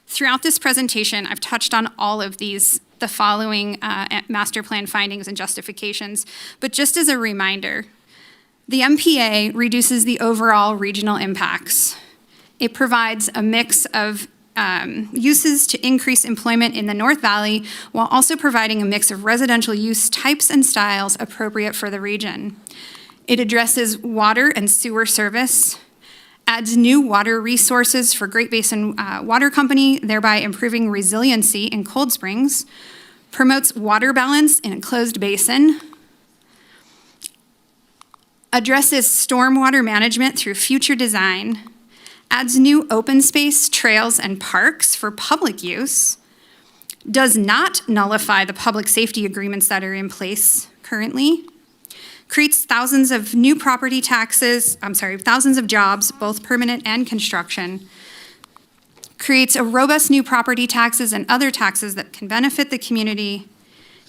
Speaker 6: Throughout this presentation, I've touched on all of the following master plan findings and justifications, but just as a reminder, the MPA reduces the overall regional impacts. It provides a mix of uses to increase employment in the North Valley, while also providing a mix of residential use types and styles appropriate for the region. It addresses water and sewer service, adds new water resources for Great Basin Water Company, thereby improving resiliency in Cold Springs, promotes water balance in a closed basin, addresses stormwater management through future design, adds new open space, trails, and parks for public use, does not nullify the public safety agreements that are in place currently, creates thousands of new property taxes, thousands of jobs, both permanent and construction, creates a robust new property taxes and other taxes that can benefit the community,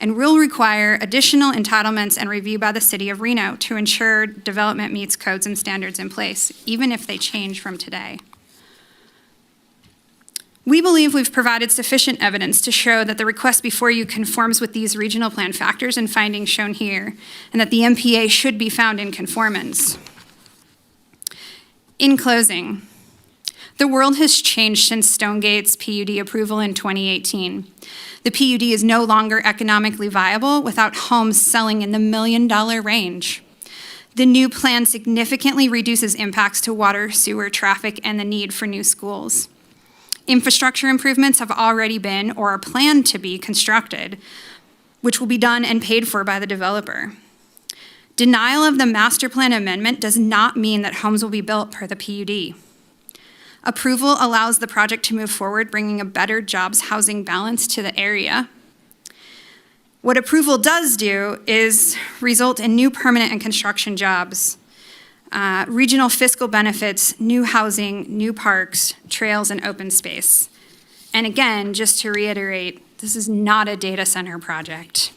Speaker 6: and will require additional entitlements and review by the City of Reno to ensure development meets codes and standards in place, even if they change from today. We believe we've provided sufficient evidence to show that the request before you conforms with these regional plan factors and findings shown here, and that the MPA should be found in conformance. In closing, the world has changed since Stonegate's PUD approval in 2018. The PUD is no longer economically viable without homes selling in the $1 million range. The new plan significantly reduces impacts to water, sewer, traffic, and the need for new schools. Infrastructure improvements have already been or are planned to be constructed, which will be done and paid for by the developer. Denial of the master plan amendment does not mean that homes will be built per the PUD. Approval allows the project to move forward, bringing a better jobs housing balance to the area. What approval does do is result in new permanent and construction jobs, regional fiscal benefits, new housing, new parks, trails, and open space. And again, just to reiterate, this is not a data center project.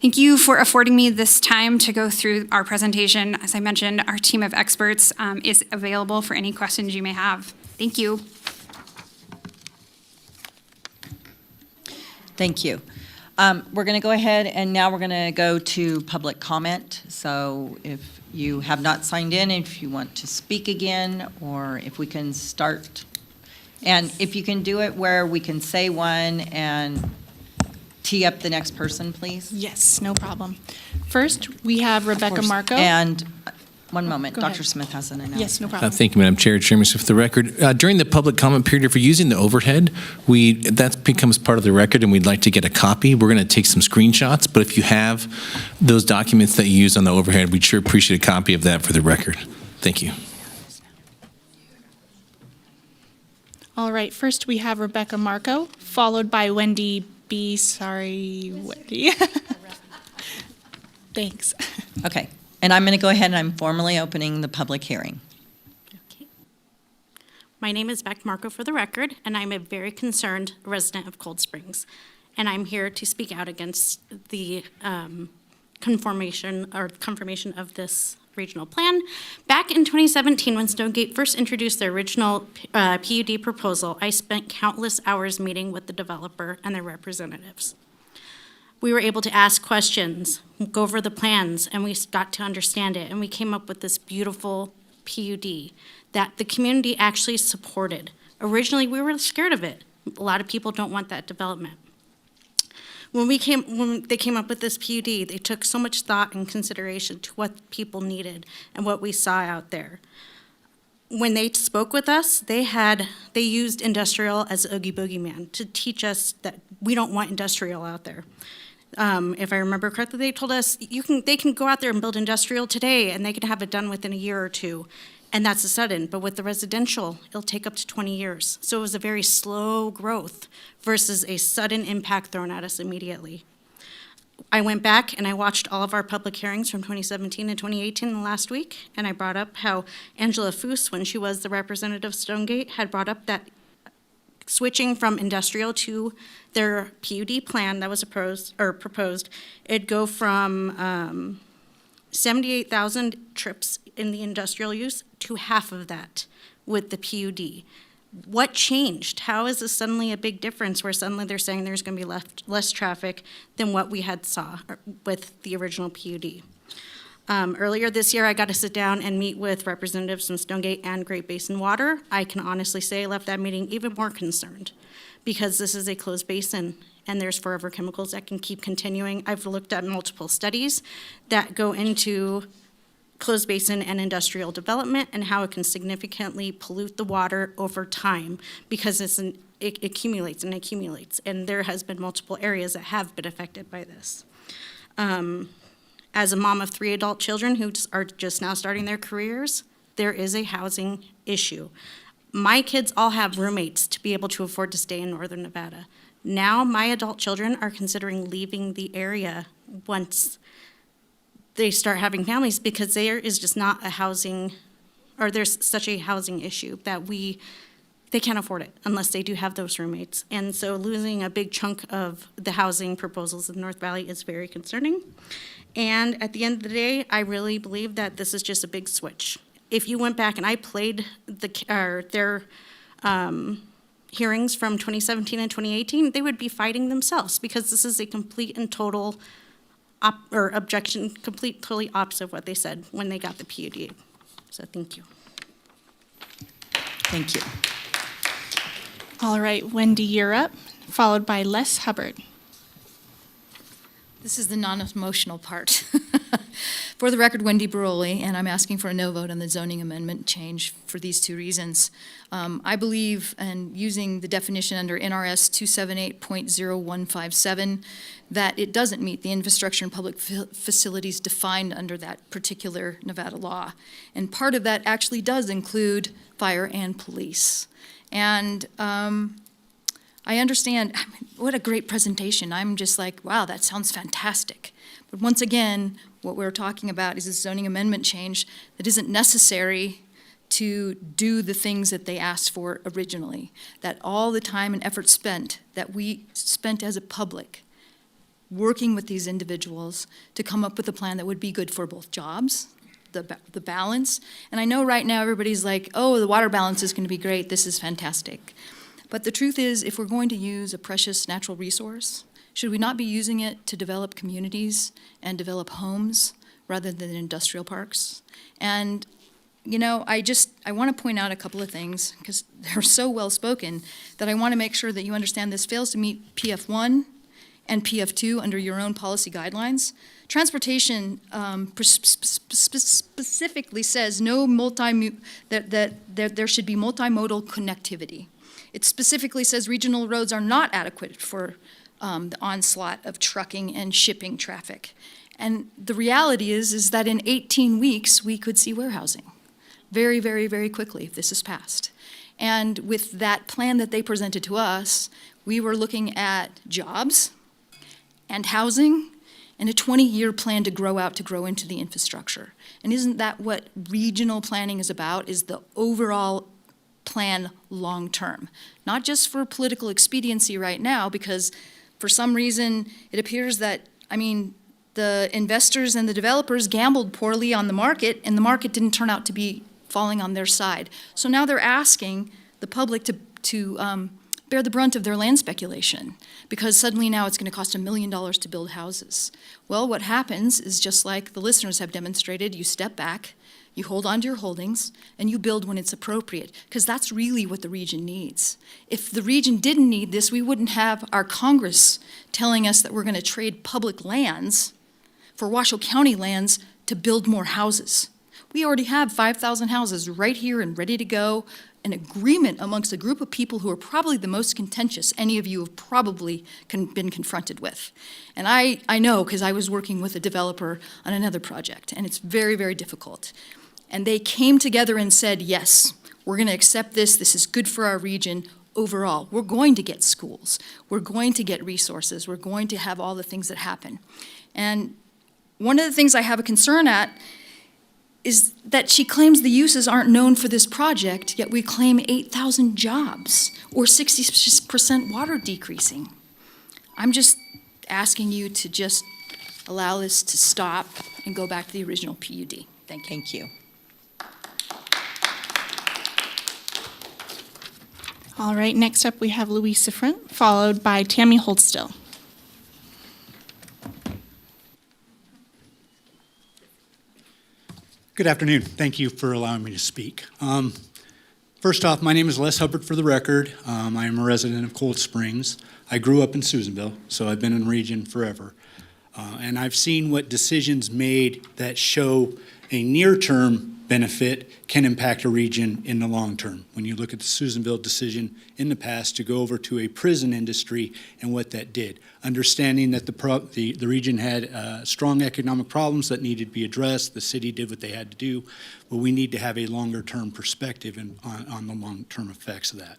Speaker 6: Thank you for affording me this time to go through our presentation. As I mentioned, our team of experts is available for any questions you may have. Thank you.
Speaker 1: Thank you. We're going to go ahead and now we're going to go to public comment. So if you have not signed in, if you want to speak again, or if we can start, and if you can do it where we can say one and tee up the next person, please.
Speaker 8: Yes, no problem. First, we have Rebecca Marco.
Speaker 1: And one moment,
Speaker 8: Go
Speaker 1: Dr.
Speaker 8: ahead.
Speaker 1: Smith has an announcement.
Speaker 8: Yes, no problem.
Speaker 4: Thank you, Madam Chair. Chairman Smith, for the record. During the public comment period, if we're using the overhead, that becomes part of the record, and we'd like to get a copy. We're going to take some screenshots, but if you have those documents that you use on the overhead, we'd sure appreciate a copy of that for the record. Thank you.
Speaker 8: All right, first we have Rebecca Marco, followed by Wendy Wendy. Thanks.
Speaker 1: Okay, and I'm going to go ahead and I'm formally opening the public hearing.
Speaker 7: My name is Beck Marco for the record, and I'm a very concerned resident of Cold Springs. And I'm here to speak out against the confirmation of this regional plan. Back in 2017, when Stonegate first introduced their original PUD proposal, I spent countless hours meeting with the developer and their representatives. We were able to ask questions, go over the plans, and we got to understand it, and we came up with this beautiful PUD that the community actually supported. Originally, we were scared of it. A lot of people don't want that development. When they came up with this PUD, they took so much thought and consideration to what people needed and what we saw out there. When they spoke with us, they used industrial as Oogie Boogie Man to teach us that we don't want industrial out there. If I remember correctly, they told us they can go out there and build industrial today, and they can have it done within a year or two. And that's a sudden, but with the residential, it'll take up to 20 years. So it was a very slow growth versus a sudden impact thrown at us immediately. I went back and I watched all of our public hearings from 2017 and 2018 last week, and I brought up how Angela Foose, when she was the representative of Stonegate, had brought up that switching from industrial to their PUD plan that was proposed, it'd go from 78,000 trips in the industrial use to half of that with the PUD. What changed? How is this suddenly a big difference where suddenly they're saying there's going to be less traffic than what we had saw with the original PUD? Earlier this year, I got to sit down and meet with representatives from Stonegate and Great Basin Water. I can honestly say I left that meeting even more concerned because this is a closed basin and there's forever chemicals that can keep continuing. I've looked at multiple studies that go into closed basin and industrial development and how it can significantly pollute the water over time because it accumulates and accumulates. And there has been multiple areas that have been affected by this. As a mom of 3 adult children who are just now starting their careers, there is a housing issue. My kids all have roommates to be able to afford to stay in Northern Nevada. Now my adult children are considering leaving the area once they start having families because there is just not a housing, or there's such a housing issue that they can't afford it unless they do have those roommates. And so losing a big chunk of the housing proposals in North Valley is very concerning. And at the end of the day, I really believe that this is just a big switch. If you went back and I played their hearings from 2017 and 2018, they would be fighting themselves because this is a complete and total objection, totally opposite of what they said when they got the PUD. So thank you.
Speaker 1: Thank you.
Speaker 8: All right, Wendy, you're up, followed by Les Hubbard.
Speaker 12: This is the non-emotional part. For the record, Wendy Baroli, and I'm asking for a no vote on the zoning amendment change for these 2 reasons. I believe, and using the definition under NRS 278.0157, that it doesn't meet the infrastructure and public facilities defined under that particular Nevada law. And part of that actually does include fire and police. And I understand, what a great presentation. I'm just like, wow, that sounds fantastic. But once again, what we're talking about is a zoning amendment change that isn't necessary to do the things that they asked for originally. That all the time and effort spent, that we spent as a public, working with these individuals to come up with a plan that would be good for both jobs, the balance. And I know right now everybody's like, oh, the water balance is going to be great, this is fantastic. But the truth is, if we're going to use a precious natural resource, should we not be using it to develop communities and develop homes rather than industrial parks? And, you know, I want to point out a couple of things because they're so well spoken that I want to make sure that you understand this fails to meet PF1 and PF2 under your own policy guidelines. Transportation specifically says that there should be multimodal connectivity. It specifically says regional roads are not adequate for the onslaught of trucking and shipping traffic. And the reality is that in 18 weeks, we could see warehousing very, very, very quickly if this is passed. And with that plan that they presented to us, we were looking at jobs and housing and a 20-year plan to grow into the infrastructure. And isn't that what regional planning is about, is the overall plan long-term? Not just for political expediency right now, because for some reason it appears that, the investors and the developers gambled poorly on the market, and the market didn't turn out to be falling on their side. So now they're asking the public to bear the brunt of their land speculation, because suddenly now it's going to cost $1 million to build houses. Well, what happens is, just like the listeners have demonstrated, you step back, you hold on to your holdings, and you build when it's appropriate, because that's really what the region needs. If the region didn't need this, we wouldn't have our Congress telling us that we're going to trade public lands for Washoe County lands to build more houses. We already have 5,000 houses right here and ready to go, an agreement amongst a group of people who are probably the most contentious any of you have probably been confronted with. And I know, because I was working with a developer on another project, and it's very, very difficult. And they came together and said, yes, we're going to accept this. This is good for our region overall. We're going to get schools. We're going to get resources. We're going to have all the things that happen. And one of the things I have a concern at is that she claims the uses aren't known for this project, yet we claim 8,000 jobs or 60% water decreasing. I'm just asking you to just allow this to stop and go back to the original PUD. Thank you.
Speaker 1: Thank you.
Speaker 8: All right, next up we have Louise Siffrent, followed by Tammy Holdstill.
Speaker 5: Good afternoon. Thank you for allowing me to speak. First off, my name is Les Hubbard for the record. I am a resident of Cold Springs. I grew up in Susanville, so I've been in the region forever. And I've seen what decisions made that show a near-term benefit can impact a region in the long term. When you look at the Susanville decision in the past to go over to a prison industry and what that did, understanding that the region had strong economic problems that needed to be addressed, the city did what they had to do, but we need to have a longer-term perspective on the long-term effects of that.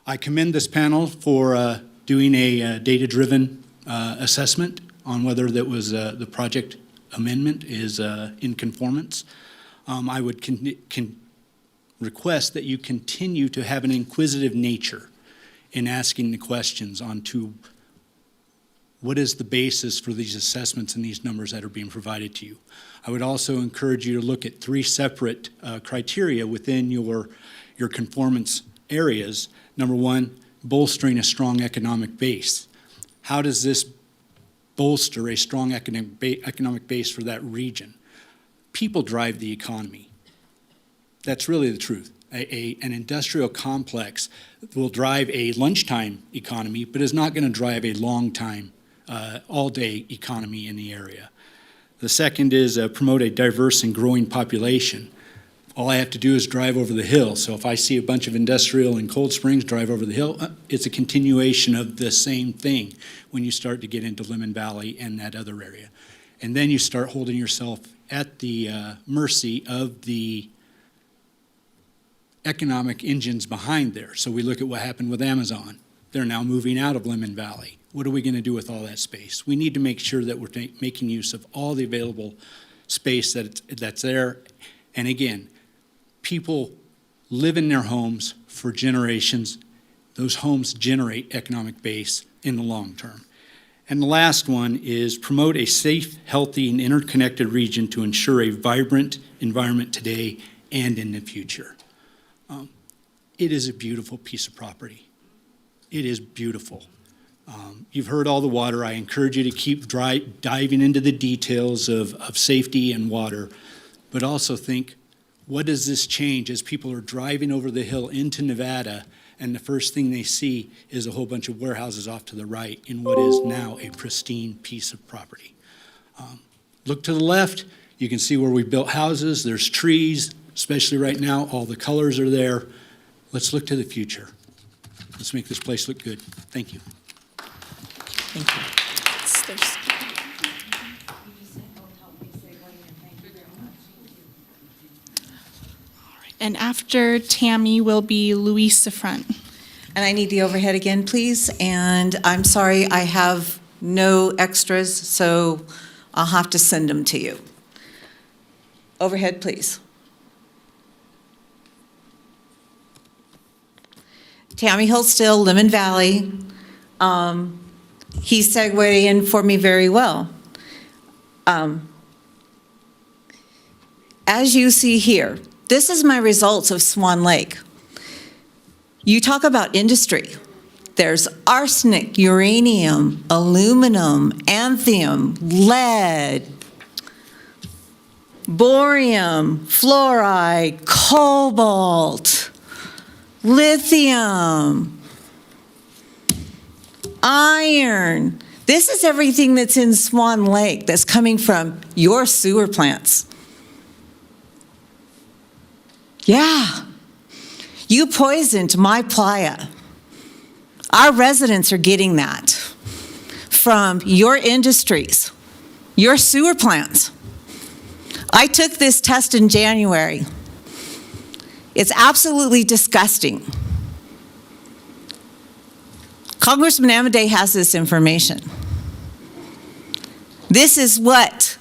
Speaker 5: I commend this panel for doing a data-driven assessment on whether that was the project amendment is in conformance. I would request that you continue to have an inquisitive nature in asking the questions on to what is the basis for these assessments and these numbers that are being provided to you. I would also encourage you to look at 3 separate criteria within your conformance areas. Number 1, bolstering a strong economic base. How does this bolster a strong economic base for that region? People drive the economy. That's really the truth. An industrial complex will drive a lunchtime economy, but is not going to drive a long time, all-day economy in the area. The second is promote a diverse and growing population. All I have to do is drive over the hill. So if I see a bunch of industrial in Cold Springs, drive over the hill, it's a continuation of the same thing when you start to get into Lemon Valley and that other area. And then you start holding yourself at the mercy of the economic engines behind there. So we look at what happened with Amazon. They're now moving out of Lemon Valley. What are we going to do with all that space? We need to make sure that we're making use of all the available space that's there. And again, people live in their homes for generations. Those homes generate economic base in the long term. And the last one is promote a safe, healthy, and interconnected region to ensure a vibrant environment today and in the future. It is a beautiful piece of property. It is beautiful. You've heard all the water. I encourage you to keep diving into the details of safety and water, but also think, what does this change as people are driving over the hill into Nevada and the first thing they see is a whole bunch of warehouses off to the right in what is now a pristine piece of property. Look to the left, you can see where we built houses, there's trees, especially right now, all the colors are there. Let's look to the future. Let's make this place look good. Thank you.
Speaker 1: Thank you.
Speaker 8: And after Tammy will be Louise Siffrent.
Speaker 14: And I need the overhead again, please. And I'm sorry, I have no extras, so I'll have to send them to you. Overhead, please. Tammy Hillstill, Lemon Valley. He segued in for me very well. As you see here, this is my results of Swan Lake. You talk about industry. There's arsenic, uranium, aluminum, anthium, lead, borium, fluoride, cobalt, lithium, iron. This is everything that's in Swan Lake that's coming from your sewer plants. Yeah. You poisoned my playa. Our residents are getting that from your industries, your sewer plants. I took this test in January. It's absolutely disgusting. Congressman Amodei has this information. This is what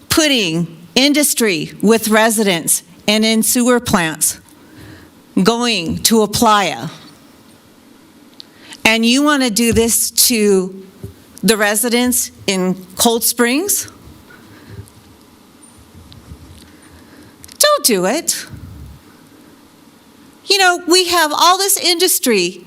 Speaker 14: putting industry with residents and in sewer plants going to a playa, and you want to do this to the residents in Cold Springs? Don't do it. You know, we have all this industry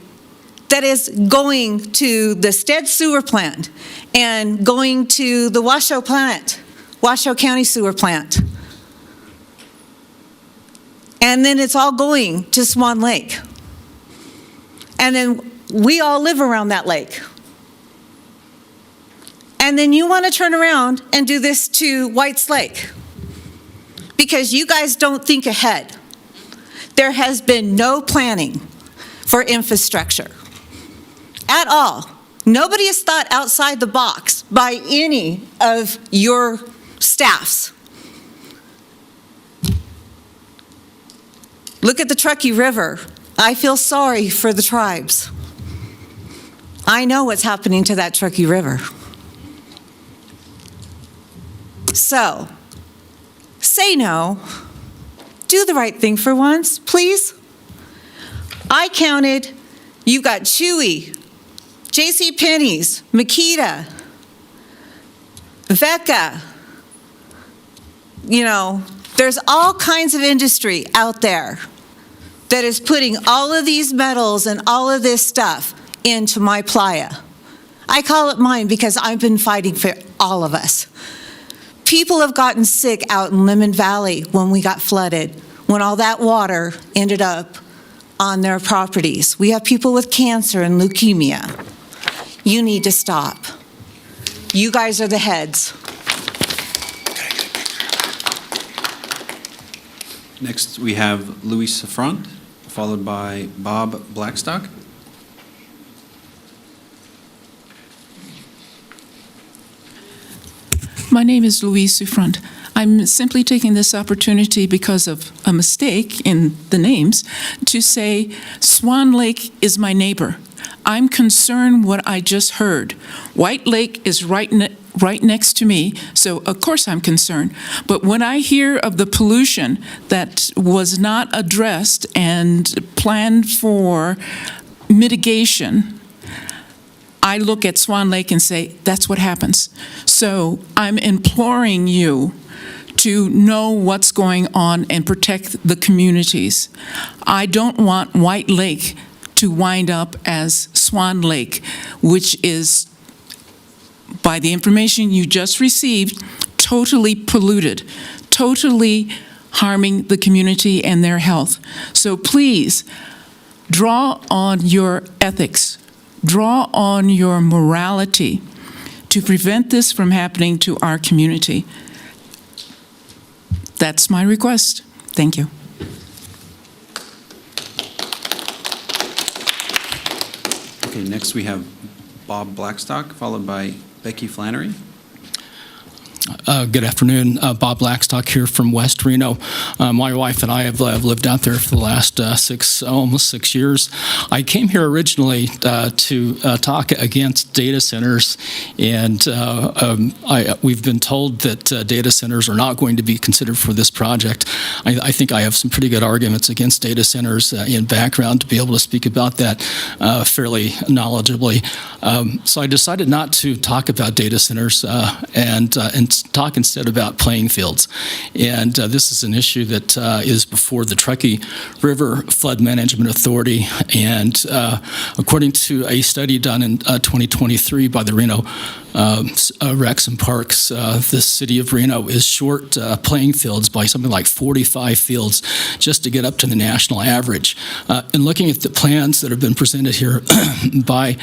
Speaker 14: that is going to the Stead Sewer Plant and going to the Washoe plant, Washoe County Sewer Plant. And then it's all going to Swan Lake. And then we all live around that lake. And then you want to turn around and do this to White's Lake because you guys don't think ahead. There has been no planning for infrastructure at all. Nobody has thought outside the box by any of your staffs. Look at the Truckee River. I feel sorry for the tribes. I know what's happening to that Truckee River. So, say no. Do the right thing for once, please. I counted, you've got Chewy, JCPenney's, Makita, Vecca. You know, there's all kinds of industry out there that is putting all of these metals and all of this stuff into my playa. I call it mine because I've been fighting for all of us. People have gotten sick out in Lemon Valley when we got flooded, when all that water ended up on their properties. We have people with cancer and leukemia. You need to stop. You guys are the heads.
Speaker 9: Next, we have Louis Safront, followed by Bob Blackstock.
Speaker 15: My name is Louise Sufront. I'm simply taking this opportunity because of a mistake in the names to say Swan Lake is my neighbor. I'm concerned what I just heard. White Lake is right next to me, so of course I'm concerned. But when I hear of the pollution that was not addressed and planned for mitigation, I look at Swan Lake and say, that's what happens. So I'm imploring you to know what's going on and protect the communities. I don't want White Lake to wind up as Swan Lake, which is, by the information you just received, totally polluted, totally harming the community and their health. So please, draw on your ethics, draw on your morality to prevent this from happening to our community. That's my request. Thank you.
Speaker 9: Okay, next we have Bob Blackstock, followed by Becky Flannery.
Speaker 20: Good afternoon. Bob Blackstock here from West Reno. My wife and I have lived out there for the last almost 6 years. I came here originally to talk against data centers, and we've been told that data centers are not going to be considered for this project. I think I have some pretty good arguments against data centers in background to be able to speak about that fairly knowledgeably. So I decided not to talk about data centers and talk instead about playing fields. And this is an issue that is before the Truckee River Flood Management Authority. And according to a study done in 2023 by the Reno Recs and Parks, the city of Reno is short playing fields by something like 45 fields just to get up to the national average. In looking at the plans that have been presented here by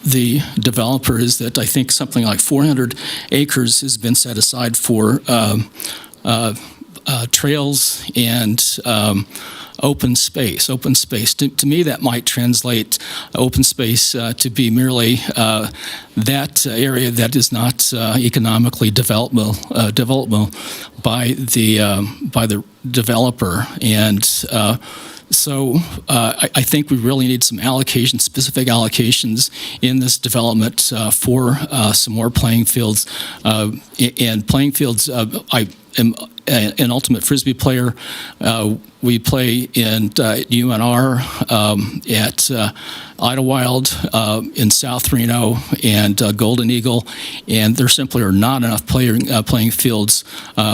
Speaker 20: the developer, is that I think something like 400 acres has been set aside for trails and open space. Open space, to me, that might translate open space to be merely that area that is not economically developable by the developer. And So I think we really need some allocations, specific allocations in this development for some more playing fields. And playing fields, I am an ultimate Frisbee player. We play in UNR, at Idlewild, in South Reno, and Golden Eagle, and there simply are not enough playing fields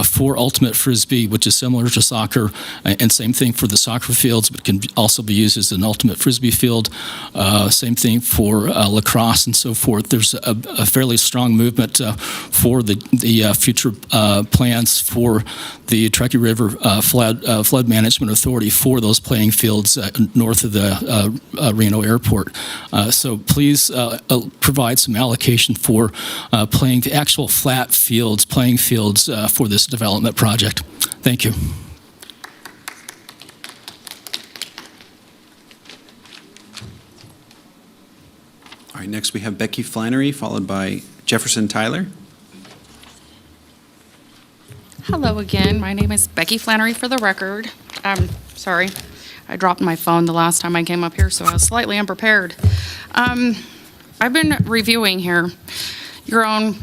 Speaker 20: for ultimate Frisbee, which is similar to soccer, and same thing for the soccer fields, but can also be used as an ultimate Frisbee field. Same thing for lacrosse and so forth. There's a fairly strong movement for the future plans for the Truckee River Flood Management Authority for those playing fields north of the Reno Airport. So please provide some allocation for playing actual flat fields, playing fields for this development project. Thank you.
Speaker 9: All right, next we have Becky Flannery, followed by Jefferson Tyler.
Speaker 16: Hello again. My name is Becky Flannery for the record. Sorry, I dropped my phone the last time I came up here, so I was slightly unprepared. I've been reviewing here your own,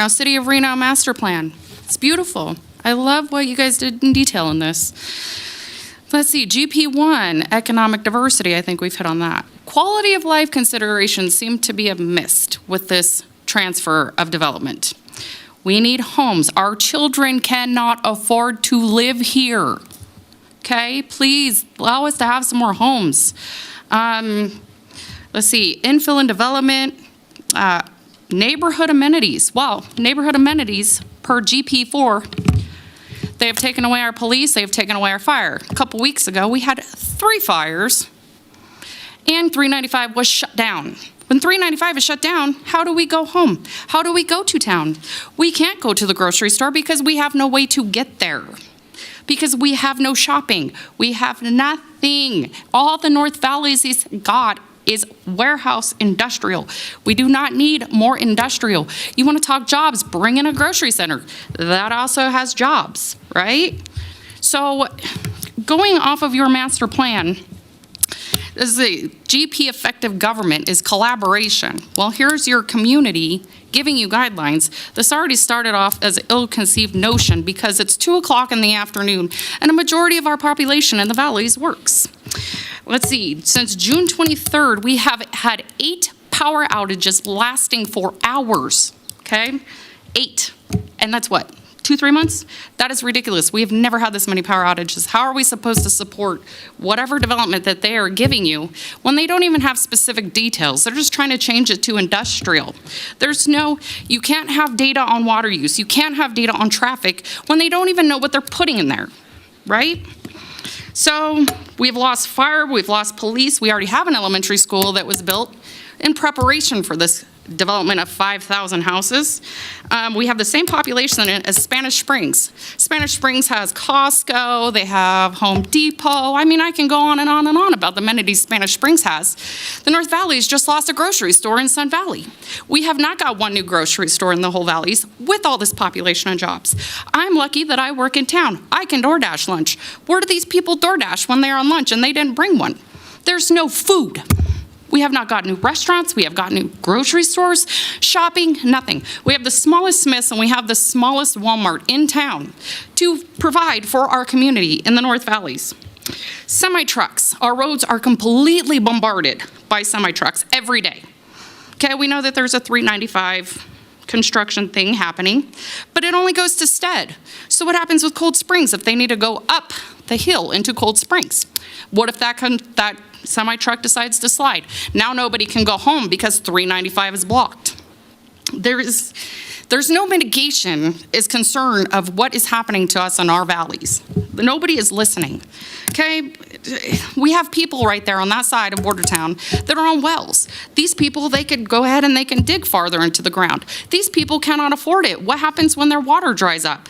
Speaker 16: City of Reno master plan. It's beautiful. I love what you guys did in detail in this. Let's see, GP1, economic diversity, I think we've hit on that. Quality of life considerations seem to be missed with this transfer of development. We need homes. Our children cannot afford to live here. Okay, please allow us to have some more homes. Let's see, infill and development, neighborhood amenities. Wow, neighborhood amenities per GP4. They have taken away our police, they have taken away our fire. A couple weeks ago, we had 3 fires, and 395 was shut down. When 395 is shut down, how do we go home? How do we go to town? We can't go to the grocery store because we have no way to get there. Because we have no shopping. We have nothing. All the North Valleys is got is warehouse industrial. We do not need more industrial. You want to talk jobs, bring in a grocery center. That also has jobs, right? So going off of your master plan, is the GP effective government is collaboration. Well, here's your community giving you guidelines. This already started off as an ill-conceived notion because it's 2 o'clock in the afternoon and a majority of our population in the valleys works. Let's see, since June 23rd, we have had 8 power outages lasting for hours, okay? 8, and that's what? 2-3 months? That is ridiculous. We have never had this many power outages. How are we supposed to support whatever development that they are giving you when they don't even have specific details? They're just trying to change it to industrial. You can't have data on water use. You can't have data on traffic when they don't even know what they're putting in there, right? So we've lost fire, we've lost police. We already have an elementary school that was built in preparation for this development of 5,000 houses. We have the same population as Spanish Springs. Spanish Springs has Costco, they have Home Depot. I mean, I can go on and on and on about the amenities Spanish Springs has. The North Valley's just lost a grocery store in Sun Valley. We have not got one new grocery store in the whole valleys with all this population and jobs. I'm lucky that I work in town. I can DoorDash lunch. Where do these people DoorDash when they're on lunch and they didn't bring one? There's no food. We have not got new restaurants, we have got new grocery stores, shopping, nothing. We have the smallest Smiths and we have the smallest Walmart in town to provide for our community in the North Valleys. Semi-trucks, our roads are completely bombarded by semi-trucks every day. Okay, we know that there's a 395 construction thing happening, but it only goes to Stead. So what happens with Cold Springs if they need to go up the hill into Cold Springs? What if that semi-truck decides to slide? Now nobody can go home because 395 is blocked. There's no mitigation is concern of what is happening to us in our valleys. Nobody is listening, okay? We have people right there on that side of Bordertown that are on wells. These people, they could go ahead and they can dig farther into the ground. These people cannot afford it. What happens when their water dries up?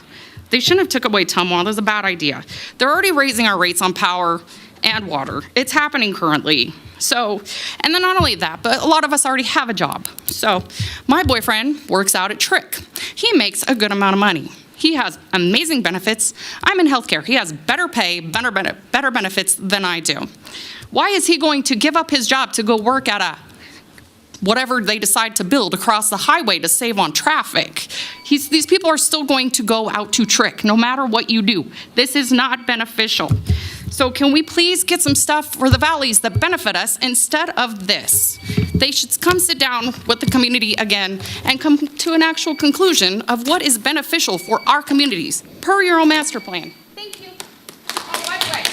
Speaker 16: They shouldn't have took away Tumwell. That's a bad idea. They're already raising our rates on power and water. It's happening currently. So, and then not only that, but a lot of us already have a job. So my boyfriend works out at Trick. He makes a good amount of money. He has amazing benefits. I'm in healthcare. He has better pay, better benefits than I do. Why is he going to give up his job to go work at a whatever they decide to build across the highway to save on traffic? These people are still going to go out to trick no matter what you do. This is not beneficial. So can we please get some stuff for the valleys that benefit us instead of this? They should come sit down with the community again and come to an actual conclusion of what is beneficial for our communities per your own master plan. Thank you. Oh, by the way,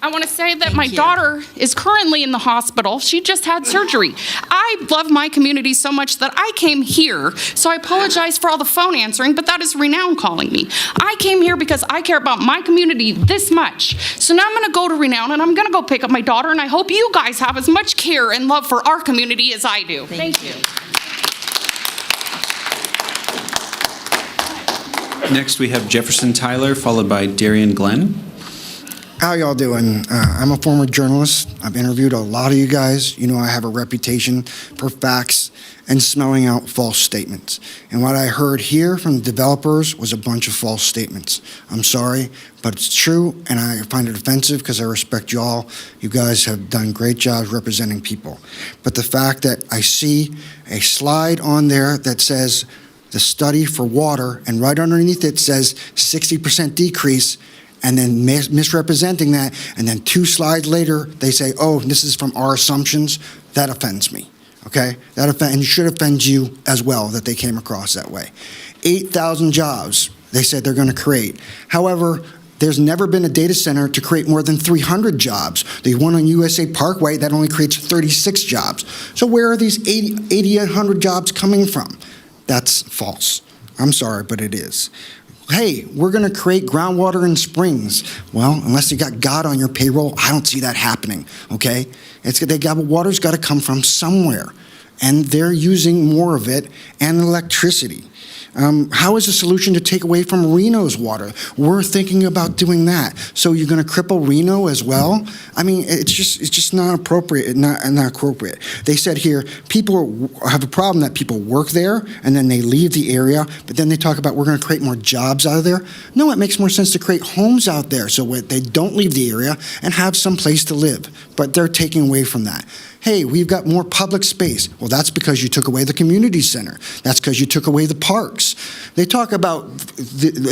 Speaker 16: I want to say that my daughter is currently in the hospital. She just had surgery. I love my community so much that I came here, so I apologize for all the phone answering, but that is Renown calling me. I came here because I care about my community this much. So now I'm going to go to Renown and I'm going to go pick up my daughter, and I hope you guys have as much care and love for our community as I do. Thank you.
Speaker 9: Next, we have Jefferson Tyler, followed by Darian Glenn.
Speaker 10: How y'all doing? I'm a former journalist. I've interviewed a lot of you guys. You know I have a reputation for facts and smelling out false statements. And what I heard here from the developers was a bunch of false statements. I'm sorry, but it's true, and I find it offensive because I respect y'all. You guys have done great jobs representing people. But the fact that I see a slide on there that says the study for water, and right underneath it says 60% decrease, and then misrepresenting that, and then 2 slides later, they say, oh, this is from our assumptions, that offends me, okay? And it should offend you as well that they came across that way. 8,000 jobs, they said they're gonna create. However, there's never been a data center to create more than 300 jobs. The one on USA Parkway, that only creates 36 jobs. So where are these 8,800 jobs coming from? That's false. I'm sorry, but it is. Hey, we're going to create groundwater in springs. Well, unless you got God on your payroll, I don't see that happening, okay? Water's got to come from somewhere, and they're using more of it and electricity. How is the solution to take away from Reno's water? We're thinking about doing that. So you're going to cripple Reno as well? I mean, it's just not appropriate. Not appropriate. They said here, people have a problem that people work there and then they leave the area, but then they talk about we're going to create more jobs out of there. No, it makes more sense to create homes out there so they don't leave the area and have some place to live. But they're taking away from that. Hey, we've got more public space. Well, that's because you took away the community center. That's because you took away the parks. They talk about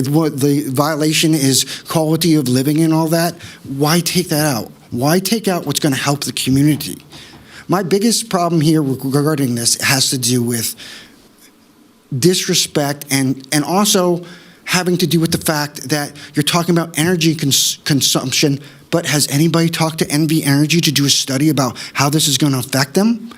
Speaker 10: what the violation is quality of living and all that. Why take that out? Why take out what's going to help the community? My biggest problem here regarding this has to do with disrespect and also having to do with the fact that you're talking about energy consumption. But has anybody talked to NV Energy to do a study about how this is going to affect them?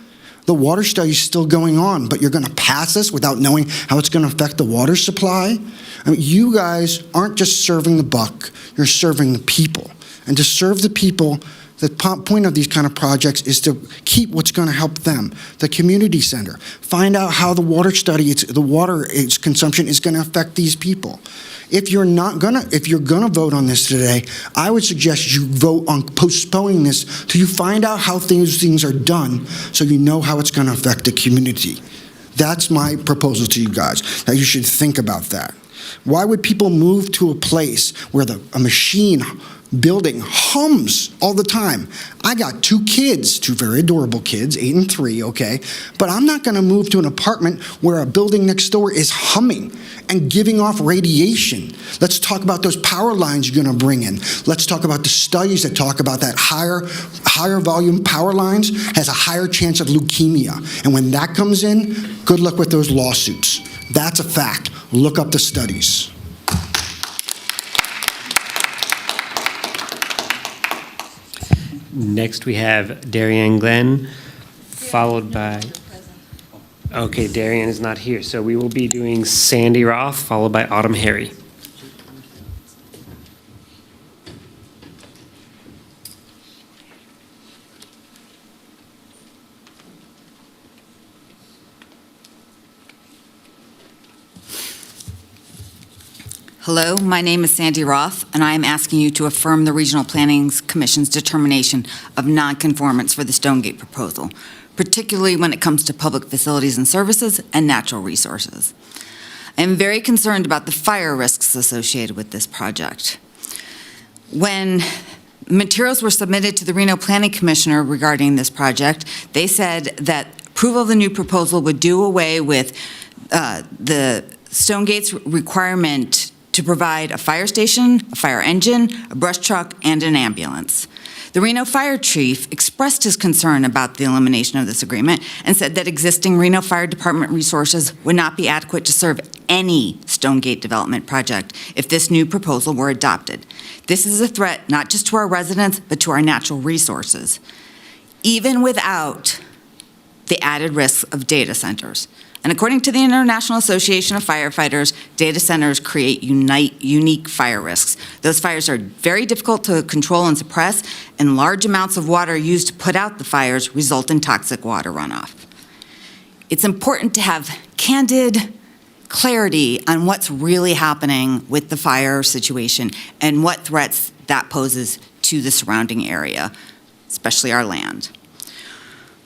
Speaker 10: The water study is still going on, but you're going to pass this without knowing how it's going to affect the water supply? I mean, you guys aren't just serving the buck, you're serving the people. And to serve the people, the point of these kind of projects is to keep what's going to help them. The community center. Find out how the water study, the water consumption is going to affect these people. If you're gonna vote on this today, I would suggest you vote on postponing this till you find out how things are done, so you know how it's gonna affect the community. That's my proposal to you guys. That you should think about that. Why would people move to a place where a machine building hums all the time? I got 2 kids, 2 very adorable kids, 8 and 3, okay? But I'm not gonna move to an apartment where a building next door is humming and giving off radiation. Let's talk about those power lines you're gonna bring in. Let's talk about the studies that talk about that higher volume power lines has a higher chance of leukemia. And when that comes in, good luck with those lawsuits. That's a fact. Look up the studies.
Speaker 18: Next, we have Darian Glenn, followed by... Okay, Darian is not here, so we will be doing Sandy Roth, followed by Autumn Harry.
Speaker 21: Hello, my name is Sandy Roth, and I am asking you to affirm the Regional Planning Commission's determination of nonconformance for the Stonegate proposal, particularly when it comes to public facilities and services and natural resources. I am very concerned about the fire risks associated with this project. When materials were submitted to the Reno Planning Commissioner regarding this project, they said that approval of the new proposal would do away with the Stonegate's requirement to provide a fire station, a fire engine, a brush truck, and an ambulance. The Reno Fire Chief expressed his concern about the elimination of this agreement and said that existing Reno Fire Department resources would not be adequate to serve any Stonegate development project if this new proposal were adopted. This is a threat not just to our residents, but to our natural resources, even without the added risks of data centers. And according to the International Association of Firefighters, data centers create unique fire risks. Those fires are very difficult to control and suppress, and large amounts of water used to put out the fires result in toxic water runoff. It's important to have candid clarity on what's really happening with the fire situation and what threats that poses to the surrounding area, especially our land.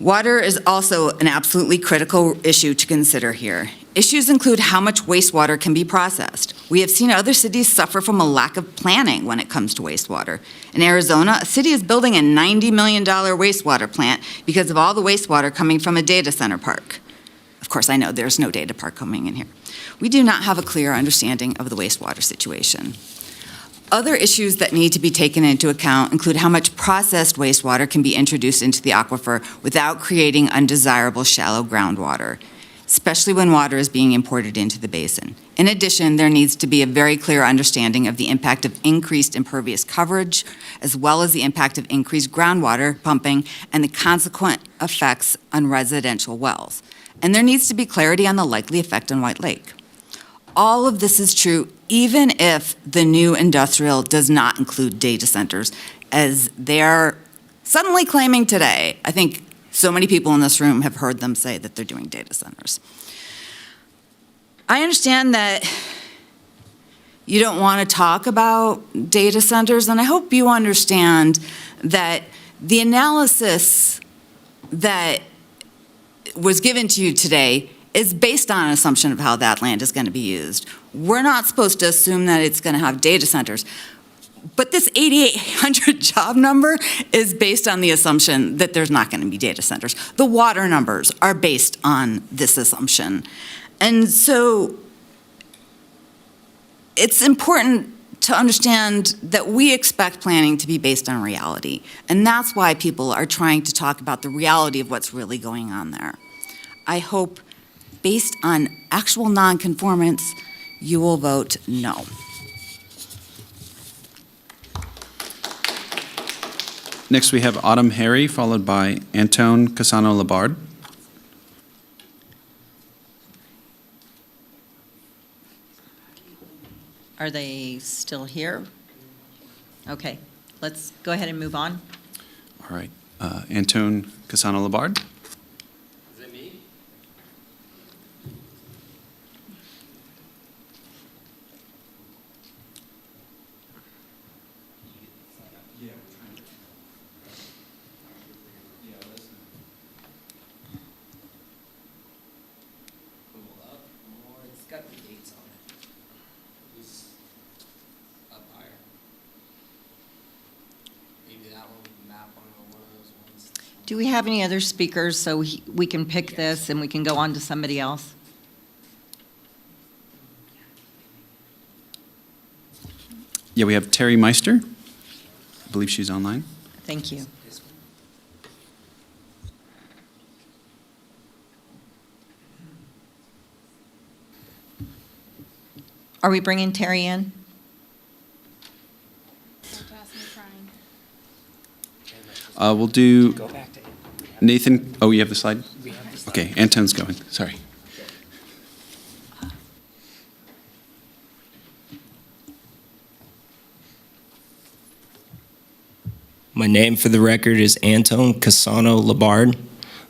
Speaker 21: Water is also an absolutely critical issue to consider here. Issues include how much wastewater can be processed. We have seen other cities suffer from a lack of planning when it comes to wastewater. In Arizona, a city is building a $90 million wastewater plant because of all the wastewater coming from a data center park. Of course, I know there's no data park coming in here. We do not have a clear understanding of the wastewater situation. Other issues that need to be taken into account include how much processed wastewater can be introduced into the aquifer without creating undesirable shallow groundwater, especially when water is being imported into the basin. In addition, there needs to be a very clear understanding of the impact of increased impervious coverage, as well as the impact of increased groundwater pumping and the consequent effects on residential wells. And there needs to be clarity on the likely effect on White Lake. All of this is true even if the new industrial does not include data centers, as they are suddenly claiming today. I think so many people in this room have heard them say that they're doing data centers. I understand that you don't want to talk about data centers, and I hope you understand that the analysis that was given to you today is based on an assumption of how that land is going to be used. We're not supposed to assume that it's going to have data centers. But this 8,800 job number is based on the assumption that there's not going to be data centers. The water numbers are based on this assumption. And so it's important to understand that we expect planning to be based on reality. And that's why people are trying to talk about the reality of what's really going on there. I hope, based on actual nonconformance, you will vote no.
Speaker 9: Next, we have Autumn Harry, followed by Antone Casano-Labard.
Speaker 1: Are they still here? Okay, let's go ahead and move on.
Speaker 9: All right. Antone Casano-Labard.
Speaker 18: Is it me?
Speaker 1: It's got the dates on it.
Speaker 18: Who's up higher? Maybe that one with the map on it, or one of those ones.
Speaker 1: Do we have any other speakers so we can pick this and we can go on to somebody else?
Speaker 9: Yeah, we have Terry Meister. I believe she's online.
Speaker 1: Thank you. Are we bringing Terry in?
Speaker 9: We'll do
Speaker 18: Go back to
Speaker 9: Nathan. Oh, you have the slide? Okay, Antone's going. Sorry.
Speaker 2: My name for the record is Antone Casano-Labard.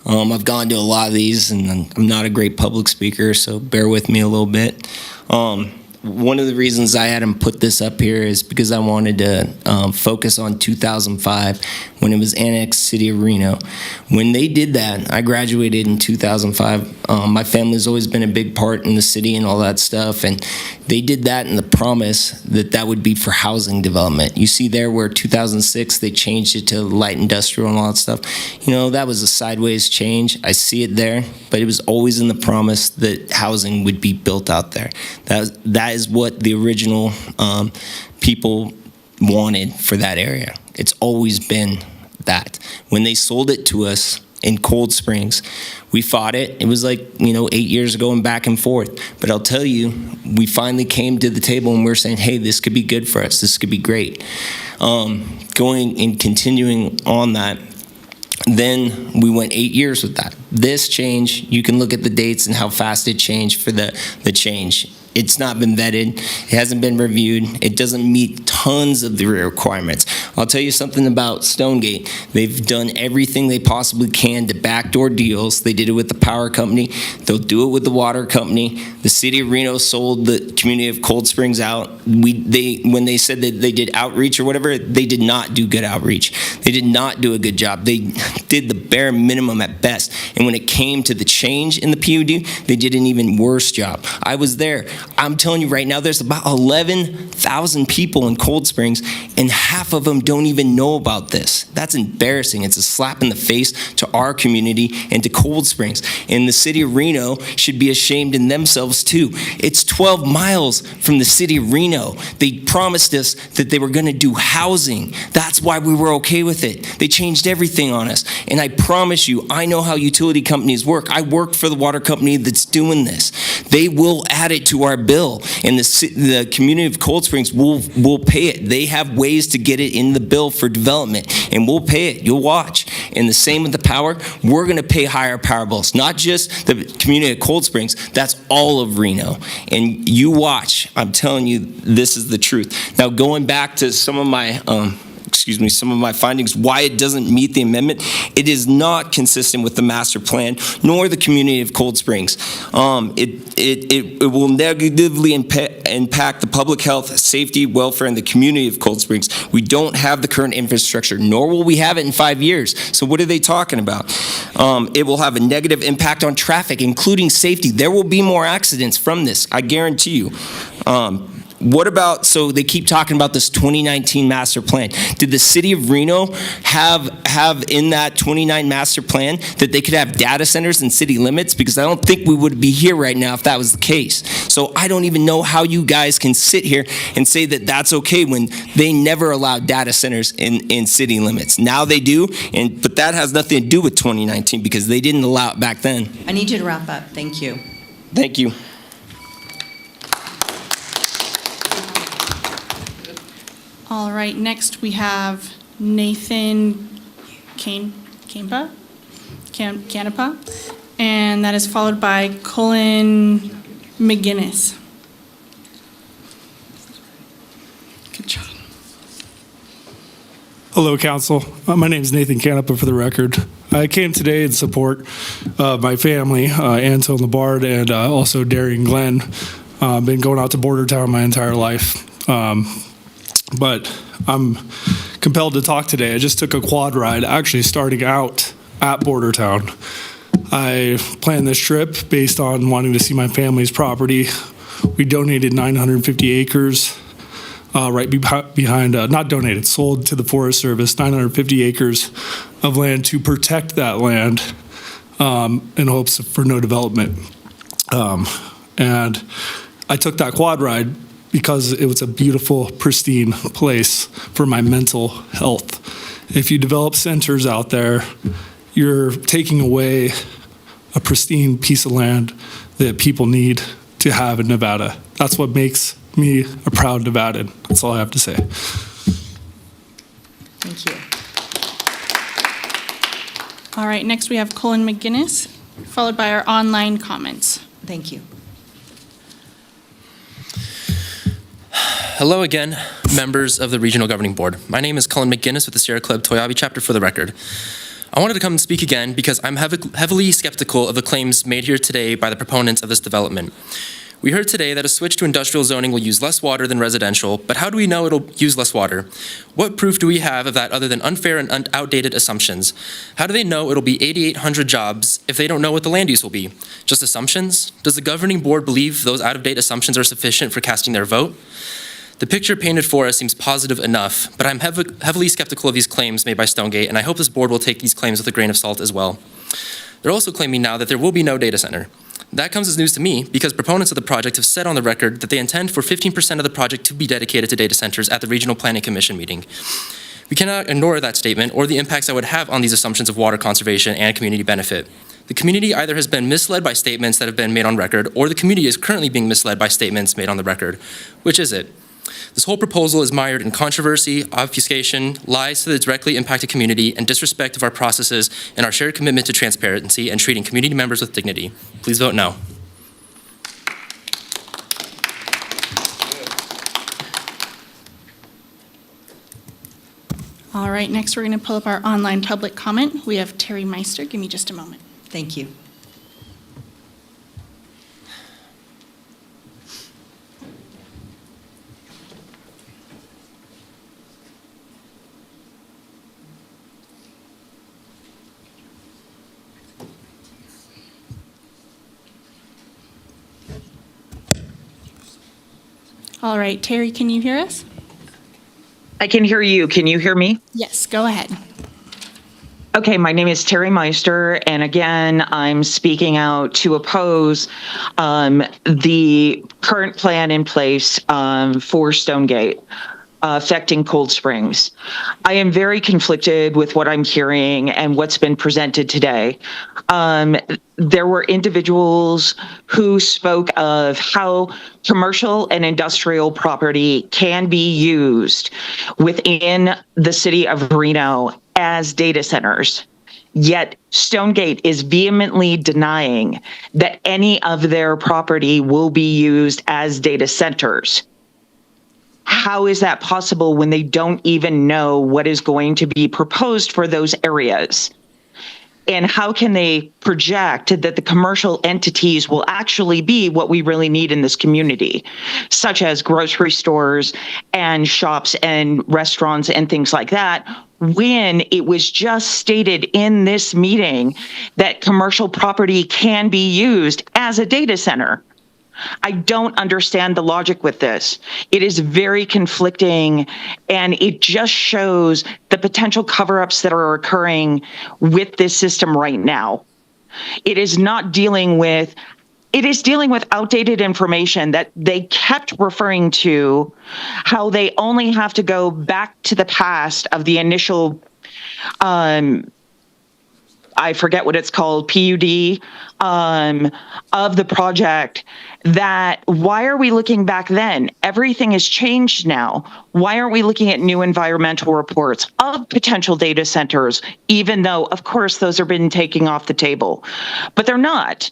Speaker 2: I've gone to a lot of these, and I'm not a great public speaker, so bear with me a little bit. one of the reasons I had him put this up here is because I wanted to focus on 2005 when it was annexed City of Reno. When they did that, I graduated in 2005. My family's always been a big part in the city and all that stuff, and they did that in the promise that that would be for housing development. You see there where 2006 they changed it to light industrial and all that stuff. You know, that was a sideways change. I see it there, but it was always in the promise that housing would be built out there. That is what the original people wanted for that area. It's always been that. When they sold it to us in Cold Springs, we fought it. It was like, 8 years ago and back and forth. But I'll tell you, we finally came to the table and we're saying, hey, this could be good for us. This could be great. Going and continuing on that, then we went 8 years with that. This change, you can look at the dates and how fast it changed for the change. It's not been vetted. It hasn't been reviewed. It doesn't meet tons of the requirements. I'll tell you something about Stonegate. They've done everything they possibly can to backdoor deals. They did it with the power company. They'll do it with the water company. The city of Reno sold the community of Cold Springs out. When they said that they did outreach or whatever, they did not do good outreach. They did not do a good job. They did the bare minimum at best. And when it came to the change in the PUD, they did an even worse job. I was there. I'm telling you right now, there's about 11,000 people in Cold Springs, and half of them don't even know about this. That's embarrassing. It's a slap in the face to our community and to Cold Springs. And the city of Reno should be ashamed in themselves too. It's 12 miles from the city of Reno. They promised us that they were going to do housing. That's why we were okay with it. They changed everything on us. And I promise you, I know how utility companies work. I work for the water company that's doing this. They will add it to our bill, and the community of Cold Springs will pay it. They have ways to get it in the bill for development, and we'll pay it. You'll watch. And the same with the power. We're going to pay higher power bills, not just the community of Cold Springs. That's all of Reno. And you watch. I'm telling you, this is the truth. Now, going back to some of my findings, why it doesn't meet the amendment. It is not consistent with the master plan, nor the community of Cold Springs. It will negatively impact the public health, safety, welfare, and the community of Cold Springs. We don't have the current infrastructure, nor will we have it in 5 years. So what are they talking about? It will have a negative impact on traffic, including safety. There will be more accidents from this, I guarantee you. What about, so they keep talking about this 2019 master plan. Did the city of Reno have in that 29 master plan that they could have data centers in city limits? Because I don't think we would be here right now if that was the case. So I don't even know how you guys can sit here and say that that's okay when they never allowed data centers in city limits. Now they do, but that has nothing to do with 2019 because they didn't allow it back then.
Speaker 1: I need you to wrap up. Thank you.
Speaker 2: Thank you.
Speaker 8: All right, next we have Nathan Canepa, and that is followed by Colin McGinnis. Good job.
Speaker 3: Hello, Council. My name is Nathan Canepa, for the record. I came today in support of my family, Anton Labard, and also Darian Glenn. Been going out to Bordertown my entire life. But I'm compelled to talk today. I just took a quad ride, actually starting out at Bordertown. I planned this trip based on wanting to see my family's property. We donated 950 acres right behind, not donated, sold to the Forest Service, 950 acres of land to protect that land in hopes for no development. And I took that quad ride because it was a beautiful, pristine place for my mental health. If you develop centers out there, you're taking away a pristine piece of land that people need to have in Nevada. That's what makes me a proud Nevadan. That's all I have to say.
Speaker 1: Thank you.
Speaker 8: All right, next we have Colin McGinnis, followed by our online comments.
Speaker 1: Thank you.
Speaker 11: Hello again, members of the Regional Governing Board. My name is Cullen McGinnis with the Sierra Club Toyabe chapter, for the record. I wanted to come and speak again because I'm heavily skeptical of the claims made here today by the proponents of this development. We heard today that a switch to industrial zoning will use less water than residential, but how do we know it'll use less water? What proof do we have of that other than unfair and outdated assumptions? How do they know it'll be 8,800 jobs if they don't know what the land use will be? Just assumptions? Does the governing board believe those out-of-date assumptions are sufficient for casting their vote? The picture painted for us seems positive enough, but I'm heavily skeptical of these claims made by Stonegate, and I hope this board will take these claims with a grain of salt as well. They're also claiming now that there will be no data center. That comes as news to me because proponents of the project have said on the record that they intend for 15% of the project to be dedicated to data centers at the Regional Planning Commission meeting. We cannot ignore that statement or the impacts that would have on these assumptions of water conservation and community benefit. The community either has been misled by statements that have been made on record, or the community is currently being misled by statements made on the record. Which is it? This whole proposal is mired in controversy, obfuscation, lies to the directly impacted community, and disrespect of our processes and our shared commitment to transparency and treating community members with dignity. Please vote no.
Speaker 8: All right, next we're going to pull up our online public comment. We have Terry Meister. Give me just a moment.
Speaker 1: Thank you.
Speaker 8: All right, Terry, can you hear us?
Speaker 13: I can hear you. Can you hear me?
Speaker 8: Yes, go ahead.
Speaker 13: Okay, my name is Terry Meister, and again, I'm speaking out to oppose the current plan in place for Stonegate affecting Cold Springs. I am very conflicted with what I'm hearing and what's been presented today. There were individuals who spoke of how commercial and industrial property can be used within the city of Reno as data centers. Yet Stonegate is vehemently denying that any of their property will be used as data centers. How is that possible when they don't even know what is going to be proposed for those areas? And how can they project that the commercial entities will actually be what we really need in this community, such as grocery stores and shops and restaurants and things like that, when it was just stated in this meeting that commercial property can be used as a data center? I don't understand the logic with this. It is very conflicting, and it just shows the potential cover-ups that are occurring with this system right now. It is not dealing with, it is dealing with outdated information that they kept referring to, how they only have to go back to the past of the initial I forget what it's called, PUD, of the project, that why are we looking back then? Everything has changed now. Why aren't we looking at new environmental reports of potential data centers, even though, of course, those have been taken off the table? But they're not.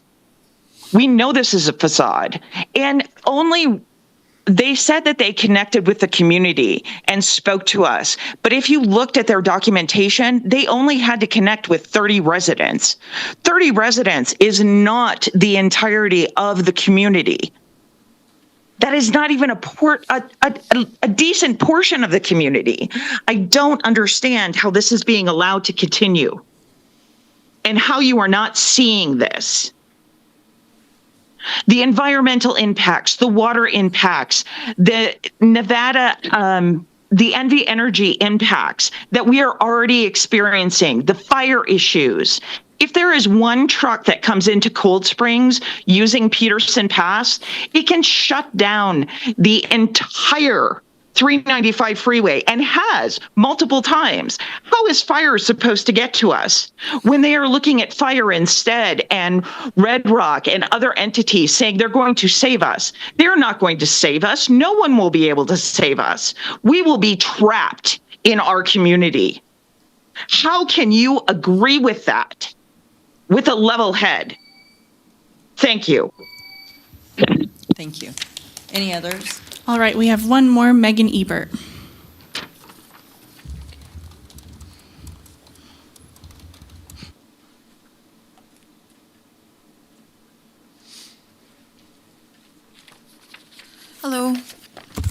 Speaker 13: We know this is a facade. And they said that they connected with the community and spoke to us. But if you looked at their documentation, they only had to connect with 30 residents. 30 residents is not the entirety of the community. That is not even a decent portion of the community. I don't understand how this is being allowed to continue and how you are not seeing this. The environmental impacts, the water impacts, the Nevada, the NV Energy impacts that we are already experiencing, the fire issues. If there is one truck that comes into Cold Springs using Peterson Pass, it can shut down the entire 395 freeway, and has multiple times. How is fire supposed to get to us when they are looking at fire instead and Red Rock and other entities saying they're going to save us? They're not going to save us. No one will be able to save us. We will be trapped in our community. How can you agree with that with a level head? Thank you.
Speaker 1: Thank you. Any others?
Speaker 8: All right, we have one more, Megan Ebert.
Speaker 17: Hello.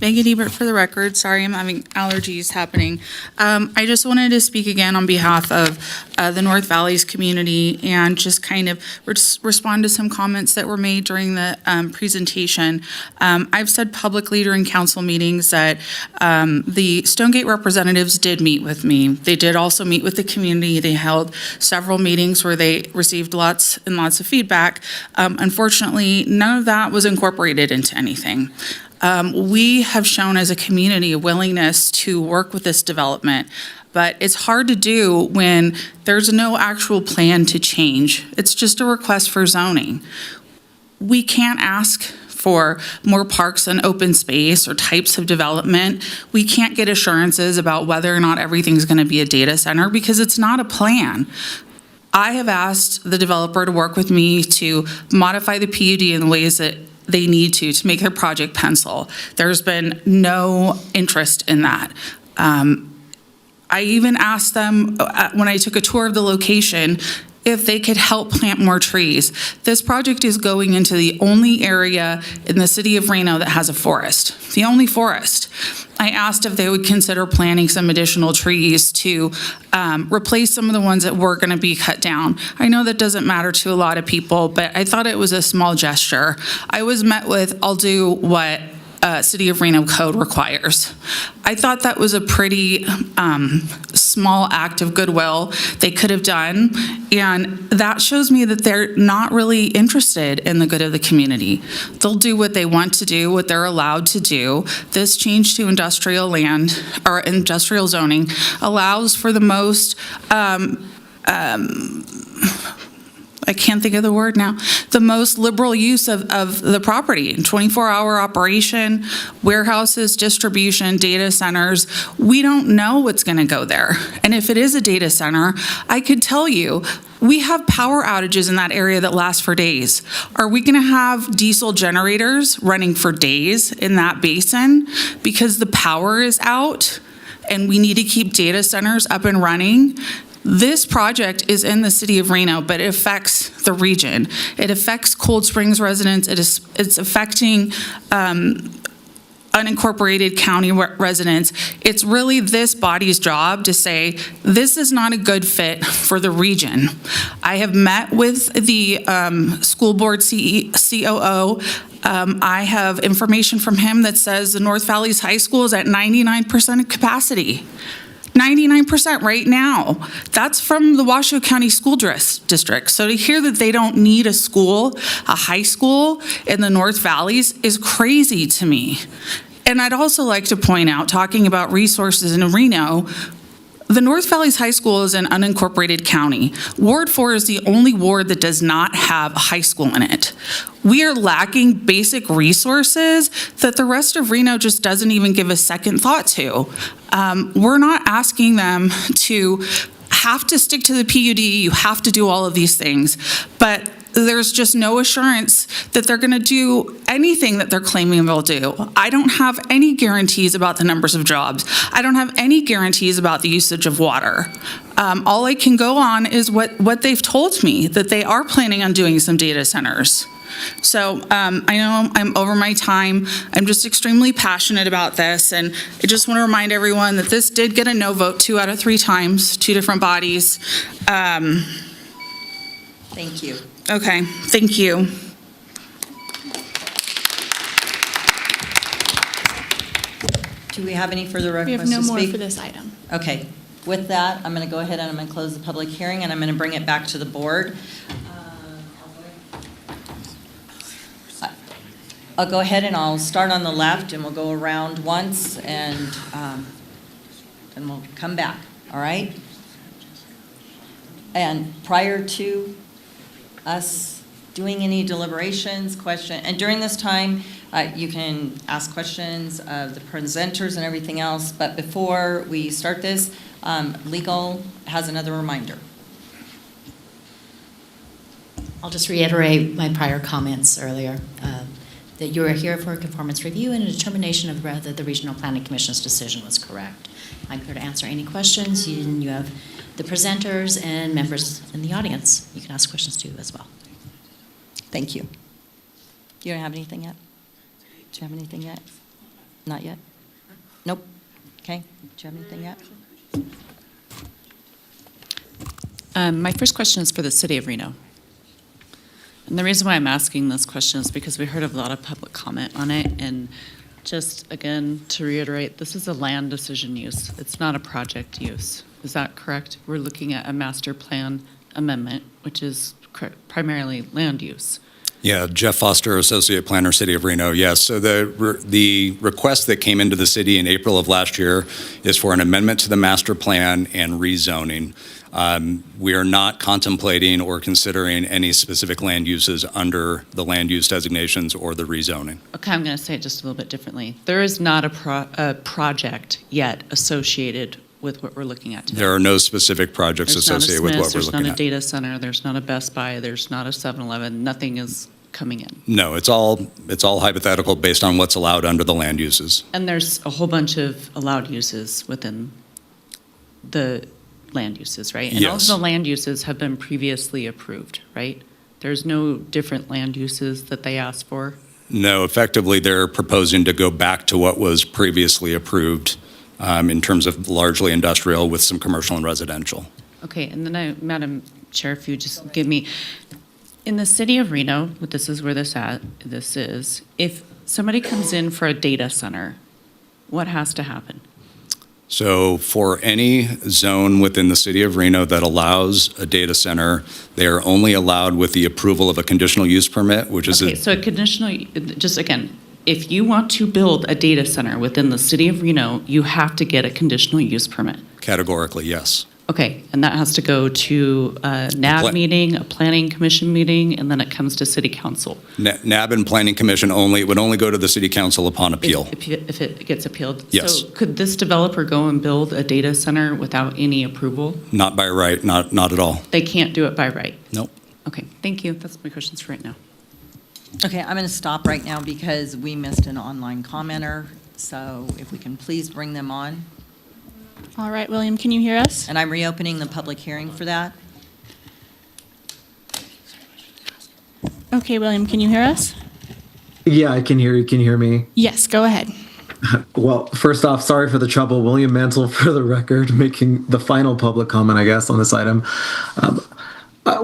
Speaker 17: Megan Ebert for the record. Sorry, I'm having allergies happening. I just wanted to speak again on behalf of the North Valleys community and just kind of respond to some comments that were made during the presentation. I've said publicly during council meetings that the Stonegate representatives did meet with me. They did also meet with the community. They held several meetings where they received lots and lots of feedback. Unfortunately, none of that was incorporated into anything. We have shown as a community a willingness to work with this development, but it's hard to do when there's no actual plan to change. It's just a request for zoning. We can't ask for more parks and open space or types of development. We can't get assurances about whether or not everything's going to be a data center because it's not a plan. I have asked the developer to work with me to modify the PUD in the ways that they need to make their project pencil. There's been no interest in that. I even asked them when I took a tour of the location if they could help plant more trees. This project is going into the only area in the city of Reno that has a forest, the only forest. I asked if they would consider planting some additional trees to replace some of the ones that were going to be cut down. I know that doesn't matter to a lot of people, but I thought it was a small gesture. I was met with, I'll do what City of Reno code requires. I thought that was a pretty small act of goodwill they could have done, and that shows me that they're not really interested in the good of the community. They'll do what they want to do, what they're allowed to do. This change to industrial land or industrial zoning allows for the most I can't think of the word now, the most liberal use of the property, 24-hour operation, warehouses, distribution, data centers. We don't know what's going to go there. And if it is a data center, I could tell you, we have power outages in that area that last for days. Are we going to have diesel generators running for days in that basin because the power is out and we need to keep data centers up and running? This project is in the city of Reno, but it affects the region. It affects Cold Springs residents. It's affecting unincorporated county residents. It's really this body's job to say, this is not a good fit for the region. I have met with the school board COO. I have information from him that says the North Valleys High School is at 99% capacity. 99% right now. That's from the Washoe County School District. So to hear that they don't need a school, a high school in the North Valleys is crazy to me. And I'd also like to point out, talking about resources in Reno, the North Valleys High School is an unincorporated county. Ward 4 is the only ward that does not have a high school in it. We are lacking basic resources that the rest of Reno just doesn't even give a second thought to. We're not asking them to have to stick to the PUD, you have to do all of these things, but there's just no assurance that they're going to do anything that they're claiming they'll do. I don't have any guarantees about the numbers of jobs. I don't have any guarantees about the usage of water. All I can go on is what they've told me, that they are planning on doing some data centers. So I know I'm over my time. I'm just extremely passionate about this, and I just want to remind everyone that this did get a no vote 2 out of 3 times, 2 different bodies.
Speaker 1: Thank you.
Speaker 17: Okay, thank you.
Speaker 1: Do we have any further
Speaker 8: We
Speaker 1: requests
Speaker 8: have
Speaker 1: to
Speaker 8: no more
Speaker 1: speak?
Speaker 8: for this item.
Speaker 1: Okay, with that, I'm going to go ahead and I'm going to close the public hearing, and I'm going to bring it back to the board. I'll go ahead and I'll start on the left, and we'll go around once, and then we'll come back, all right? And prior to us doing any deliberations, and during this time, you can ask questions of the presenters and everything else, but before we start this, legal has another reminder.
Speaker 22: I'll just reiterate my prior comments earlier, that you are here for a conformance review and a determination of whether the Regional Planning Commission's decision was correct. I'm here to answer any questions. You have the presenters and members in the audience. You can ask questions too as well.
Speaker 1: Thank you. You don't have anything yet? Do you have anything yet? Not yet? Nope. Okay. Do you have anything yet?
Speaker 6: My first question is for the city of Reno. And the reason why I'm asking this question is because we heard a lot of public comment on it. And just again, to reiterate, this is a land decision use. It's not a project use. Is that correct? We're looking at a master plan amendment, which is primarily land use.
Speaker 19: Yeah, Jeff Foster, Associate Planner, City of Reno. Yes, so the request that came into the city in April of last year is for an amendment to the master plan and rezoning. We are not contemplating or considering any specific land uses under the land use designations or the rezoning.
Speaker 6: Okay, I'm going to say it just a little bit differently. There is not a project yet associated with what we're looking at today.
Speaker 19: There are no specific projects associated with what we're looking
Speaker 6: There's not a
Speaker 19: at.
Speaker 6: data center, there's not a Best Buy, there's not a 7-Eleven, nothing is coming in.
Speaker 19: No, it's all hypothetical based on what's allowed under the land uses.
Speaker 6: And there's a whole bunch of allowed uses within the land uses, right? And all of
Speaker 19: Yes.
Speaker 6: the land uses have been previously approved, right? There's no different land uses that they asked for?
Speaker 19: No, effectively, they're proposing to go back to what was previously approved in terms of largely industrial with some commercial and residential.
Speaker 6: Okay, and then Madam Chair, if you just give me, in the city of Reno, this is where this is, if somebody comes in for a data center, what has to happen?
Speaker 19: So for any zone within the city of Reno that allows a data center, they are only allowed with the approval of a conditional use permit, which is
Speaker 6: Okay, so a conditional, just again, if you want to build a data center within the city of Reno, you have to get a conditional use permit.
Speaker 19: categorically, yes.
Speaker 6: Okay, and that has to go to a NAB meeting, a planning commission meeting, and then it comes to city council.
Speaker 19: NAB and Planning Commission only, it would only go to the city council upon appeal.
Speaker 6: If it gets appealed?
Speaker 19: Yes.
Speaker 6: So could this developer go and build a data center without any approval?
Speaker 19: Not by right, not at all.
Speaker 6: They can't do it by right?
Speaker 19: Nope.
Speaker 6: Okay, thank you. That's my questions for right now.
Speaker 1: Okay, I'm going to stop right now because we missed an online commenter. So if we can please bring them on.
Speaker 8: All right, William, can you hear us?
Speaker 1: And I'm reopening the public hearing for that.
Speaker 8: Okay, William, can you hear us?
Speaker 23: Yeah, I can hear you. Can you hear me?
Speaker 8: Yes, go ahead.
Speaker 23: Well, first off, sorry for the trouble. William Mansell, for the record, making the final public comment, I guess, on this item.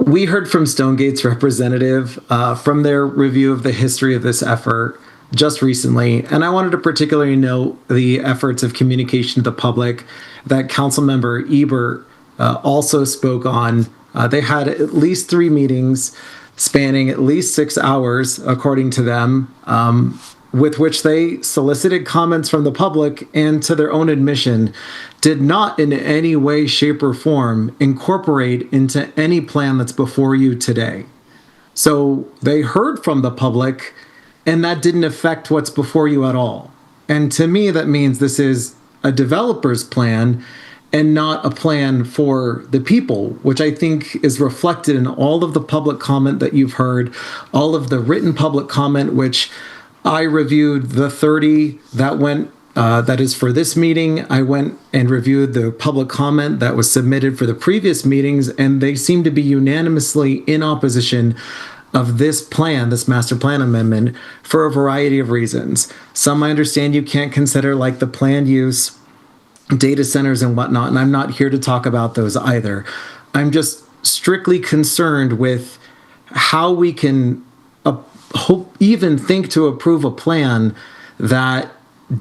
Speaker 23: We heard from Stonegate's representative from their review of the history of this effort just recently, and I wanted to particularly note the efforts of communication to the public that Councilmember Ebert also spoke on. They had at least 3 meetings spanning at least 6 hours, according to them, with which they solicited comments from the public and, to their own admission, did not in any way, shape, or form incorporate into any plan that's before you today. So they heard from the public, and that didn't affect what's before you at all. And to me, that means this is a developer's plan and not a plan for the people, which I think is reflected in all of the public comment that you've heard, all of the written public comment, which I reviewed the 30 that went, that is for this meeting. I went and reviewed the public comment that was submitted for the previous meetings, and they seem to be unanimously in opposition of this plan, this master plan amendment, for a variety of reasons. Some I understand you can't consider, like the planned use, data centers and whatnot, and I'm not here to talk about those either. I'm just strictly concerned with how we can even think to approve a plan that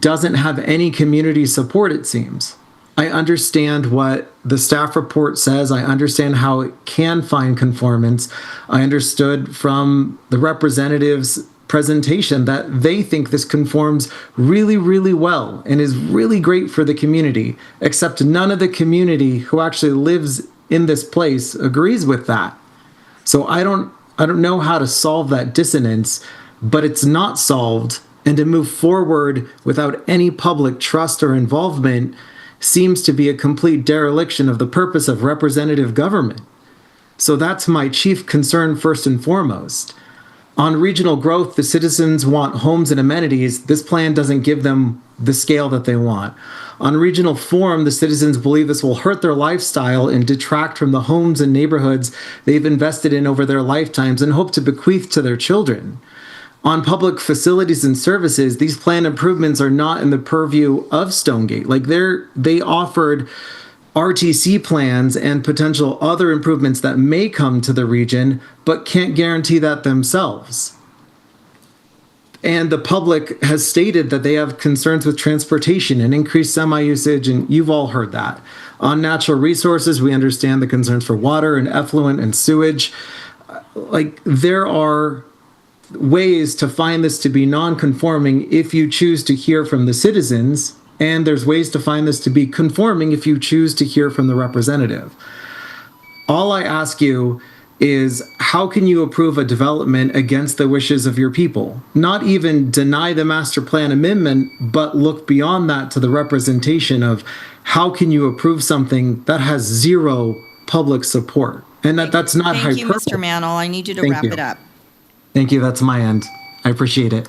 Speaker 23: doesn't have any community support, it seems. I understand what the staff report says. I understand how it can find conformance. I understood from the representatives' presentation that they think this conforms really, really well and is really great for the community, except none of the community who actually lives in this place agrees with that. So I don't know how to solve that dissonance, but it's not solved, and to move forward without any public trust or involvement seems to be a complete dereliction of the purpose of representative government. So that's my chief concern first and foremost. On regional growth, the citizens want homes and amenities. This plan doesn't give them the scale that they want. On regional form, the citizens believe this will hurt their lifestyle and detract from the homes and neighborhoods they've invested in over their lifetimes and hope to bequeath to their children. On public facilities and services, these planned improvements are not in the purview of Stonegate. Like they offered RTC plans and potential other improvements that may come to the region, but can't guarantee that themselves. And the public has stated that they have concerns with transportation and increased semi-usage, and you've all heard that. On natural resources, we understand the concerns for water and effluent and sewage. Like, there are ways to find this to be non-conforming if you choose to hear from the citizens, and there's ways to find this to be conforming if you choose to hear from the representative. All I ask you is, how can you approve a development against the wishes of your people? Not even deny the master plan amendment, but look beyond that to the representation of how can you approve something that has zero public support? And that's not hyperbole.
Speaker 1: Thank you, Mr. Mantle. I need you to
Speaker 23: Thank
Speaker 1: wrap
Speaker 23: you.
Speaker 1: it up.
Speaker 23: Thank you. That's my end. I appreciate it.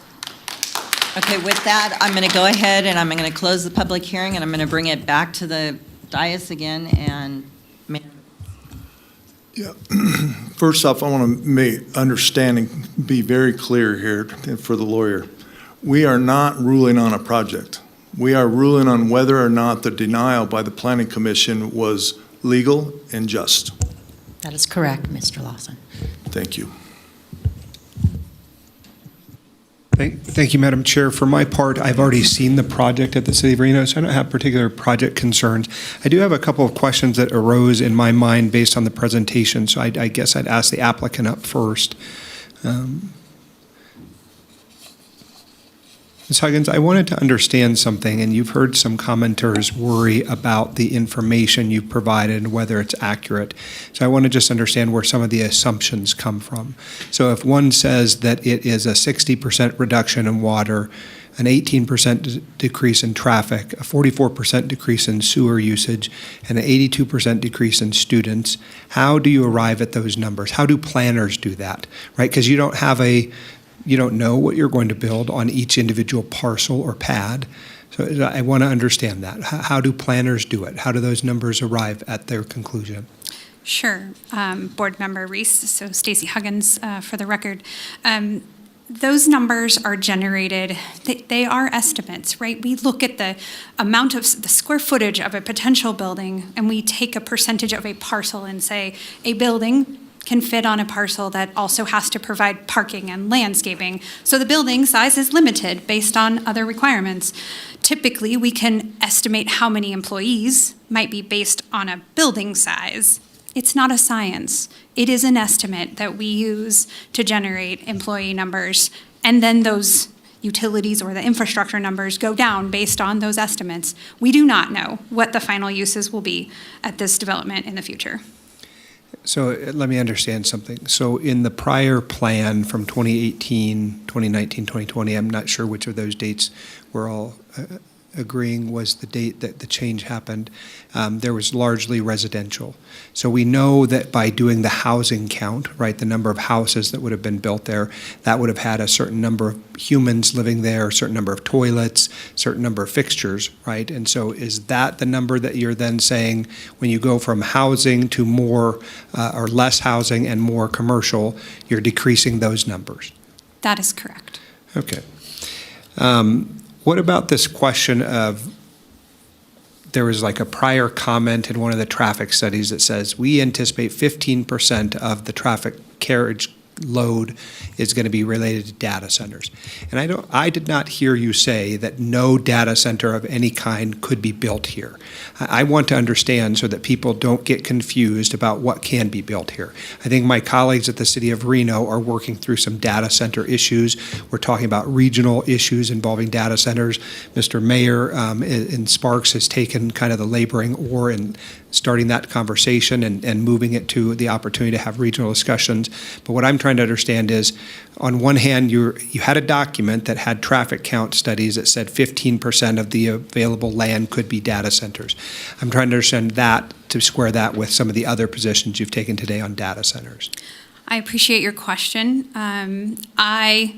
Speaker 1: Okay, with that, I'm going to go ahead and I'm going to close the public hearing, and I'm going to bring it back to the dais again, and
Speaker 4: Yeah. First off, I want to make understanding be very clear here for the lawyer. We are not ruling on a project. We are ruling on whether or not the denial by the Planning Commission was legal and just.
Speaker 22: That is correct, Mr. Lawson.
Speaker 4: Thank you.
Speaker 7: Thank you, Madam Chair. For my part, I've already seen the project at the City of Reno, so I don't have particular project concerns. I do have a couple of questions that arose in my mind based on the presentation, so I guess I'd ask the applicant up first. Ms. Huggins, I wanted to understand something, and you've heard some commenters worry about the information you've provided and whether it's accurate. So I want to just understand where some of the assumptions come from. So if one says that it is a 60% reduction in water, an 18% decrease in traffic, a 44% decrease in sewer usage, and an 82% decrease in students, how do you arrive at those numbers? How do planners do that, right? Because you don't know what you're going to build on each individual parcel or pad. So I want to understand that. How do planners do it? How do those numbers arrive at their conclusion?
Speaker 12: Sure. Board Member Reese, so Stacy Huggins for the record. Those numbers are generated, they are estimates, right? We look at the amount of the square footage of a potential building, and we take a percentage of a parcel and say a building can fit on a parcel that also has to provide parking and landscaping. So the building size is limited based on other requirements. Typically, we can estimate how many employees might be based on a building size. It's not a science. It is an estimate that we use to generate employee numbers, and then those utilities or the infrastructure numbers go down based on those estimates. We do not know what the final uses will be at this development in the future.
Speaker 7: So let me understand something. So in the prior plan from 2018, 2019, 2020, I'm not sure which of those dates we're all agreeing was the date that the change happened, there was largely residential. So we know that by doing the housing count, right, the number of houses that would have been built there, that would have had a certain number of humans living there, a certain number of toilets, certain number of fixtures, right? And so is that the number that you're then saying when you go from housing to more or less housing and more commercial, you're decreasing those numbers?
Speaker 12: That is correct.
Speaker 7: Okay. What about this question of, there was like a prior comment in one of the traffic studies that says we anticipate 15% of the traffic carriage load is going to be related to data centers. And I did not hear you say that no data center of any kind could be built here. I want to understand so that people don't get confused about what can be built here. I think my colleagues at the City of Reno are working through some data center issues. We're talking about regional issues involving data centers. Mr. Mayor in Sparks has taken kind of the laboring oar in starting that conversation and moving it to the opportunity to have regional discussions. But what I'm trying to understand is, on one hand, you had a document that had traffic count studies that said 15% of the available land could be data centers. I'm trying to understand that, to square that with some of the other positions you've taken today on data centers.
Speaker 12: I appreciate your question. I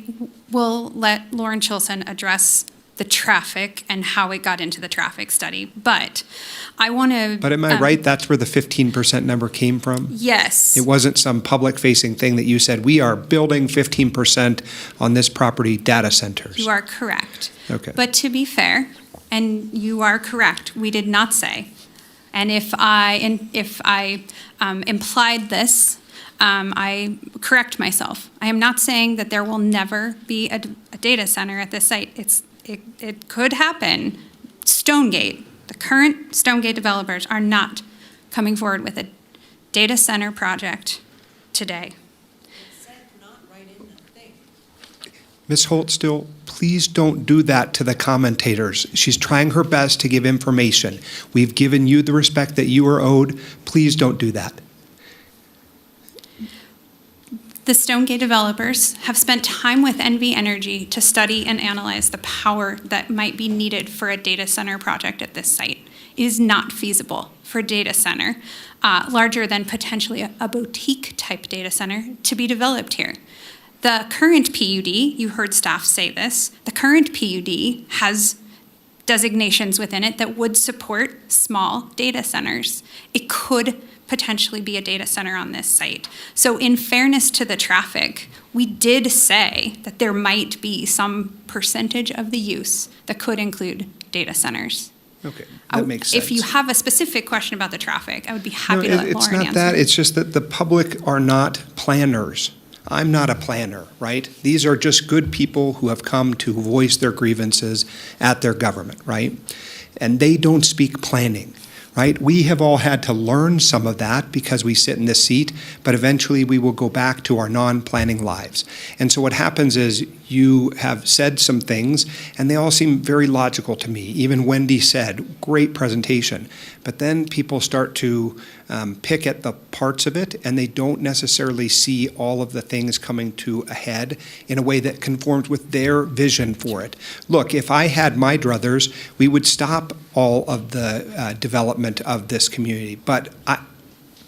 Speaker 12: will let Lauren Chilson address the traffic and how it got into the traffic study. But I want to.
Speaker 7: But am I right, that's where the 15% number came from?
Speaker 12: Yes.
Speaker 7: It wasn't some public-facing thing that you said, we are building 15% on this property data centers.
Speaker 12: You are correct.
Speaker 7: Okay.
Speaker 12: But to be fair, and you are correct, we did not say. And if I implied this, I correct myself. I am not saying that there will never be a data center at this site. It could happen. Stonegate, the current Stonegate developers are not coming forward with a data center project today.
Speaker 7: Ms. Holtstill, please don't do that to the commentators. She's trying her best to give information. We've given you the respect that you are owed. Please don't do that.
Speaker 12: The Stonegate developers have spent time with NV Energy to study and analyze the power that might be needed for a data center project at this site. It is not feasible for a data center larger than potentially a boutique-type data center to be developed here. The current PUD, you heard staff say this, the current PUD has designations within it that would support small data centers. It could potentially be a data center on this site. So in fairness to the traffic, we did say that there might be some percentage of the use that could include data centers.
Speaker 7: Okay, that makes sense.
Speaker 12: If you have a specific question about the traffic, I would be happy
Speaker 7: No,
Speaker 12: to let
Speaker 7: it's
Speaker 12: Lauren
Speaker 7: not
Speaker 12: answer.
Speaker 7: that. It's just that the public are not planners. I'm not a planner, right? These are just good people who have come to voice their grievances at their government, right? And they don't speak planning, right? We have all had to learn some of that because we sit in this seat, but eventually we will go back to our non-planning lives. And so what happens is you have said some things, and they all seem very logical to me. Even Wendy said, great presentation. But then people start to pick at the parts of it, and they don't necessarily see all of the things coming to a head in a way that conforms with their vision for it. Look, if I had my druthers, we would stop all of the development of this community. But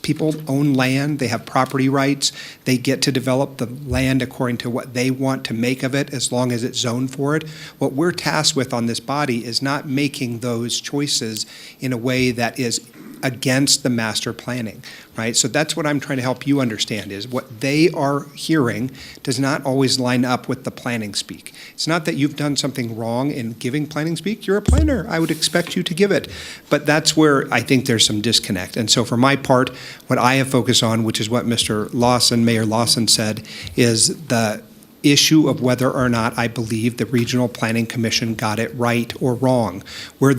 Speaker 7: people own land, they have property rights, they get to develop the land according to what they want to make of it as long as it's zoned for it. What we're tasked with on this body is not making those choices in a way that is against the master planning, right? So that's what I'm trying to help you understand is what they are hearing does not always line up with the planning speak. It's not that you've done something wrong in giving planning speak. You're a planner. I would expect you to give it. But that's where I think there's some disconnect. And so for my part, what I have focused on, which is what Mr. Lawson, Mayor Lawson said, is the issue of whether or not I believe the Regional Planning Commission got it right or wrong. Were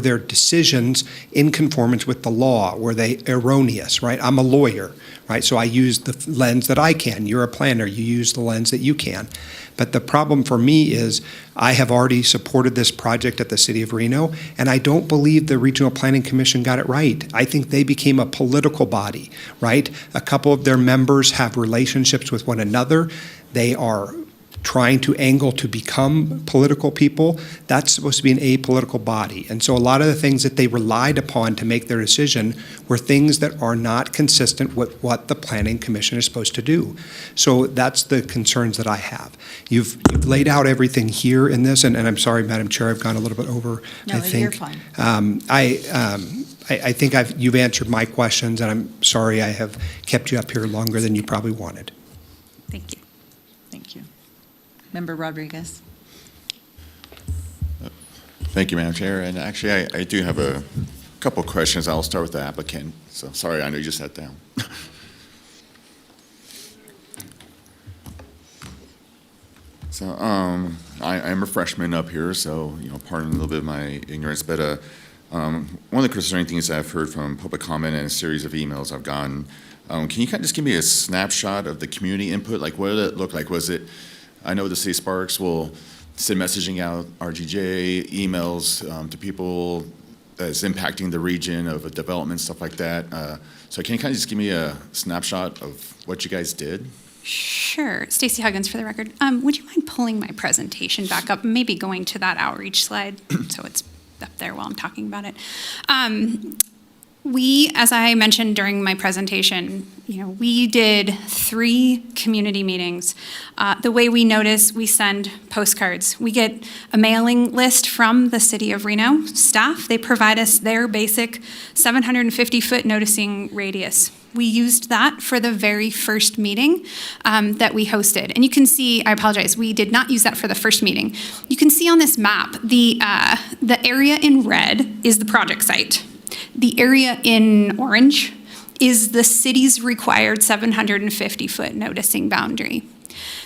Speaker 7: their decisions in conformance with the law? Were they erroneous, right? I'm a lawyer, right? So I use the lens that I can. You're a planner. You use the lens that you can. But the problem for me is I have already supported this project at the City of Reno, and I don't believe the Regional Planning Commission got it right. I think they became a political body, right? A couple of their members have relationships with one another. They are trying to angle to become political people. That's supposed to be an apolitical body. And so a lot of the things that they relied upon to make their decision were things that are not consistent with what the Planning Commission is supposed to do. So that's the concerns that I have. You've laid out everything here in this, and I'm sorry, Madam Chair, I've gone a little bit over,
Speaker 1: No,
Speaker 7: I think.
Speaker 1: you're fine.
Speaker 7: I think you've answered my questions, and I'm sorry I have kept you up here longer than you probably wanted.
Speaker 12: Thank you.
Speaker 1: Thank you. Member Rodriguez.
Speaker 5: Thank you, Madam Chair. And actually, I do have a couple questions. I'll start with the applicant. So sorry, I know you just sat down. So I'm a freshman up here, so pardon a little bit of my ignorance. But one of the concerning things I've heard from public comment and a series of emails I've gotten, can you kind of just give me a snapshot of the community input? Like, what did it look like? Was it? I know the City Sparks will send messaging out, RGJ, emails to people that's impacting the region of a development, stuff like that. So can you kind of just give me a snapshot of what you guys did?
Speaker 12: Sure. Stacey Huggins for the record. Would you mind pulling my presentation back up, maybe going to that outreach slide so it's up there while I'm talking about it? We, as I mentioned during my presentation, we did 3 community meetings. The way we notice, we send postcards. We get a mailing list from the City of Reno staff. They provide us their basic 750-foot noticing radius. We used that for the very first meeting that we hosted. And you can see, I apologize, we did not use that for the first meeting. You can see on this map, the area in red is the project site. The area in orange is the city's required 750-foot noticing boundary.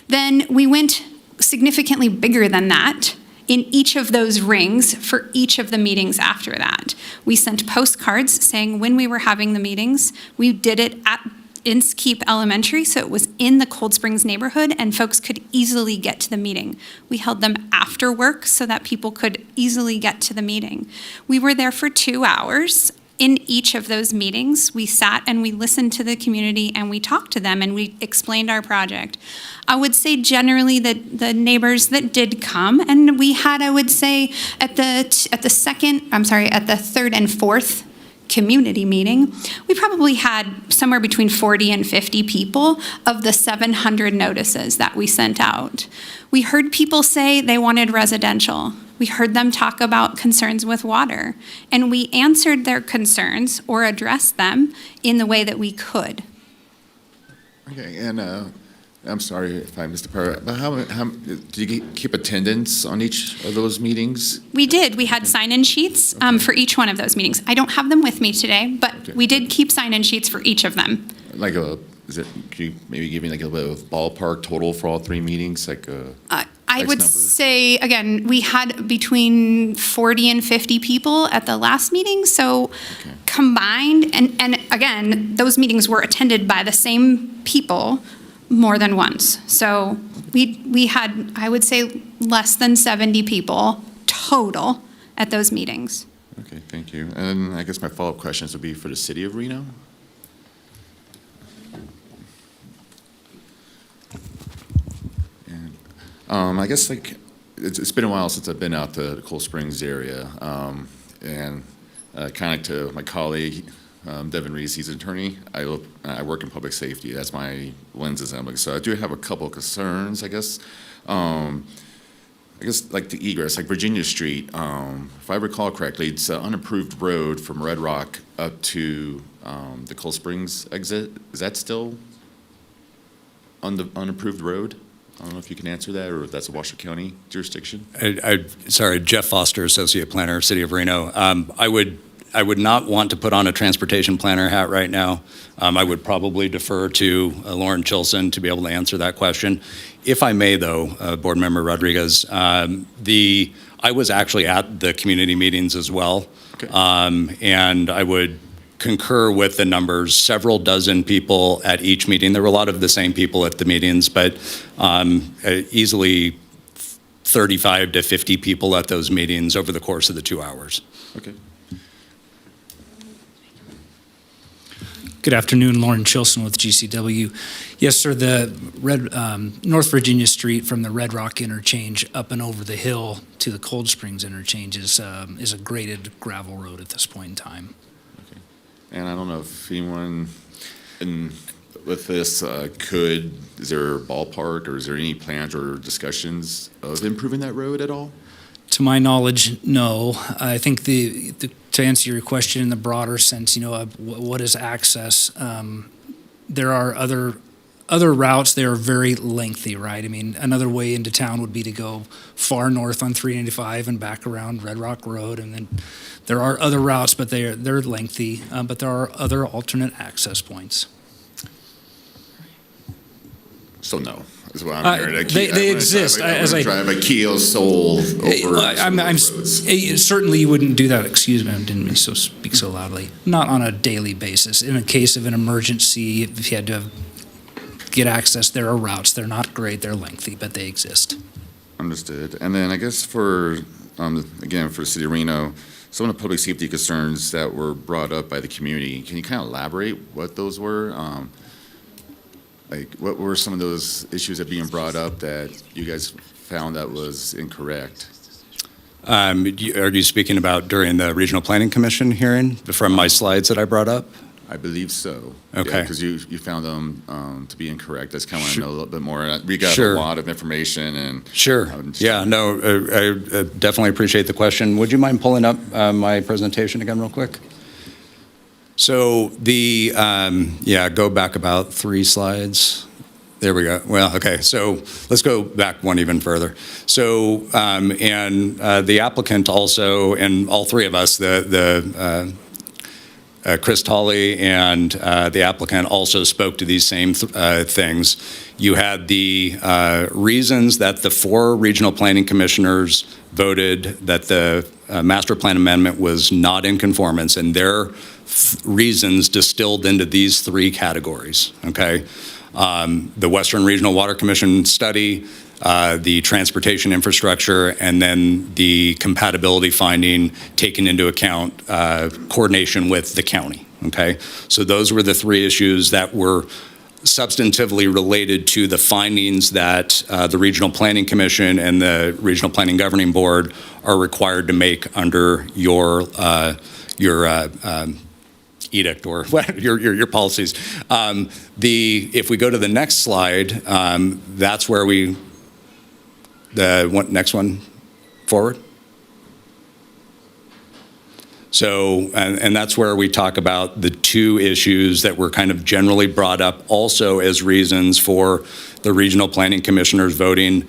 Speaker 12: Then we went significantly bigger than that in each of those rings for each of the meetings after that. We sent postcards saying when we were having the meetings. We did it at Inskeep Elementary, so it was in the Cold Springs neighborhood and folks could easily get to the meeting. We held them after work so that people could easily get to the meeting. We were there for 2 hours. In each of those meetings, we sat and we listened to the community and we talked to them and we explained our project. I would say generally that the neighbors that did come, and we had, I would say, at the third and fourth community meeting, we probably had somewhere between 40 and 50 people of the 700 notices that we sent out. We heard people say they wanted residential. We heard them talk about concerns with water, and we answered their concerns or addressed them in the way that we could.
Speaker 5: Okay, and I'm sorry if I missed the part, but how did you keep attendance on each of those meetings?
Speaker 12: We did. We had sign-in sheets for each one of those meetings. I don't have them with me today, but we did keep sign-in sheets for each of them.
Speaker 5: Could you maybe give me like a little bit of ballpark total for all 3 meetings,
Speaker 12: I would say, again, we had between 40 and 50 people at the last meeting, so combined, and again, those meetings were attended by the same people more than once. So we had, I would say, less than 70 people total at those meetings.
Speaker 5: Okay, thank you. And I guess my follow-up questions would be for the City of Reno. I guess it's been a while since I've been out to the Cold Springs area, and kind of to my colleague Devin Reese, he's an attorney. I work in public safety. That's my lenses. So I do have a couple of concerns. I guess like the egress, like Virginia Street. If I recall correctly, it's an unapproved road from Red Rock up to the Cold Springs exit. Is that still on the unapproved road? I don't know if you can answer that, or if that's a Washoe County jurisdiction.
Speaker 19: Sorry, Jeff Foster, Associate Planner, City of Reno. I would not want to put on a transportation planner hat right now. I would probably defer to Lauren Chilson to be able to answer that question. If I may, though, Board Member Rodriguez, I was actually at the community meetings as well, and I would concur with the numbers, several dozen people at each meeting. There were a lot of the same people at the meetings, but easily 35 to 50 people at those meetings over the course of the 2 hours.
Speaker 5: Okay.
Speaker 14: Good afternoon, Lauren Chilson with GCW. Yes, sir, the North Virginia Street from the Red Rock interchange up and over the hill to the Cold Springs interchange is a graded gravel road at this point in time.
Speaker 5: And I don't know if anyone with this is there a ballpark, or is there any plans or discussions of improving that road at all?
Speaker 14: To my knowledge, no. I think to answer your question in the broader sense, what is access? There are other routes. They are very lengthy, right? I mean, another way into town would be to go far north on 395 and back around Red Rock Road, and then there are other routes, but they're lengthy. But there are other alternate access points.
Speaker 5: So no, is what I'm hearing.
Speaker 14: They exist.
Speaker 5: Drive a Kia Soul over.
Speaker 14: Certainly you wouldn't do that. Excuse me, I didn't mean to speak so loudly. Not on a daily basis. In a case of an emergency, if you had to get access, there are routes. They're not great. They're lengthy, but they exist.
Speaker 5: Understood. And then I guess for the City of Reno, some of the public safety concerns that were brought up by the community. Can you kind of elaborate what those were? What were some of those issues that being brought up that you guys found that was incorrect?
Speaker 19: Are you speaking about during the Regional Planning Commission hearing from my slides that I brought up?
Speaker 5: I believe so.
Speaker 19: Okay.
Speaker 5: Because you found them to be incorrect. I just kind of want to know a little bit more. We got
Speaker 19: Sure.
Speaker 5: a lot of information and.
Speaker 19: Sure. Yeah, no, I definitely appreciate the question. Would you mind pulling up my presentation again real quick? So go back about 3 slides. There we go. Well, okay, so let's go back one even further. So, the applicant also, and all 3 of us, Chris Tolley and the applicant also spoke to these same things. You had the reasons that the 4 regional planning commissioners voted that the master plan amendment was not in conformance, and their reasons distilled into these 3 categories, okay? The Western Regional Water Commission study, the transportation infrastructure, and then the compatibility finding taking into account coordination with the county, okay? So those were the 3 issues that were substantively related to the findings that the Regional Planning Commission and the Regional Planning Governing Board are required to make under your edict or your policies. If we go to the next slide, that's where next one forward. So, and that's where we talk about the 2 issues that were kind of generally brought up also as reasons for the regional planning commissioners voting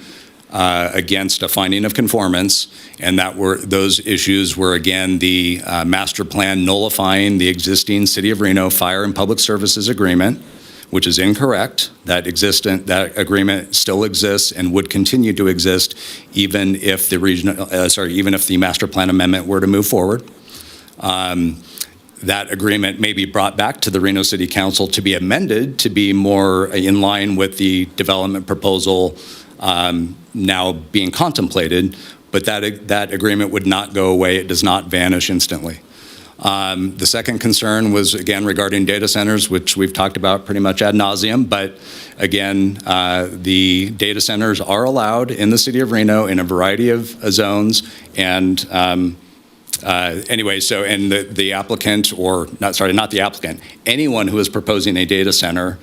Speaker 19: against a finding of conformance, and those issues were again the master plan nullifying the existing City of Reno Fire and Public Services Agreement, which is incorrect. That agreement still exists and would continue to exist even if the master plan amendment were to move forward. That agreement may be brought back to the Reno City Council to be amended to be more in line with the development proposal now being contemplated, but that agreement would not go away. It does not vanish instantly. The second concern was, again, regarding data centers, which we've talked about pretty much ad nauseum, but again, the data centers are allowed in the City of Reno in a variety of zones, and anyway, so, and the applicant, or not the applicant, anyone who is proposing a data center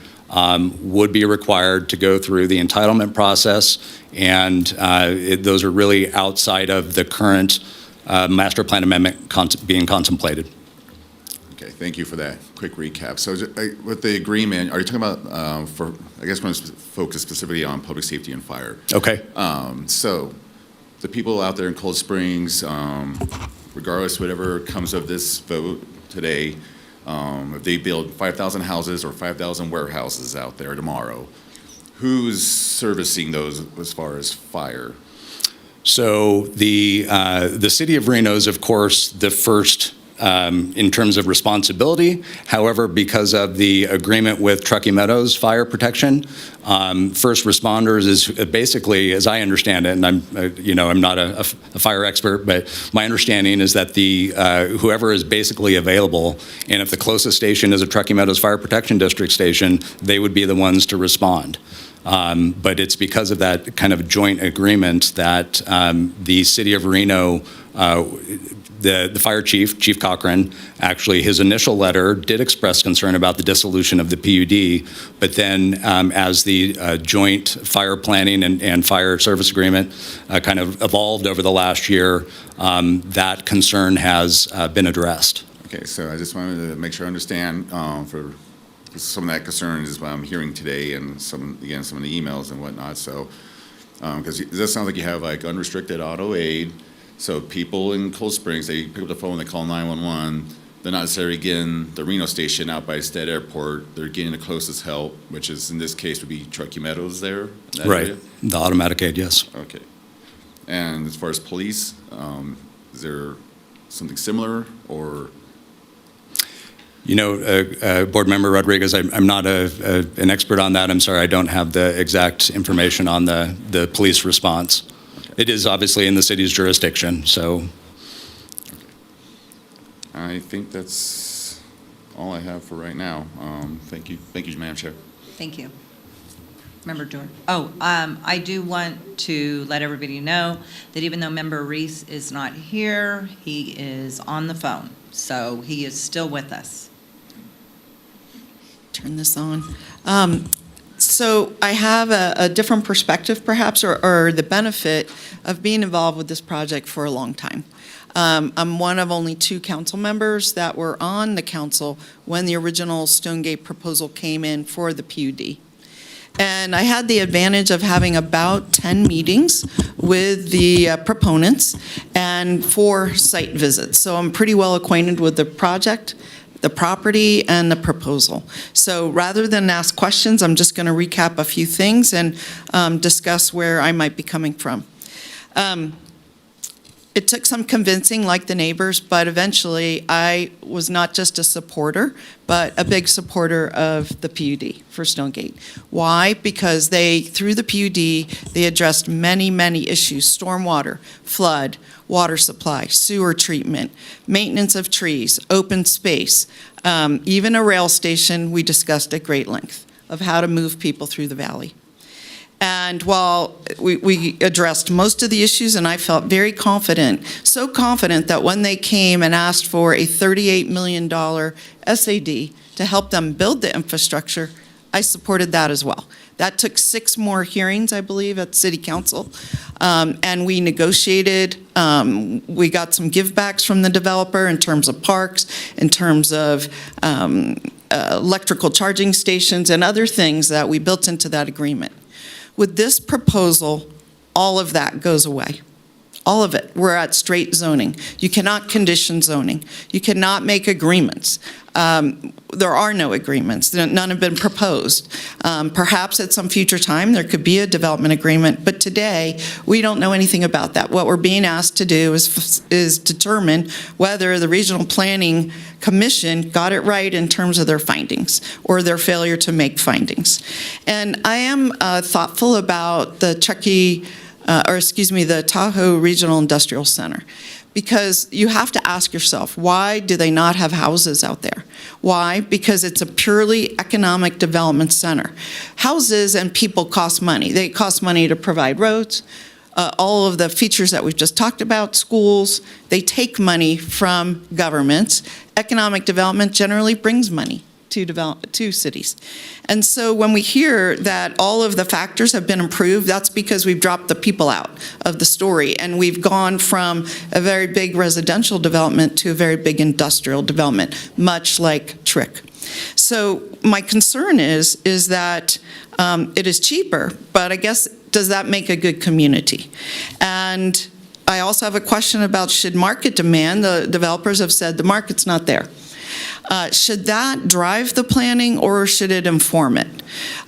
Speaker 19: would be required to go through the entitlement process, and those are really outside of the current master plan amendment being contemplated.
Speaker 5: Okay, thank you for that quick recap. So with the agreement, are you talking about, I guess we're going to focus specifically on public safety and fire.
Speaker 19: Okay.
Speaker 5: So the people out there in Cold Springs, regardless whatever comes of this vote today, if they build 5,000 houses or 5,000 warehouses out there tomorrow, who's servicing those as far as fire?
Speaker 19: So the City of Reno is, of course, the first in terms of responsibility. However, because of the agreement with Truckee Meadows Fire Protection, first responders is basically, as I understand it, and I'm not a fire expert, but my understanding is that whoever is basically available, and if the closest station is a Truckee Meadows Fire Protection District station, they would be the ones to respond. But it's because of that kind of joint agreement that the City of Reno, the fire chief, Chief Cochran, actually his initial letter did express concern about the dissolution of the PUD, but then as the joint fire planning and fire service agreement kind of evolved over the last year, that concern has been addressed.
Speaker 5: Okay, so I just wanted to make sure I understand for some of that concern is what I'm hearing today, and some of the emails and whatnot. So, because it does sound like you have like unrestricted auto aid. So people in Cold Springs, they pick up the phone, they call 911. They're not necessarily getting the Reno station out by Stead Airport. They're getting the closest help, which is in this case would be Truckee Meadows there.
Speaker 19: Right,
Speaker 5: area?
Speaker 19: the automatic aid, yes.
Speaker 5: Okay. And as far as police, is there something similar or?
Speaker 19: Board Member Rodriguez, I'm not an expert on that. I'm sorry, I don't have the exact information on the police response. Okay. It is obviously in the city's jurisdiction, so.
Speaker 5: Okay. I think that's all I have for right now. Thank you, Madam Chair.
Speaker 1: Thank you. Member Dorr. Oh, I do want to let everybody know that even though Member Reese is not here, he is on the phone, so he is still with us.
Speaker 15: Turn this on. So I have a different perspective, perhaps, or the benefit of being involved with this project for a long time. I'm one of only 2 council members that were on the council when the original Stonegate proposal came in for the PUD. And I had the advantage of having about 10 meetings with the proponents and 4 site visits. So I'm pretty well acquainted with the project, the property, and the proposal. So rather than ask questions, I'm just going to recap a few things and discuss where I might be coming from. It took some convincing, like the neighbors, but eventually I was not just a supporter, but a big supporter of the PUD for Stonegate. Why? Because through the PUD, they addressed many, many issues: stormwater, flood, water supply, sewer treatment, maintenance of trees, open space, even a rail station we discussed at great length of how to move people through the valley. And while we addressed most of the issues, and I felt very confident, so confident that when they came and asked for a $38 million SAD to help them build the infrastructure, I supported that as well. That took 6 more hearings, I believe, at City Council, and we negotiated. We got some givebacks from the developer in terms of parks, in terms of electrical charging stations, and other things that we built into that agreement. With this proposal, all of that goes away. All of it. We're at straight zoning. You cannot condition zoning. You cannot make agreements. There are no agreements. None have been proposed. Perhaps at some future time there could be a development agreement, but today we don't know anything about that. What we're being asked to do is determine whether the Regional Planning Commission got it right in terms of their findings or their failure to make findings. And I am thoughtful about the the Tahoe Regional Industrial Center, because you have to ask yourself, why do they not have houses out there? Why? Because it's a purely economic development center. Houses and people cost money. They cost money to provide roads, all of the features that we've just talked about, schools. They take money from governments. Economic development generally brings money to cities. And so when we hear that all of the factors have been improved, that's because we've dropped the people out of the story, and we've gone from a very big residential development to a very big industrial development, much like Trick. So my concern is that it is cheaper, but I guess, does that make a good community? And I also have a question about, should market demand? The developers have said the market's not there. Should that drive the planning, or should it inform it?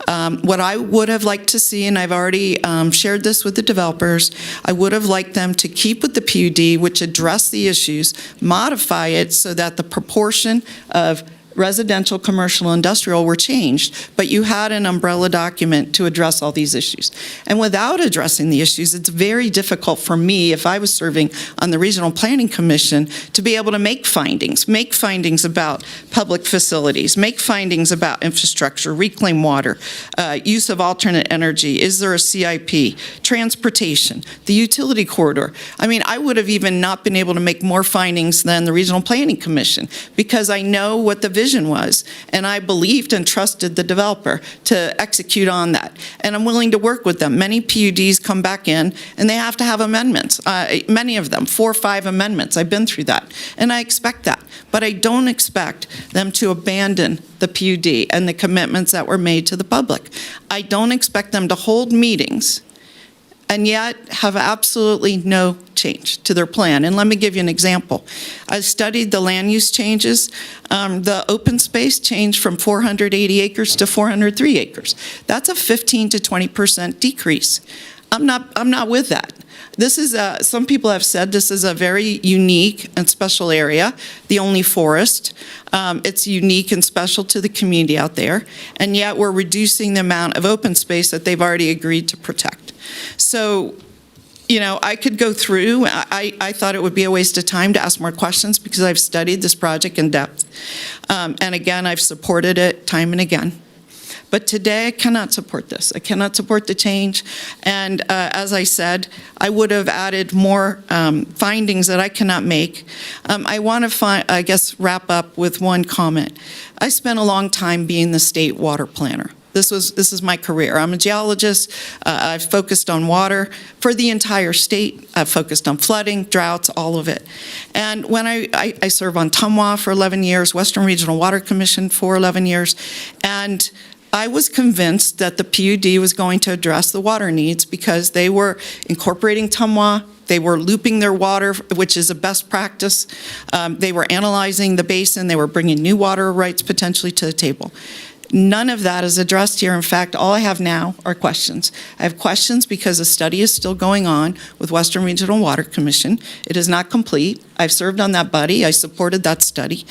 Speaker 15: What I would have liked to see, and I've already shared this with the developers, I would have liked them to keep with the PUD, which address the issues, modify it so that the proportion of residential, commercial, industrial were changed, but you had an umbrella document to address all these issues. And without addressing the issues, it's very difficult for me, if I was serving on the Regional Planning Commission, to be able to make findings about public facilities, make findings about infrastructure, reclaim water, use of alternate energy, is there a CIP, transportation, the utility corridor. I mean, I would have even not been able to make more findings than the Regional Planning Commission, because I know what the vision was, and I believed and trusted the developer to execute on that. And I'm willing to work with them. Many PUDs come back in, and they have to have amendments, many of them, 4 or 5 amendments. I've been through that, and I expect that. But I don't expect them to abandon the PUD and the commitments that were made to the public. I don't expect them to hold meetings and yet have absolutely no change to their plan. And let me give you an example. I studied the land use changes. The open space changed from 480 acres to 403 acres. That's a 15 to 20% decrease. I'm not with that. This is some people have said this is a very unique and special area, the only forest. It's unique and special to the community out there, and yet we're reducing the amount of open space that they've already agreed to protect. So, you know, I could go through. I thought it would be a waste of time to ask more questions, because I've studied this project in depth. And again, I've supported it time and again. But today, I cannot support this. I cannot support the change. And as I said, I would have added more findings that I cannot make. I want to, wrap up with one comment. I spent a long time being the state water planner. This is my career. I'm a geologist. I've focused on water for the entire state. I've focused on flooding, droughts, all of it. And when I served on Tumwa for 11 years, Western Regional Water Commission for 11 years, and I was convinced that the PUD was going to address the water needs because they were incorporating Tumwa. They were looping their water, which is a best practice. They were analyzing the basin. They were bringing new water rights potentially to the table. None of that is addressed here. In fact, all I have now are questions. I have questions because a study is still going on with Western Regional Water Commission. It is not complete. I've served on that body. I supported that study.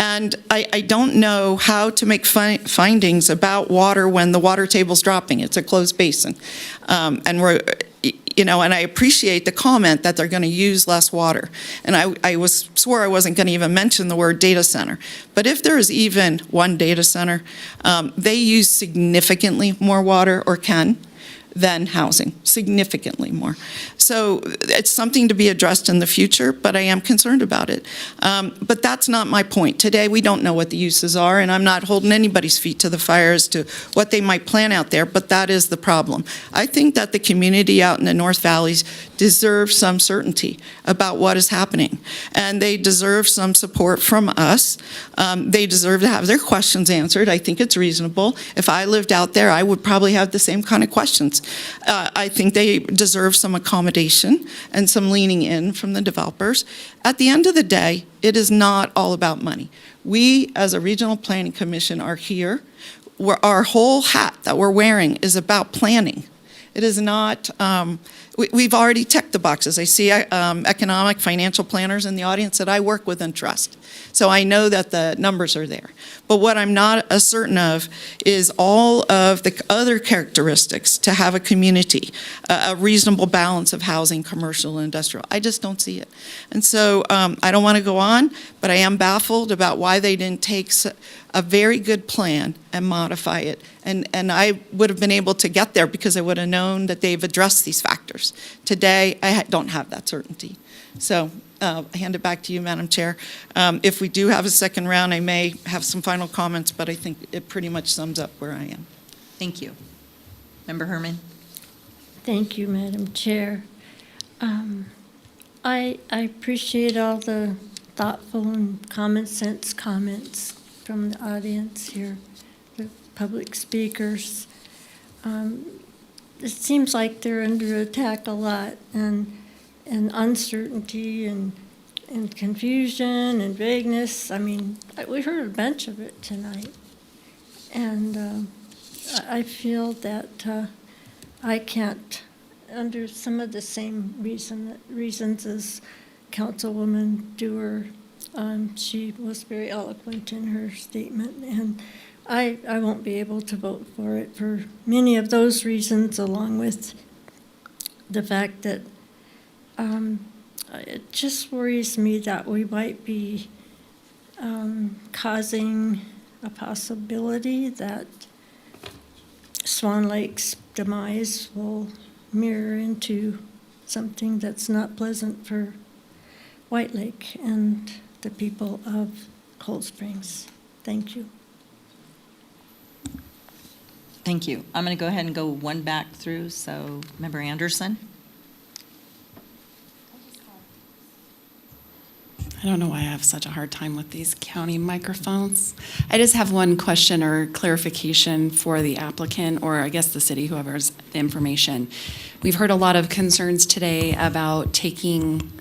Speaker 15: And I don't know how to make findings about water when the water table's dropping. It's a closed basin. And I appreciate the comment that they're going to use less water. And I swore I wasn't going to even mention the word data center. But if there is even one data center, they use significantly more water, or can, than housing, significantly more. So it's something to be addressed in the future, but I am concerned about it. But that's not my point. Today, we don't know what the uses are, and I'm not holding anybody's feet to the fire as to what they might plan out there, but that is the problem. I think that the community out in the North Valleys deserve some certainty about what is happening, and they deserve some support from us. They deserve to have their questions answered. I think it's reasonable. If I lived out there, I would probably have the same kind of questions. I think they deserve some accommodation and some leaning in from the developers. At the end of the day, it is not all about money. We, as a regional planning commission, are here. Our whole hat that we're wearing is about planning. It is not, we've already checked the boxes. I see economic, financial planners in the audience that I work with and trust. So I know that the numbers are there. But what I'm not certain of is all of the other characteristics to have a community, a reasonable balance of housing, commercial, and industrial. I just don't see it. And so I don't want to go on, but I am baffled about why they didn't take a very good plan and modify it. And I would have been able to get there because I would have known that they've addressed these factors. Today, I don't have that certainty. So I hand it back to you, Madam Chair. If we do have a second round, I may have some final comments, but I think it pretty much sums up where I am.
Speaker 1: Thank you. Member Herman?
Speaker 10: Thank you, Madam Chair. I appreciate all the thoughtful and common sense comments from the audience here, the public speakers. It seems like they're under attack a lot, and uncertainty and confusion and vagueness. I mean, we heard a bunch of it tonight. And I feel that I can't, under some of the same reasons as Councilwoman Dewar, she was very eloquent in her statement, and I won't be able to vote for it for many of those reasons, along with the fact that it just worries me that we might be causing a possibility that Swan Lake's demise will mirror into something that's not pleasant for White Lake and the people of Cold Springs. Thank you.
Speaker 1: Thank you. I'm going to go ahead and go one back through. So, Member Anderson?
Speaker 16: I don't know why I have such a hard time with these county microphones. I just have one question or clarification for the applicant, or I guess the city, whoever has the information. We've heard a lot of concerns today about taking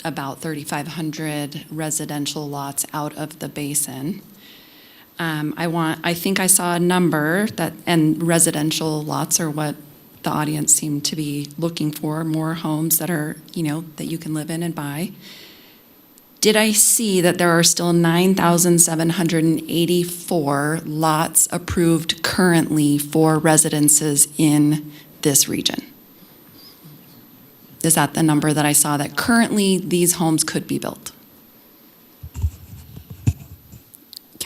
Speaker 16: about 3,500 residential lots out of the basin. I think I saw a number that, and residential lots are what the audience seemed to be looking for, more homes that are, that you can live in and buy. Did I see that there are still 9,784 lots approved currently for residences in this region? Is that the number that I saw, that currently these homes could be built?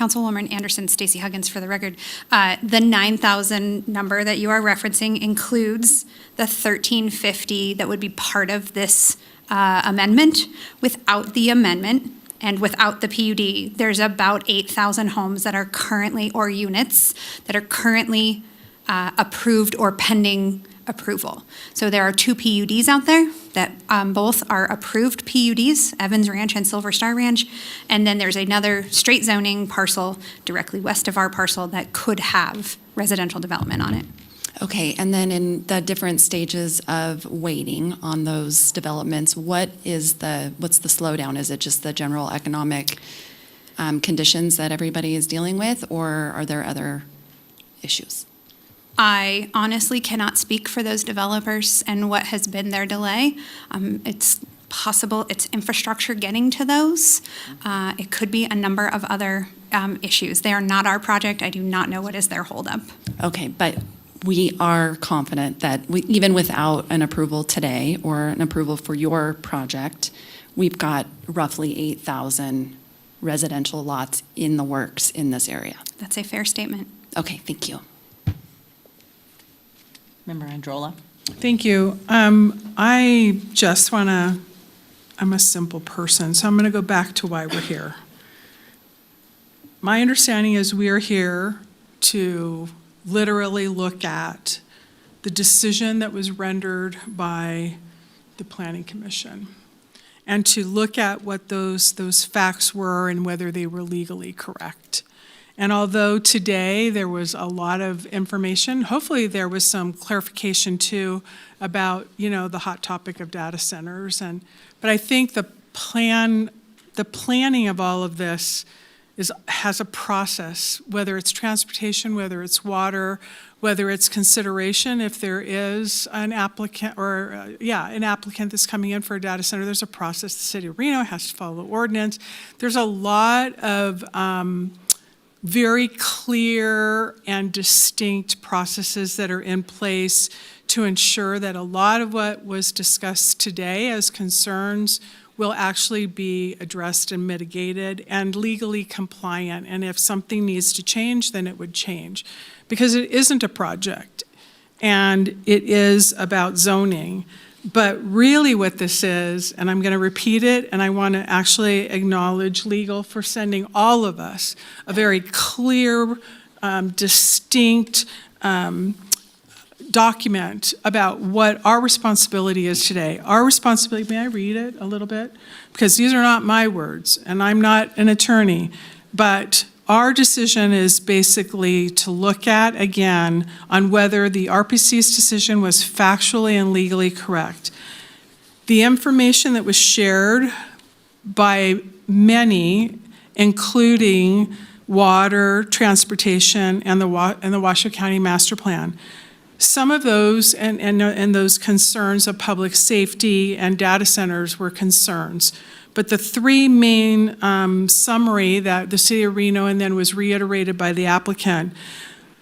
Speaker 12: Councilwoman Anderson, Stacey Huggins for the record. The 9,000 number that you are referencing includes the 1,350 that would be part of this amendment. Without the amendment and without the PUD, there's about 8,000 homes that are currently, or units, that are currently approved or pending approval. So there are 2 PUDs out there that both are approved PUDs, Evans Ranch and Silver Star Ranch. And then there's another straight zoning parcel directly west of our parcel that could have residential development on it.
Speaker 16: Okay, and then in the different stages of waiting on those developments, what's the slowdown? Is it just the general economic conditions that everybody is dealing with, or are there other issues?
Speaker 12: I honestly cannot speak for those developers and what has been their delay. It's possible it's infrastructure getting to those. It could be a number of other issues. They are not our project. I do not know what is their holdup.
Speaker 16: Okay, but we are confident that even without an approval today or an approval for your project, we've got roughly 8,000 residential lots in the works in this area.
Speaker 12: That's a fair statement.
Speaker 16: Okay, thank you.
Speaker 1: Member Androla?
Speaker 18: Thank you. I just want to, I'm a simple person, so I'm going to go back to why we're here. My understanding is we are here to literally look at the decision that was rendered by the Planning Commission and to look at what those facts were and whether they were legally correct. And although today there was a lot of information, hopefully there was some clarification too about, the hot topic of data centers. But I think the planning of all of this has a process, whether it's transportation, whether it's water, whether it's consideration, if there is an applicant an applicant that's coming in for a data center, there's a process. The city of Reno has to follow the ordinance. There's a lot of very clear and distinct processes that are in place to ensure that a lot of what was discussed today as concerns will actually be addressed and mitigated and legally compliant. And if something needs to change, then it would change. Because it isn't a project, and it is about zoning. But really what this is, and I'm going to repeat it, and I want to actually acknowledge legal for sending all of us a very clear, distinct document about what our responsibility is today. Our responsibility, may I read it a little bit? Because these are not my words, and I'm not an attorney, but our decision is basically to look at, again, on whether the RPC's decision was factually and legally correct. The information that was shared by many, including water, transportation, and the Washoe County Master Plan, some of those and those concerns of public safety and data centers were concerns. But the 3 main summary that the city of Reno and then was reiterated by the applicant,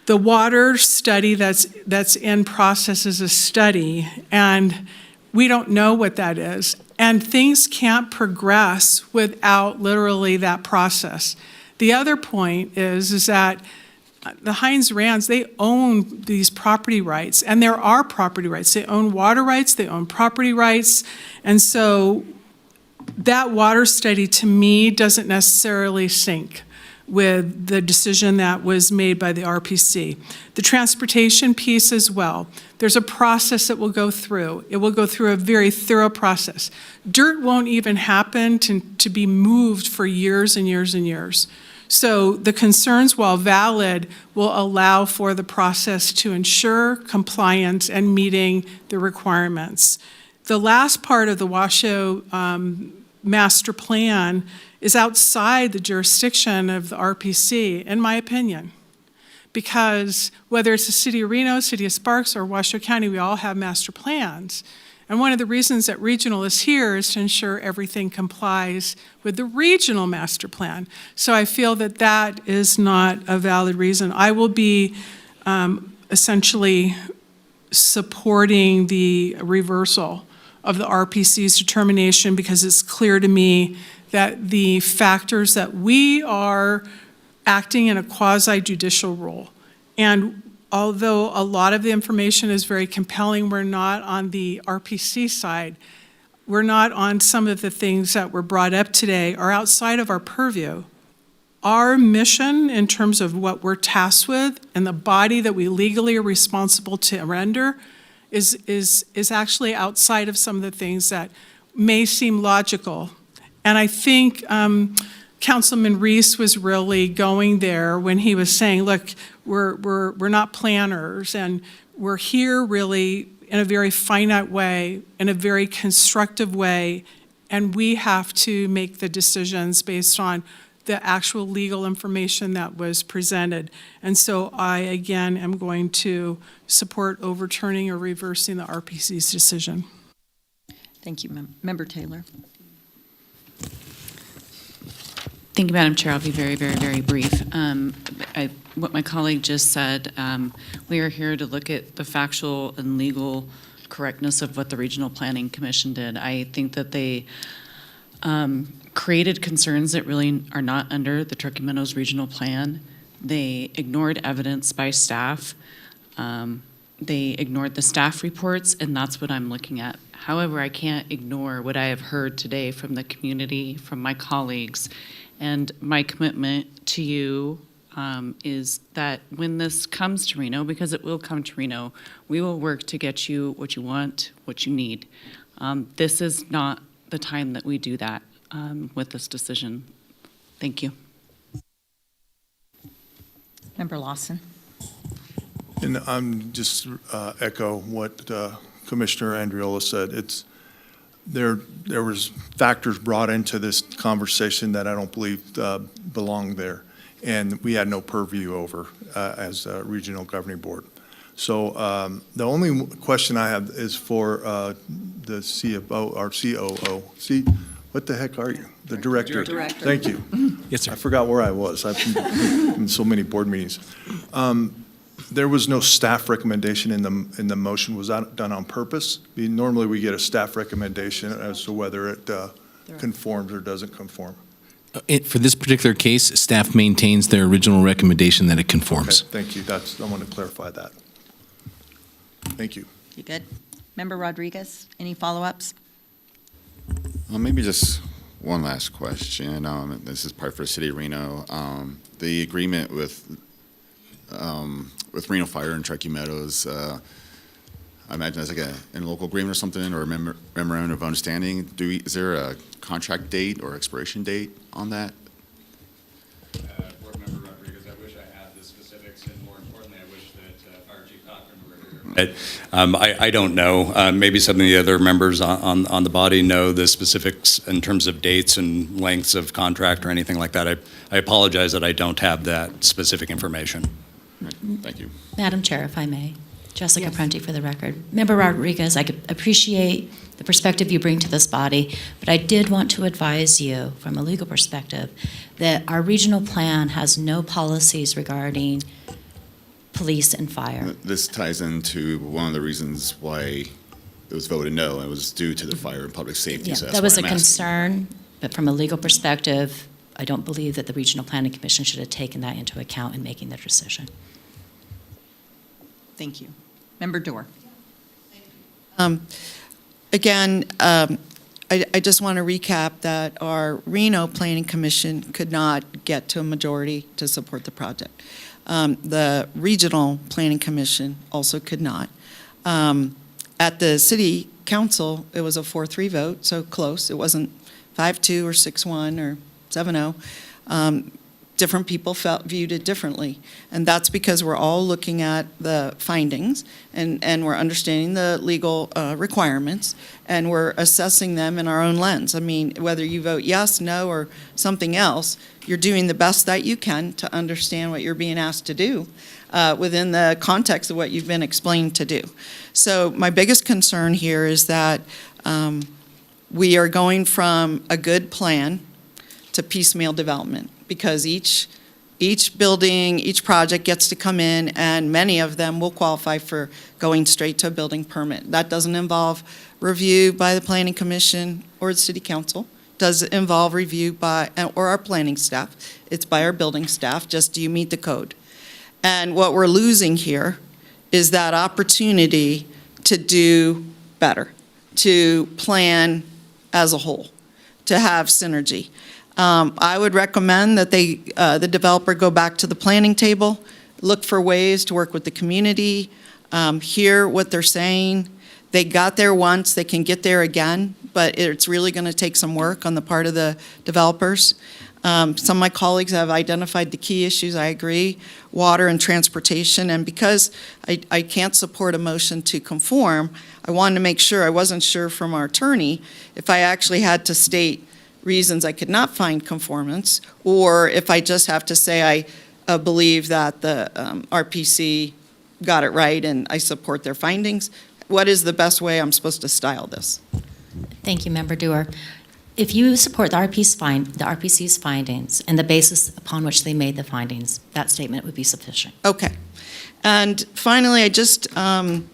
Speaker 18: the water study that's in process is a study, and we don't know what that is. And things can't progress without literally that process. The other point is that the Heinz Rands, they own these property rights, and there are property rights. They own water rights, they own property rights, and so that water study to me doesn't necessarily sync with the decision that was made by the RPC. The transportation piece as well. There's a process that will go through. It will go through a very thorough process. Dirt won't even happen to be moved for years and years and years. So the concerns, while valid, will allow for the process to ensure compliance and meeting the requirements. The last part of the Washoe Master Plan is outside the jurisdiction of the RPC, in my opinion, because whether it's the city of Reno, city of Sparks, or Washoe County, we all have master plans. And one of the reasons that regional is here is to ensure everything complies with the regional master plan. So I feel that that is not a valid reason. I will be essentially supporting the reversal of the RPC's determination because it's clear to me that the factors that we are acting in a quasi-judicial role. And although a lot of the information is very compelling, we're not on the RPC side. We're not on some of the things that were brought up today are outside of our purview. Our mission in terms of what we're tasked with and the body that we legally are responsible to render is actually outside of some of the things that may seem logical. And I think Councilman Reese was really going there when he was saying, look, we're not planners, and we're here really in a very finite way, in a very constructive way, and we have to make the decisions based on the actual legal information that was presented. And so I, again, am going to support overturning or reversing the RPC's decision.
Speaker 1: Thank you, Member Taylor.
Speaker 6: Thank you, Madam Chair. I'll be very, very, very brief. What my colleague just said, we are here to look at the factual and legal correctness of what the Regional Planning Commission did. I think that they created concerns that really are not under the Truckee Meadows Regional Plan. They ignored evidence by staff. They ignored the staff reports, and that's what I'm looking at. However, I can't ignore what I have heard today from the community, from my colleagues, and my commitment to you is that when this comes to Reno, because it will come to Reno, we will work to get you what you want, what you need. This is not the time that we do that with this decision. Thank you.
Speaker 1: Member Lawson.
Speaker 4: And I'm just echo what Commissioner Andriola said. There was factors brought into this conversation that I don't believe belong there, and we had no purview over as a regional governing board. So the only question I have is for the CFO, our COO. See, what the heck are you? The director.
Speaker 1: Director.
Speaker 4: Thank you.
Speaker 14: Yes, sir.
Speaker 4: I forgot where I was. I've been in so many board meetings. There was no staff recommendation in the motion. Was that done on purpose? Normally, we get a staff recommendation as to whether it conforms or doesn't conform.
Speaker 9: For this particular case, staff maintains their original recommendation that it conforms.
Speaker 4: Okay, thank you. I want to clarify that. Thank you.
Speaker 1: You good? Member Rodriguez, any follow-ups?
Speaker 5: Maybe just one last question. This is part for the City of Reno. The agreement with Reno Fire and Truckee Meadows, I imagine that's like a local agreement or something, or a memorandum of understanding. Is there a contract date or expiration date on that?
Speaker 19: Board Member Rodriguez, I wish I had the specifics, and more importantly, I wish that Fire Chief Cochran were here. I don't know. Maybe some of the other members on the body know the specifics in terms of dates and lengths of contract or anything like that. I apologize that I don't have that specific information.
Speaker 5: Thank you.
Speaker 22: Madam Chair, if I may. Jessica Prunty for the record. Member Rodriguez, I could appreciate the perspective you bring to this body, but I did want to advise you from a legal perspective that our regional plan has no policies regarding police and fire.
Speaker 5: This ties into one of the reasons why it was voted no. It was due to the fire and public safety.
Speaker 22: Yeah,
Speaker 5: So that's
Speaker 22: that was
Speaker 5: why
Speaker 22: a
Speaker 5: I'm asking.
Speaker 22: concern, but from a legal perspective, I don't believe that the Regional Planning Commission should have taken that into account in making their decision.
Speaker 1: Thank you. Member Dorr.
Speaker 15: Again, I just want to recap that our Reno Planning Commission could not get to a majority to support the project. The Regional Planning Commission also could not. At the City Council, it was a 4-3 vote, so close. It wasn't 5-2 or 6-1 or 7-0. Different people viewed it differently. And that's because we're all looking at the findings and we're understanding the legal requirements and we're assessing them in our own lens. I mean, whether you vote yes, no, or something else, you're doing the best that you can to understand what you're being asked to do within the context of what you've been explained to do. So my biggest concern here is that we are going from a good plan to piecemeal development, because each building, each project gets to come in, and many of them will qualify for going straight to a building permit. That doesn't involve review by the Planning Commission or the City Council. does involve review by, or our planning staff. It's by our building staff, just do you meet the code? And what we're losing here is that opportunity to do better, to plan as a whole, to have synergy. I would recommend that the developer go back to the planning table, look for ways to work with the community, hear what they're saying. They got there once, they can get there again, but it's really going to take some work on the part of the developers. Some of my colleagues have identified the key issues, I agree, water and transportation, and because I can't support a motion to conform, I wanted to make sure, I wasn't sure from our attorney, if I actually had to state reasons I could not find conformance, or if I just have to say I believe that the RPC got it right and I support their findings. What is the best way I'm supposed to style this?
Speaker 22: Thank you, Member Dewar. If you support the RPC's findings and the basis upon which they made the findings, that statement would be sufficient.
Speaker 15: Okay. And finally, I just, I'm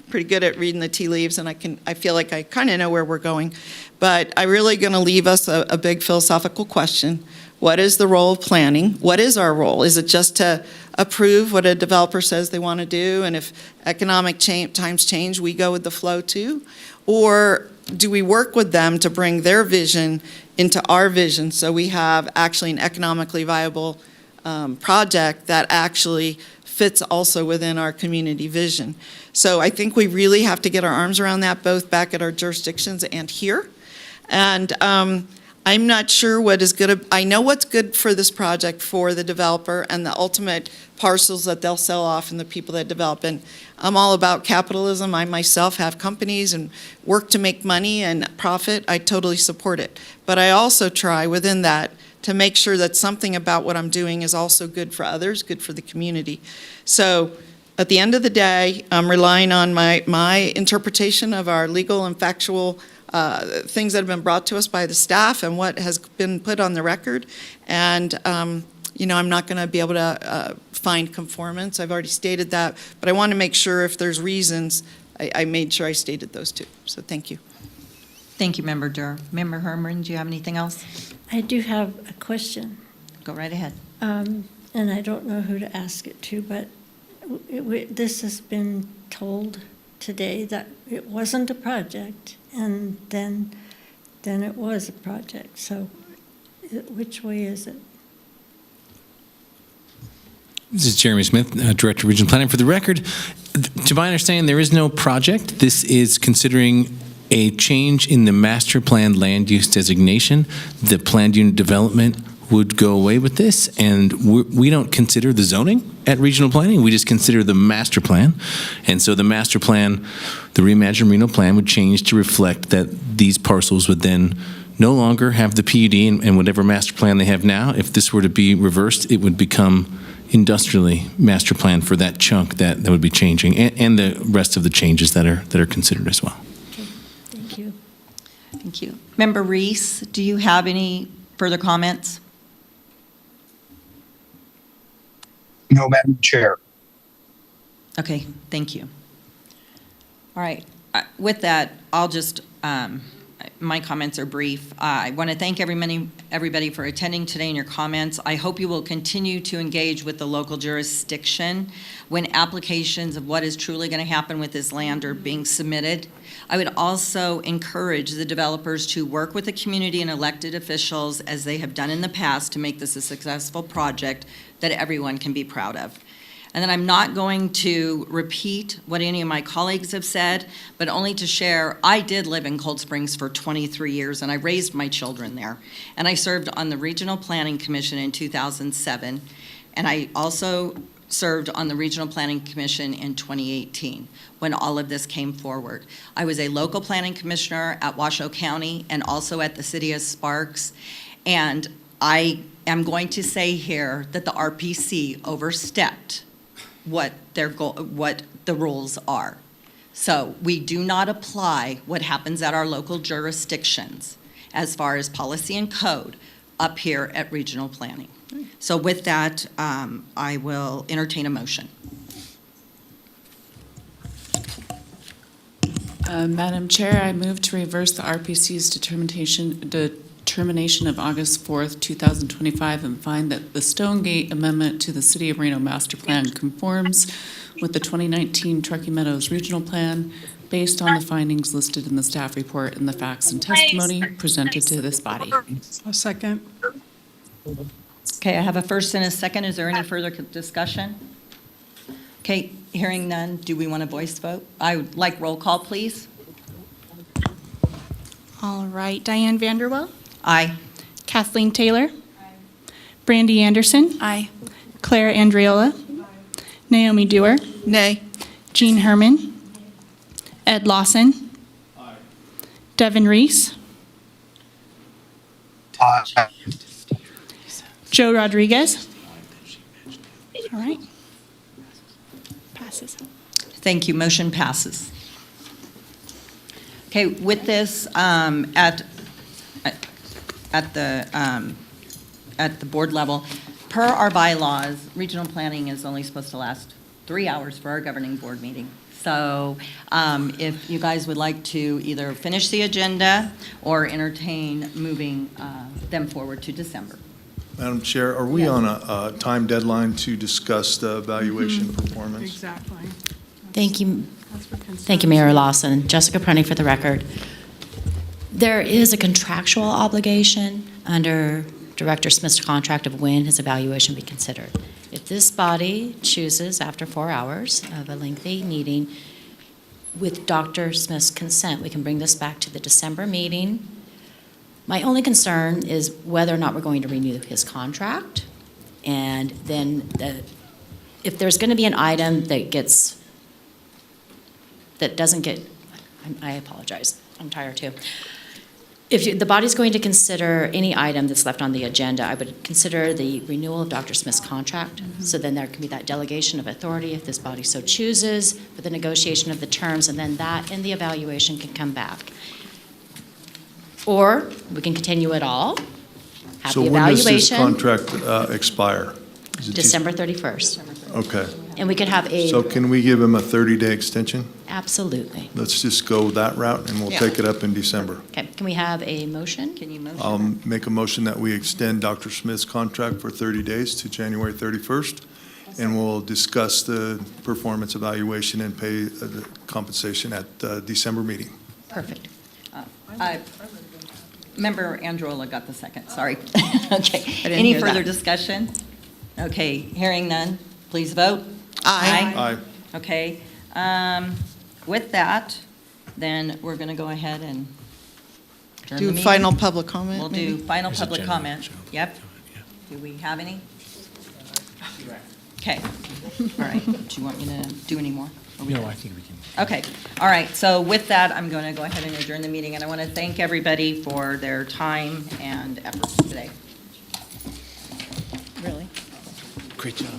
Speaker 15: pretty good at reading the tea leaves, and I feel like I kind of know where we're going, but I'm really going to leave us a big philosophical question. What is the role of planning? What is our role? Is it just to approve what a developer says they want to do, and if economic times change, we go with the flow too? Or do we work with them to bring their vision into our vision so we have actually an economically viable project that actually fits also within our community vision? So I think we really have to get our arms around that, both back at our jurisdictions and here. And I'm not sure what is good. I know what's good for this project for the developer and the ultimate parcels that they'll sell off and the people that develop. And I'm all about capitalism. I myself have companies and work to make money and profit. I totally support it. But I also try within that to make sure that something about what I'm doing is also good for others, good for the community. So at the end of the day, I'm relying on my interpretation of our legal and factual things that have been brought to us by the staff and what has been put on the record. And, I'm not going to be able to find conformance. I've already stated that. But I want to make sure if there's reasons, I made sure I stated those too. So thank you.
Speaker 1: Thank you, Member Durr. Member Herman, do you have anything else?
Speaker 10: I do have a question.
Speaker 1: Go right ahead.
Speaker 10: And I don't know who to ask it to, but this has been told today that it wasn't a project, and then it was a project. So which way is it?
Speaker 9: This is Jeremy Smith, Director of Regional Planning. For the record, to my understanding, there is no project. This is considering a change in the master plan land use designation. The planned unit development would go away with this, and we don't consider the zoning at regional planning. We just consider the master plan. And so the master plan, the reimagined Reno plan, would change to reflect that these parcels would then no longer have the PUD and whatever master plan they have now. If this were to be reversed, it would become industrially master plan for that chunk that would be changing, and the rest of the changes that are considered as well.
Speaker 10: Okay. Thank you.
Speaker 1: Thank you. Member Reese, do you have any further comments?
Speaker 2: No, Madam Chair.
Speaker 1: Okay, thank you. All right, with that, I'll just, my comments are brief. I want to thank everybody for attending today and your comments. I hope you will continue to engage with the local jurisdiction when applications of what is truly going to happen with this land are being submitted. I would also encourage the developers to work with the community and elected officials as they have done in the past to make this a successful project that everyone can be proud of. And then I'm not going to repeat what any of my colleagues have said, but only to share, I did live in Cold Springs for 23 years, and I raised my children there. And I served on the Regional Planning Commission in 2007, and I also served on the Regional Planning Commission in 2018 when all of this came forward. I was a local planning commissioner at Washoe County and also at the city of Sparks, and I am going to say here that the RPC overstepped what the rules are. So we do not apply what happens at our local jurisdictions as far as policy and code up here at regional planning. So with that, I will entertain a motion.
Speaker 6: Madam Chair, I move to reverse the RPC's determination of August 4th, 2025, and find that the Stonegate Amendment to the City of Reno Master Plan conforms with the 2019 Truckee Meadows Regional Plan based on the findings listed in the staff report and the facts and testimony presented to this body.
Speaker 18: A second.
Speaker 1: Okay, I have a first and a second. Is there any further discussion? Okay, hearing none, do we want a voice vote? I would like roll call, please.
Speaker 8: All right, Diane Vanderwell,
Speaker 1: Aye.
Speaker 8: Kathleen Taylor, Brandy Anderson,
Speaker 16: Aye.
Speaker 8: Claire Andriola, Naomi Dewar,
Speaker 15: Nay.
Speaker 8: Jean Herman, Ed Lawson, Devin Reese,
Speaker 2: Aye.
Speaker 8: Joe Rodriguez. All right. Passes.
Speaker 1: Thank you. Motion passes. Okay, with this, at the board level, per our bylaws, regional planning is only supposed to last 3 hours for our governing board meeting. So if you guys would like to either finish the agenda or entertain moving them forward to December.
Speaker 4: Madam Chair, are we on a time deadline to discuss the evaluation performance?
Speaker 18: Exactly.
Speaker 22: Thank you.
Speaker 18: That's what concerns
Speaker 22: Thank you, Mayor Lawson. Jessica Prunty for the record. There is a contractual obligation under Director Smith's contract of when his evaluation be considered. If this body chooses, after 4 hours of a lengthy meeting, with Dr. Smith's consent, we can bring this back to the December meeting. My only concern is whether or not we're going to renew his contract. And then if there's going to be an item that doesn't get, I apologize, I'm tired too. If the body's going to consider any item that's left on the agenda, I would consider the renewal of Dr. Smith's contract. So then there can be that delegation of authority if this body so chooses for the negotiation of the terms, and then that and the evaluation can come back. Or we can continue it all, have
Speaker 4: So
Speaker 22: the
Speaker 4: when does this
Speaker 22: evaluation,
Speaker 4: contract expire? Is it
Speaker 22: December 31st.
Speaker 4: Okay.
Speaker 22: And we could have
Speaker 4: So
Speaker 22: a,
Speaker 4: can we give him a 30-day extension?
Speaker 22: absolutely.
Speaker 4: Let's just go that route, and we'll
Speaker 22: Yeah.
Speaker 4: take it up in December.
Speaker 22: Okay, can we have a motion?
Speaker 1: Can you motion?
Speaker 4: I'll make a motion that we extend Dr. Smith's contract for 30 days to January 31st, and we'll discuss the performance evaluation and pay the compensation at the December meeting.
Speaker 22: Perfect.
Speaker 1: Member Androla got the second, sorry. Okay.
Speaker 15: didn't
Speaker 1: Any
Speaker 15: hear
Speaker 1: further
Speaker 15: that.
Speaker 1: discussion? Okay, hearing none, please vote.
Speaker 15: Aye.
Speaker 4: Aye.
Speaker 1: Okay. With that, then we're going to go ahead and adjourn the
Speaker 15: Do
Speaker 1: meeting.
Speaker 15: final public comment,
Speaker 1: We'll
Speaker 15: maybe?
Speaker 1: do final
Speaker 9: There's a
Speaker 1: public
Speaker 9: general,
Speaker 1: comment.
Speaker 9: so-
Speaker 1: Yep. Do we have any? Okay. All right. Do you want me to do any more? Are we
Speaker 9: No,
Speaker 1: good?
Speaker 9: I think we can.
Speaker 1: Okay, all right, so with that, I'm going to go ahead and adjourn the meeting, and I want to thank everybody for their time and efforts today. Really?
Speaker 9: Great job.